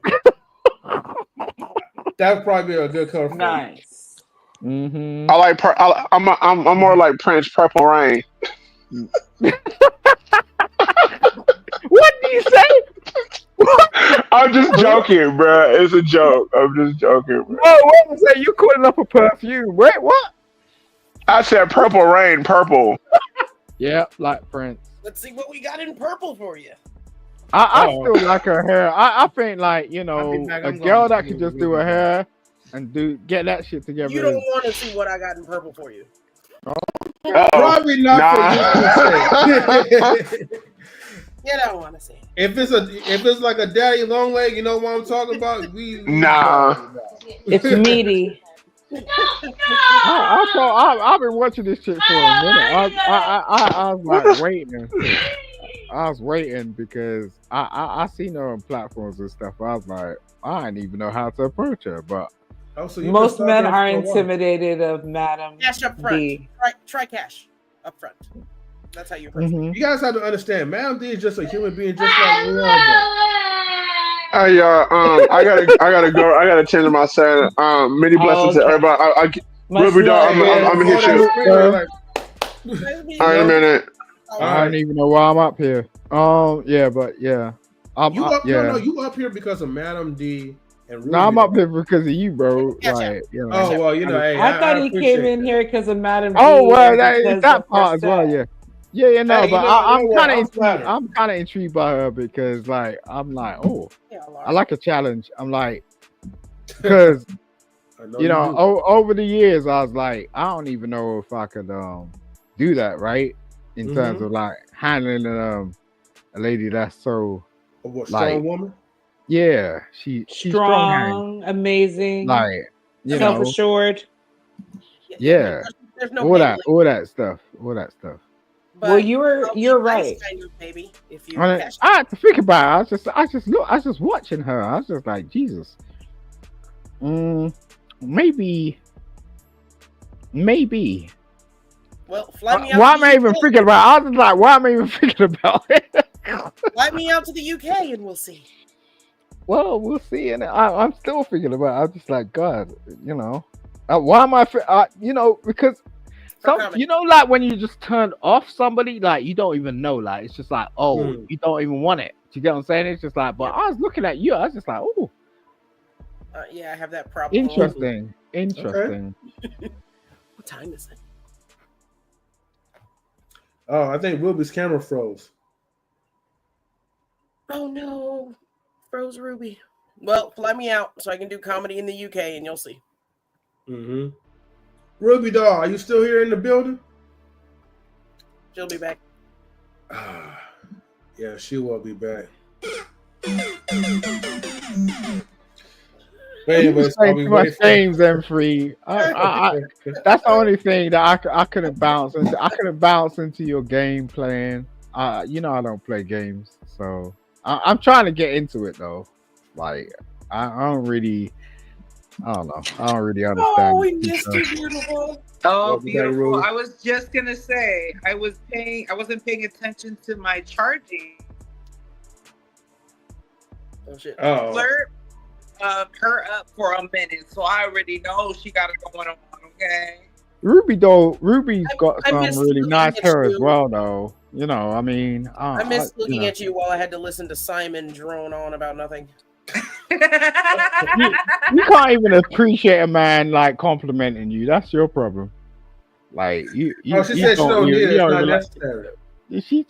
That would probably be a good color. Nice. Mm-hmm. I like. I'm more like Prince Purple Rain. What do you say? I'm just joking, bro. It's a joke. I'm just joking, bro. Oh, what was that? You calling up a perfume? Wait, what? I said Purple Rain, purple. Yeah, like Prince. Let's see what we got in purple for you. I still like her hair. I think like a girl that could just do her hair and get that shit together. You don't want to see what I got in purple for you. Probably not for you to say. You don't want to see. If it's like a daddy long leg, you know what I'm talking about? It's meaty. I've been watching this shit for a minute. I was like waiting. I was waiting because I seen her on platforms and stuff. I was like, I didn't even know how to approach her. But most men are intimidated of Madam Cash up front. D. Try cash up front. That's how you approach it. You guys have to understand, Madam D is just a human being, just like we are. I gotta go. I gotta change my set. Many blessings to everybody. I'm gonna hit you. All right, a minute. I don't even know why I'm up here. But yeah. You up here because of Madam D and Ruby. No, I'm up here because of you, bro. Like, Oh well, hey, I thought he came in here because of Madam D. Oh well, that part as well, yeah. Yeah, no, but I'm kind of intrigued by her because, like, I'm like, I like a challenge. I'm like, because over the years, I was like, I don't even know if I could do that, right? in terms of like handling a lady that's so What, like strong woman? yeah, she's strong, amazing, like self-assured. Yeah, there's no all that stuff. But well, you're right. Kind of, maybe if you I had to think about it. I was just watching her. I was just like, Jesus. Maybe. Well, fly me out. Why am I even thinking about it? I was just like, why am I even thinking about it? Fly me out to the UK and we'll see. Well, we'll see. And I'm still thinking about it. I'm just like, God, why am I, because like when you just turn off somebody, like you don't even know, like it's just like, you don't even want it. Do you get what I'm saying? It's just like, but I was looking at you, I was just like, oh, yeah, I have that problem. Interesting. Okay. What time is it? Oh, I think Ruby's camera froze. Oh no, froze Ruby. Well, fly me out so I can do comedy in the UK, and you'll see. Ruby doll, are you still here in the building? She'll be back. Yeah, she will be back. Anyways, my games M3. That's the only thing that I couldn't bounce into. I couldn't bounce into your game playing. I don't play games, so I'm trying to get into it though. Like I don't really understand. Oh, we missed you, beautiful. Oh, beautiful. I was just gonna say I wasn't paying attention to my charging. Oh shit. Flirt her up for a minute, so I already know she got it going on, okay? Ruby's got some really nice hair as well though. I mean, I miss looking at you while I had to listen to Simon drone on about nothing. You can't even appreciate a man like complimenting you. That's your problem. Like she said she don't need it. It's not necessary. She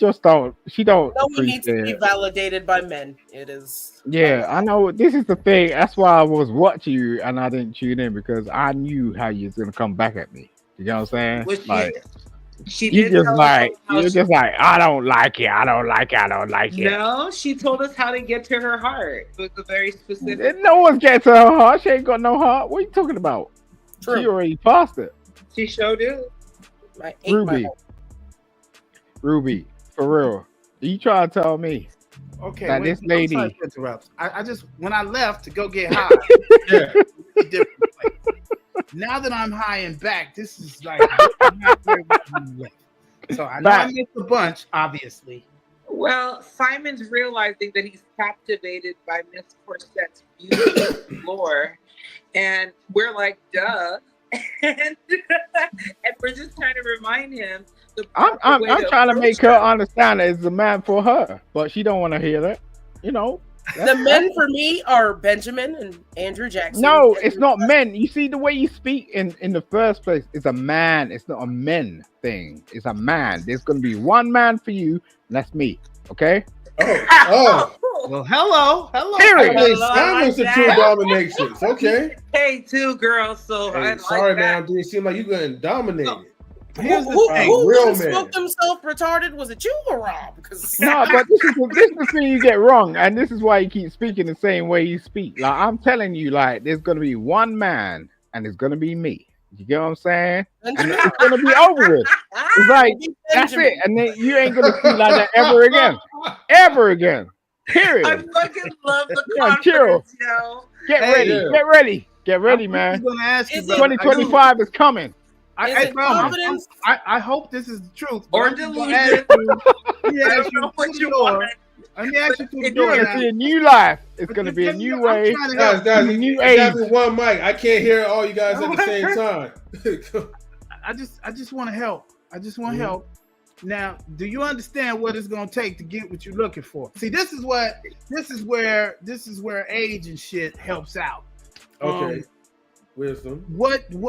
don't. No one needs to be validated by men. It is. Yeah, I know. This is the thing. That's why I was watching you and I didn't tune in because I knew how you was gonna come back at me. You know what I'm saying? You're just like, I don't like it. I don't like it. No, she told us how to get to her heart. It was very specific. No one's getting to her heart. She ain't got no heart. What are you talking about? True. She already passed it. She showed it. Ruby, for real. You trying to tell me? Okay, that this lady. I'm sorry to interrupt. I just when I left to go get high. Now that I'm high and back, this is like so I know I missed a bunch, obviously. Well, Simon's realizing that he's captivated by Miss Corset's music lore, and we're like, duh. and we're just trying to remind him. I'm trying to make her understand that it's a man for her, but she don't want to hear that. The men for me are Benjamin and Andrew Jackson. No, it's not men. You see the way you speak in the first place. It's a man. It's not a men thing. It's a man. There's going to be one man for you, and that's me. Okay? Oh. Well, hello. Period. Simon's the true dominations. Okay. Hey, two girls. So hey, sorry, man. It seems like you're getting dominated. Who smoked himself retarded? Was it you or Rob? No, but this is the thing you get wrong, and this is why you keep speaking the same way you speak. Like I'm telling you, like there's gonna be one man, and it's gonna be me. You get what I'm saying? And it's gonna be over with. It's like that's it, and then you ain't gonna feel like that ever again. Period. I fucking love the confidence, yo. Get ready, man. 2025 is coming. I hope this is the truth. Or delusion. Let me ask you through the door. You're gonna see a new life. It's gonna be a new way. Guys, new age. One mic. I can't hear all you guys at the same time. I just want to help. I just want to help. Now, do you understand what it's gonna take to get what you're looking for? See, this is where age and shit helps out. Okay. Wisdom.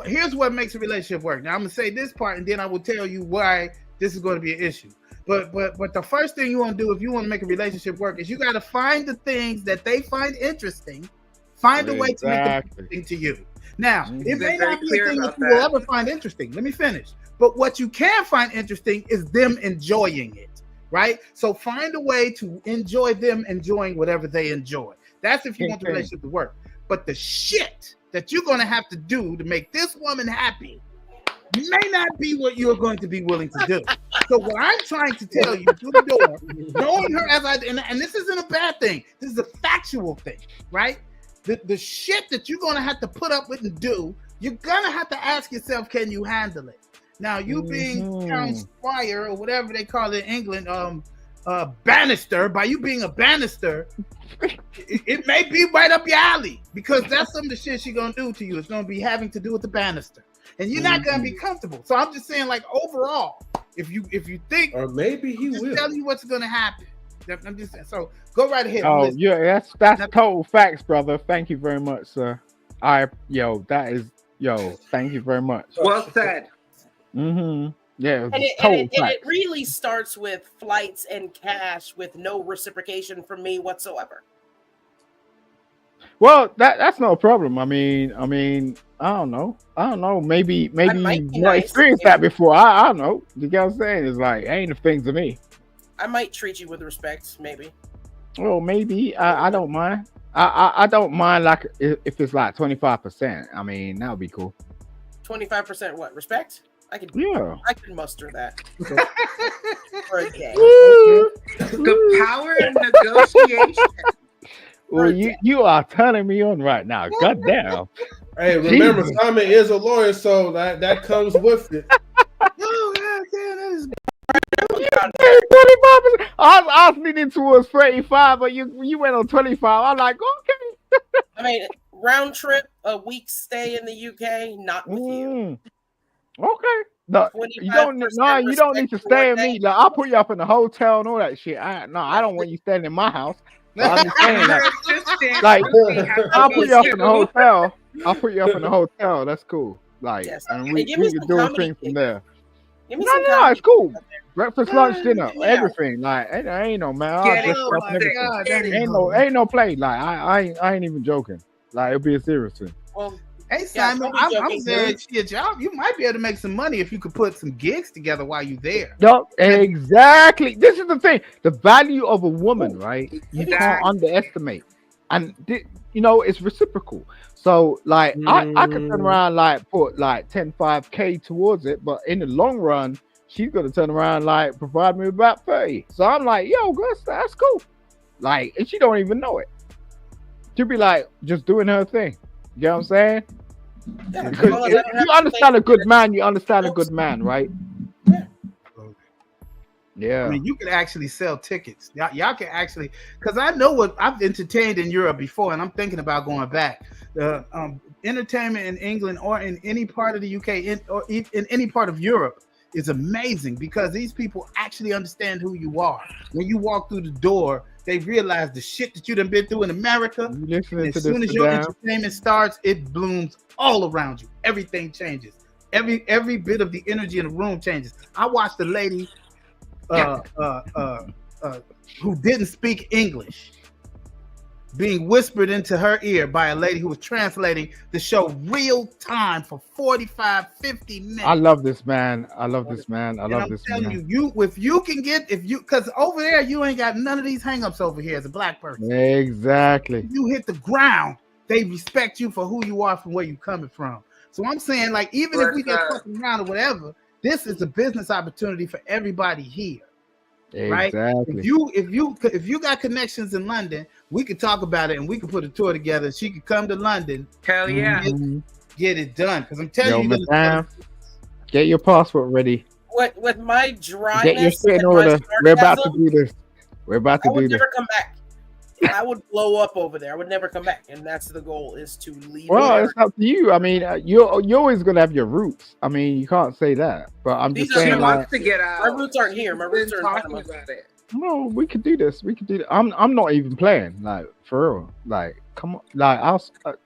Here's what makes a relationship work. Now I'm gonna say this part, and then I will tell you why this is going to be an issue. But the first thing you want to do if you want to make a relationship work is you got to find the things that they find interesting. Find a way to make it interesting to you. Now, it may not be a thing that you will ever find interesting. Let me finish. But what you can find interesting is them enjoying it, right? So find a way to enjoy them enjoying whatever they enjoy. That's if you want the relationship to work. But the shit that you're going to have to do to make this woman happy may not be what you're going to be willing to do. So what I'm trying to tell you through the door, knowing her as and this isn't a bad thing. This is a factual thing, right? The shit that you're going to have to put up with and do, you're going to have to ask yourself, can you handle it? Now, you being Count Squire or whatever they call it in England, Bannister, by you being a Bannister, it may be right up your alley because that's some of the shit she's going to do to you. It's going to be having to do with the Bannister. And you're not going to be comfortable. So I'm just saying, like, overall, if you think, or maybe he will tell you what's going to happen. I'm just saying. So go right ahead. Oh yeah, that's total facts, brother. Thank you very much, sir. Thank you very much. Well said. Yeah, and it really starts with flights and cash with no reciprocation from me whatsoever. Well, that's no problem. I mean, I don't know. Maybe you've not experienced that before. I don't know. You get what I'm saying? It's like, ain't a thing to me. I might treat you with respect, maybe. Well, maybe. I don't mind. I don't mind, like, if it's like 25%. I mean, that would be cool. 25% what? Respect? I could muster that for a day. The power of negotiation. Well, you are turning me on right now. God damn. Hey, remember, Simon is a lawyer, so that comes with it. Oh, God damn, that is. I was leaning towards 35, but you went on 25. I'm like, okay. I mean, round trip, a week stay in the UK, not with you. Okay. No, you don't need to stay with me. Like, I'll put you up in the hotel and all that shit. I don't want you staying in my house. I'm just saying like I'll put you up in the hotel. I'll put you up in the hotel. That's cool. Like, and we can do a thing from there. No, it's cool. Breakfast, lunch, dinner, everything. Like, ain't no man. Ain't no play. Like, I ain't even joking. Like, it'll be a serious thing. Well, hey Simon, I'm saying shit, y'all. You might be able to make some money if you could put some gigs together while you're there. No, exactly. This is the thing. The value of a woman, right? You can't underestimate, and it's reciprocal. So, like, I could turn around, like, put like 5K towards it, but in the long run, she's gonna turn around, like, provide me about 30. So I'm like, yo, that's cool. Like, and she don't even know it. She'll be like, just doing her thing. You know what I'm saying? Yeah, because if you understand a good man, you understand a good man, right? Yeah. I mean, you can actually sell tickets. Y'all can actually, because I know what I've entertained in Europe before, and I'm thinking about going back. Entertainment in England or in any part of the UK or in any part of Europe is amazing because these people actually understand who you are. When you walk through the door, they realize the shit that you done been through in America. As soon as your entertainment starts, it blooms all around you. Everything changes. Every bit of the energy in the room changes. I watched a lady who didn't speak English being whispered into her ear by a lady who was translating the show real time for 45, 50 minutes. I love this man. I'm telling you, because over there, you ain't got none of these hangups over here as a black person. Exactly. If you hit the ground, they respect you for who you are from where you coming from. So I'm saying, like, even if we get fucking around or whatever, this is a business opportunity for everybody here. Right? Exactly. If you got connections in London, we could talk about it and we could put a tour together. She could come to London. Hell yeah. Get it done. Because I'm telling you, madame, get your passport ready. With my dryness, get your shit in order. We're about to do this. I would never come back. I would blow up over there. I would never come back, and that's the goal: is to leave. Well, it's up to you. I mean, you're always gonna have your roots. I mean, you can't say that. But I'm just saying, like, to get out. My roots aren't here. My roots are talking about it. No, we could do this. I'm not even playing. Like, for real. Like, come on. Like,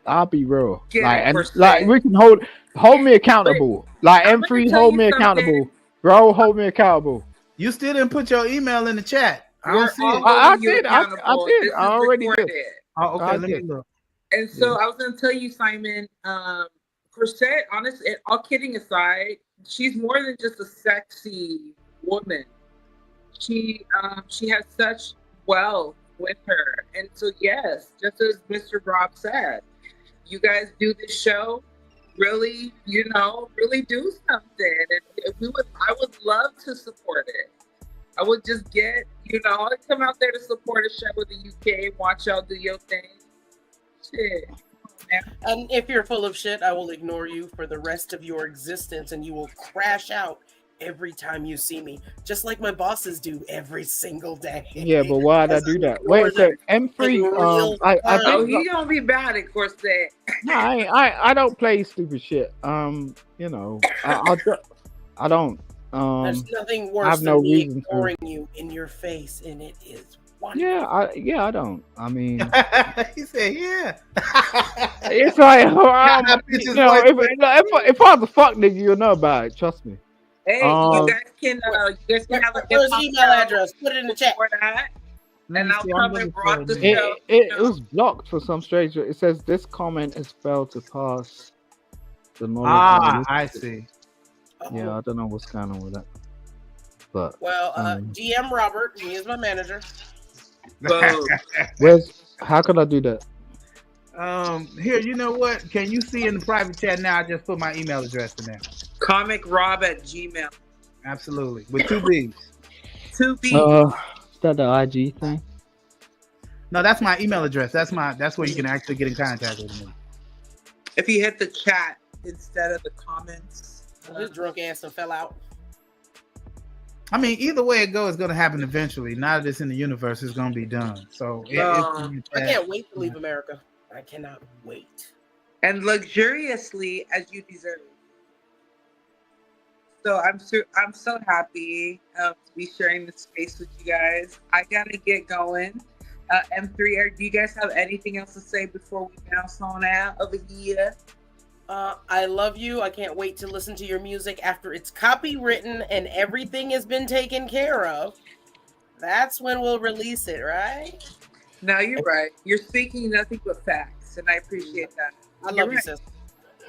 I'll be real. Like we can hold me accountable. Like M3, hold me accountable. Bro, hold me accountable. You still didn't put your email in the chat. I did. I already did. Oh, okay. Let me look. And so I was going to tell you, Simon, Corsette, honestly, all kidding aside, she's more than just a sexy woman. She has such wealth with her, and so yes, just as Mr. Rob said, you guys do this show, really, really do something, and I would love to support it. I would just I'd come out there to support a show with the UK, watch y'all do your thing. Shit. And if you're full of shit, I will ignore you for the rest of your existence, and you will crash out every time you see me, just like my bosses do every single day. Yeah, but why'd I do that? Wait, so M3, I think he gonna be bad at Corsette. No, I don't play stupid shit. I don't. There's nothing worse than me ignoring you in your face, and it is wonderful. I don't. I mean, he said, "Yeah." It's like, if I was a fuck nigga, you'll know about it. Trust me. Hey, you guys can have a email address. Put it in the chat. For that. And I'll come and rock the show. It was blocked for some strange reason. It says this comment has failed to pass the knowledge. I see. Yeah, I don't know what's going on with that. But GM Robert, he is my manager. How could I do that? Here, you know what? Can you see in the private chat now? I just put my email address in there. ComicRob@gmail. Absolutely, with 2 B's. 2 B's. Is that the IG thing? No, that's my email address. That's where you can actually get in contact with me. If you hit the chat instead of the comments. This drunk ass fell out. I mean, either way it goes, it's going to happen eventually. Now that it's in the universe, it's going to be done. So I can't wait to leave America. I cannot wait. And luxuriously as you deserve. So I'm so happy to be sharing this space with you guys. I gotta get going. M3, do you guys have anything else to say before we bounce on out over here? I love you. I can't wait to listen to your music after it's copywritten and everything has been taken care of. That's when we'll release it, right? No, you're right. You're speaking nothing but facts, and I appreciate that. I love you, sis.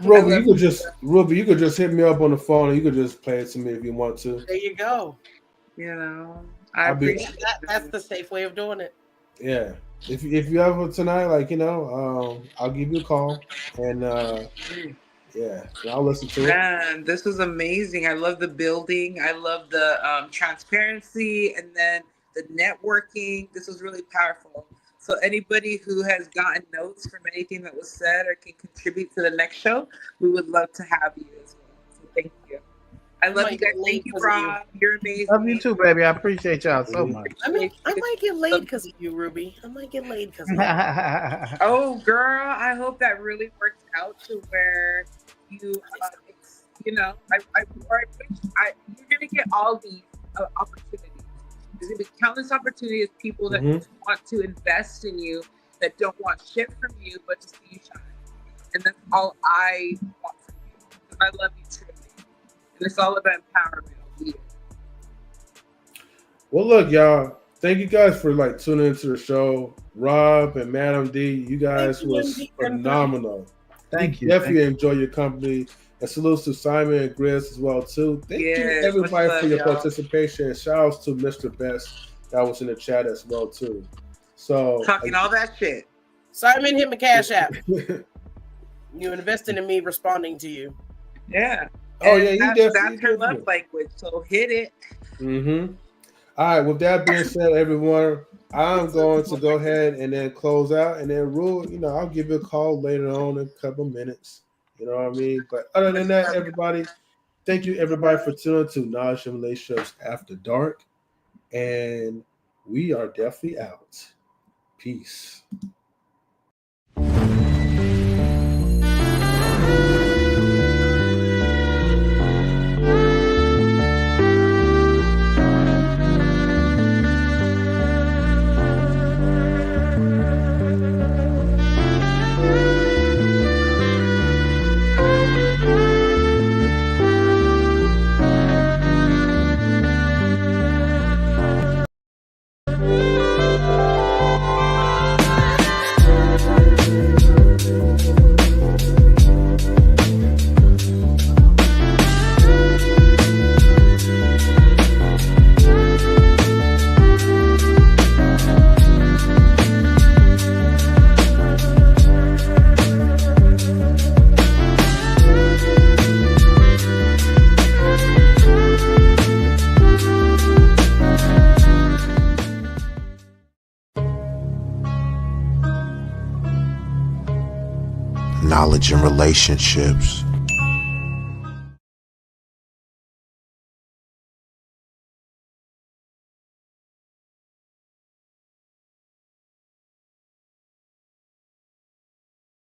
Ruby, you could just hit me up on the phone and you could just play it to me if you want to. There you go. I appreciate that. That's the safe way of doing it. Yeah. If you ever tonight, I'll give you a call and I'll listen to it. Man, this was amazing. I love the building. I love the transparency and then the networking. This was really powerful. So anybody who has gotten notes from anything that was said or can contribute to the next show, we would love to have you as well. So thank you. I love you guys. Thank you, Rob. You're amazing. Love you too, baby. I appreciate y'all so much. I might get laid because of you, Ruby. I might get laid because of you. Oh, girl. I hope that really works out to where you, you're going to get all these opportunities. There's going to be countless opportunities, people that want to invest in you, that don't want shit from you, but to see you shine. And that's all I want from you. Because I love you truly. And it's all about empowerment. Well, look, y'all. Thank you guys for tuning into the show. Rob and Madam D, you guys was phenomenal. Thank you. Definitely enjoy your company. And salutes to Simon and Grizz as well too. Thank you everybody for your participation. And shout outs to Mr. Best that was in the chat as well too. So talking all that shit. Simon, hit my cash app. You invested in me responding to you. Yeah. Oh yeah, that's her love language. So hit it. All right. With that being said, everyone, I'm going to go ahead and then close out, and then Rule. I'll give you a call later on in a couple minutes. You know what I mean? But other than that, everybody, thank you everybody for tuning to Knowledge and Relationships After Dark, and we are definitely out. Peace. knowledge and relationships.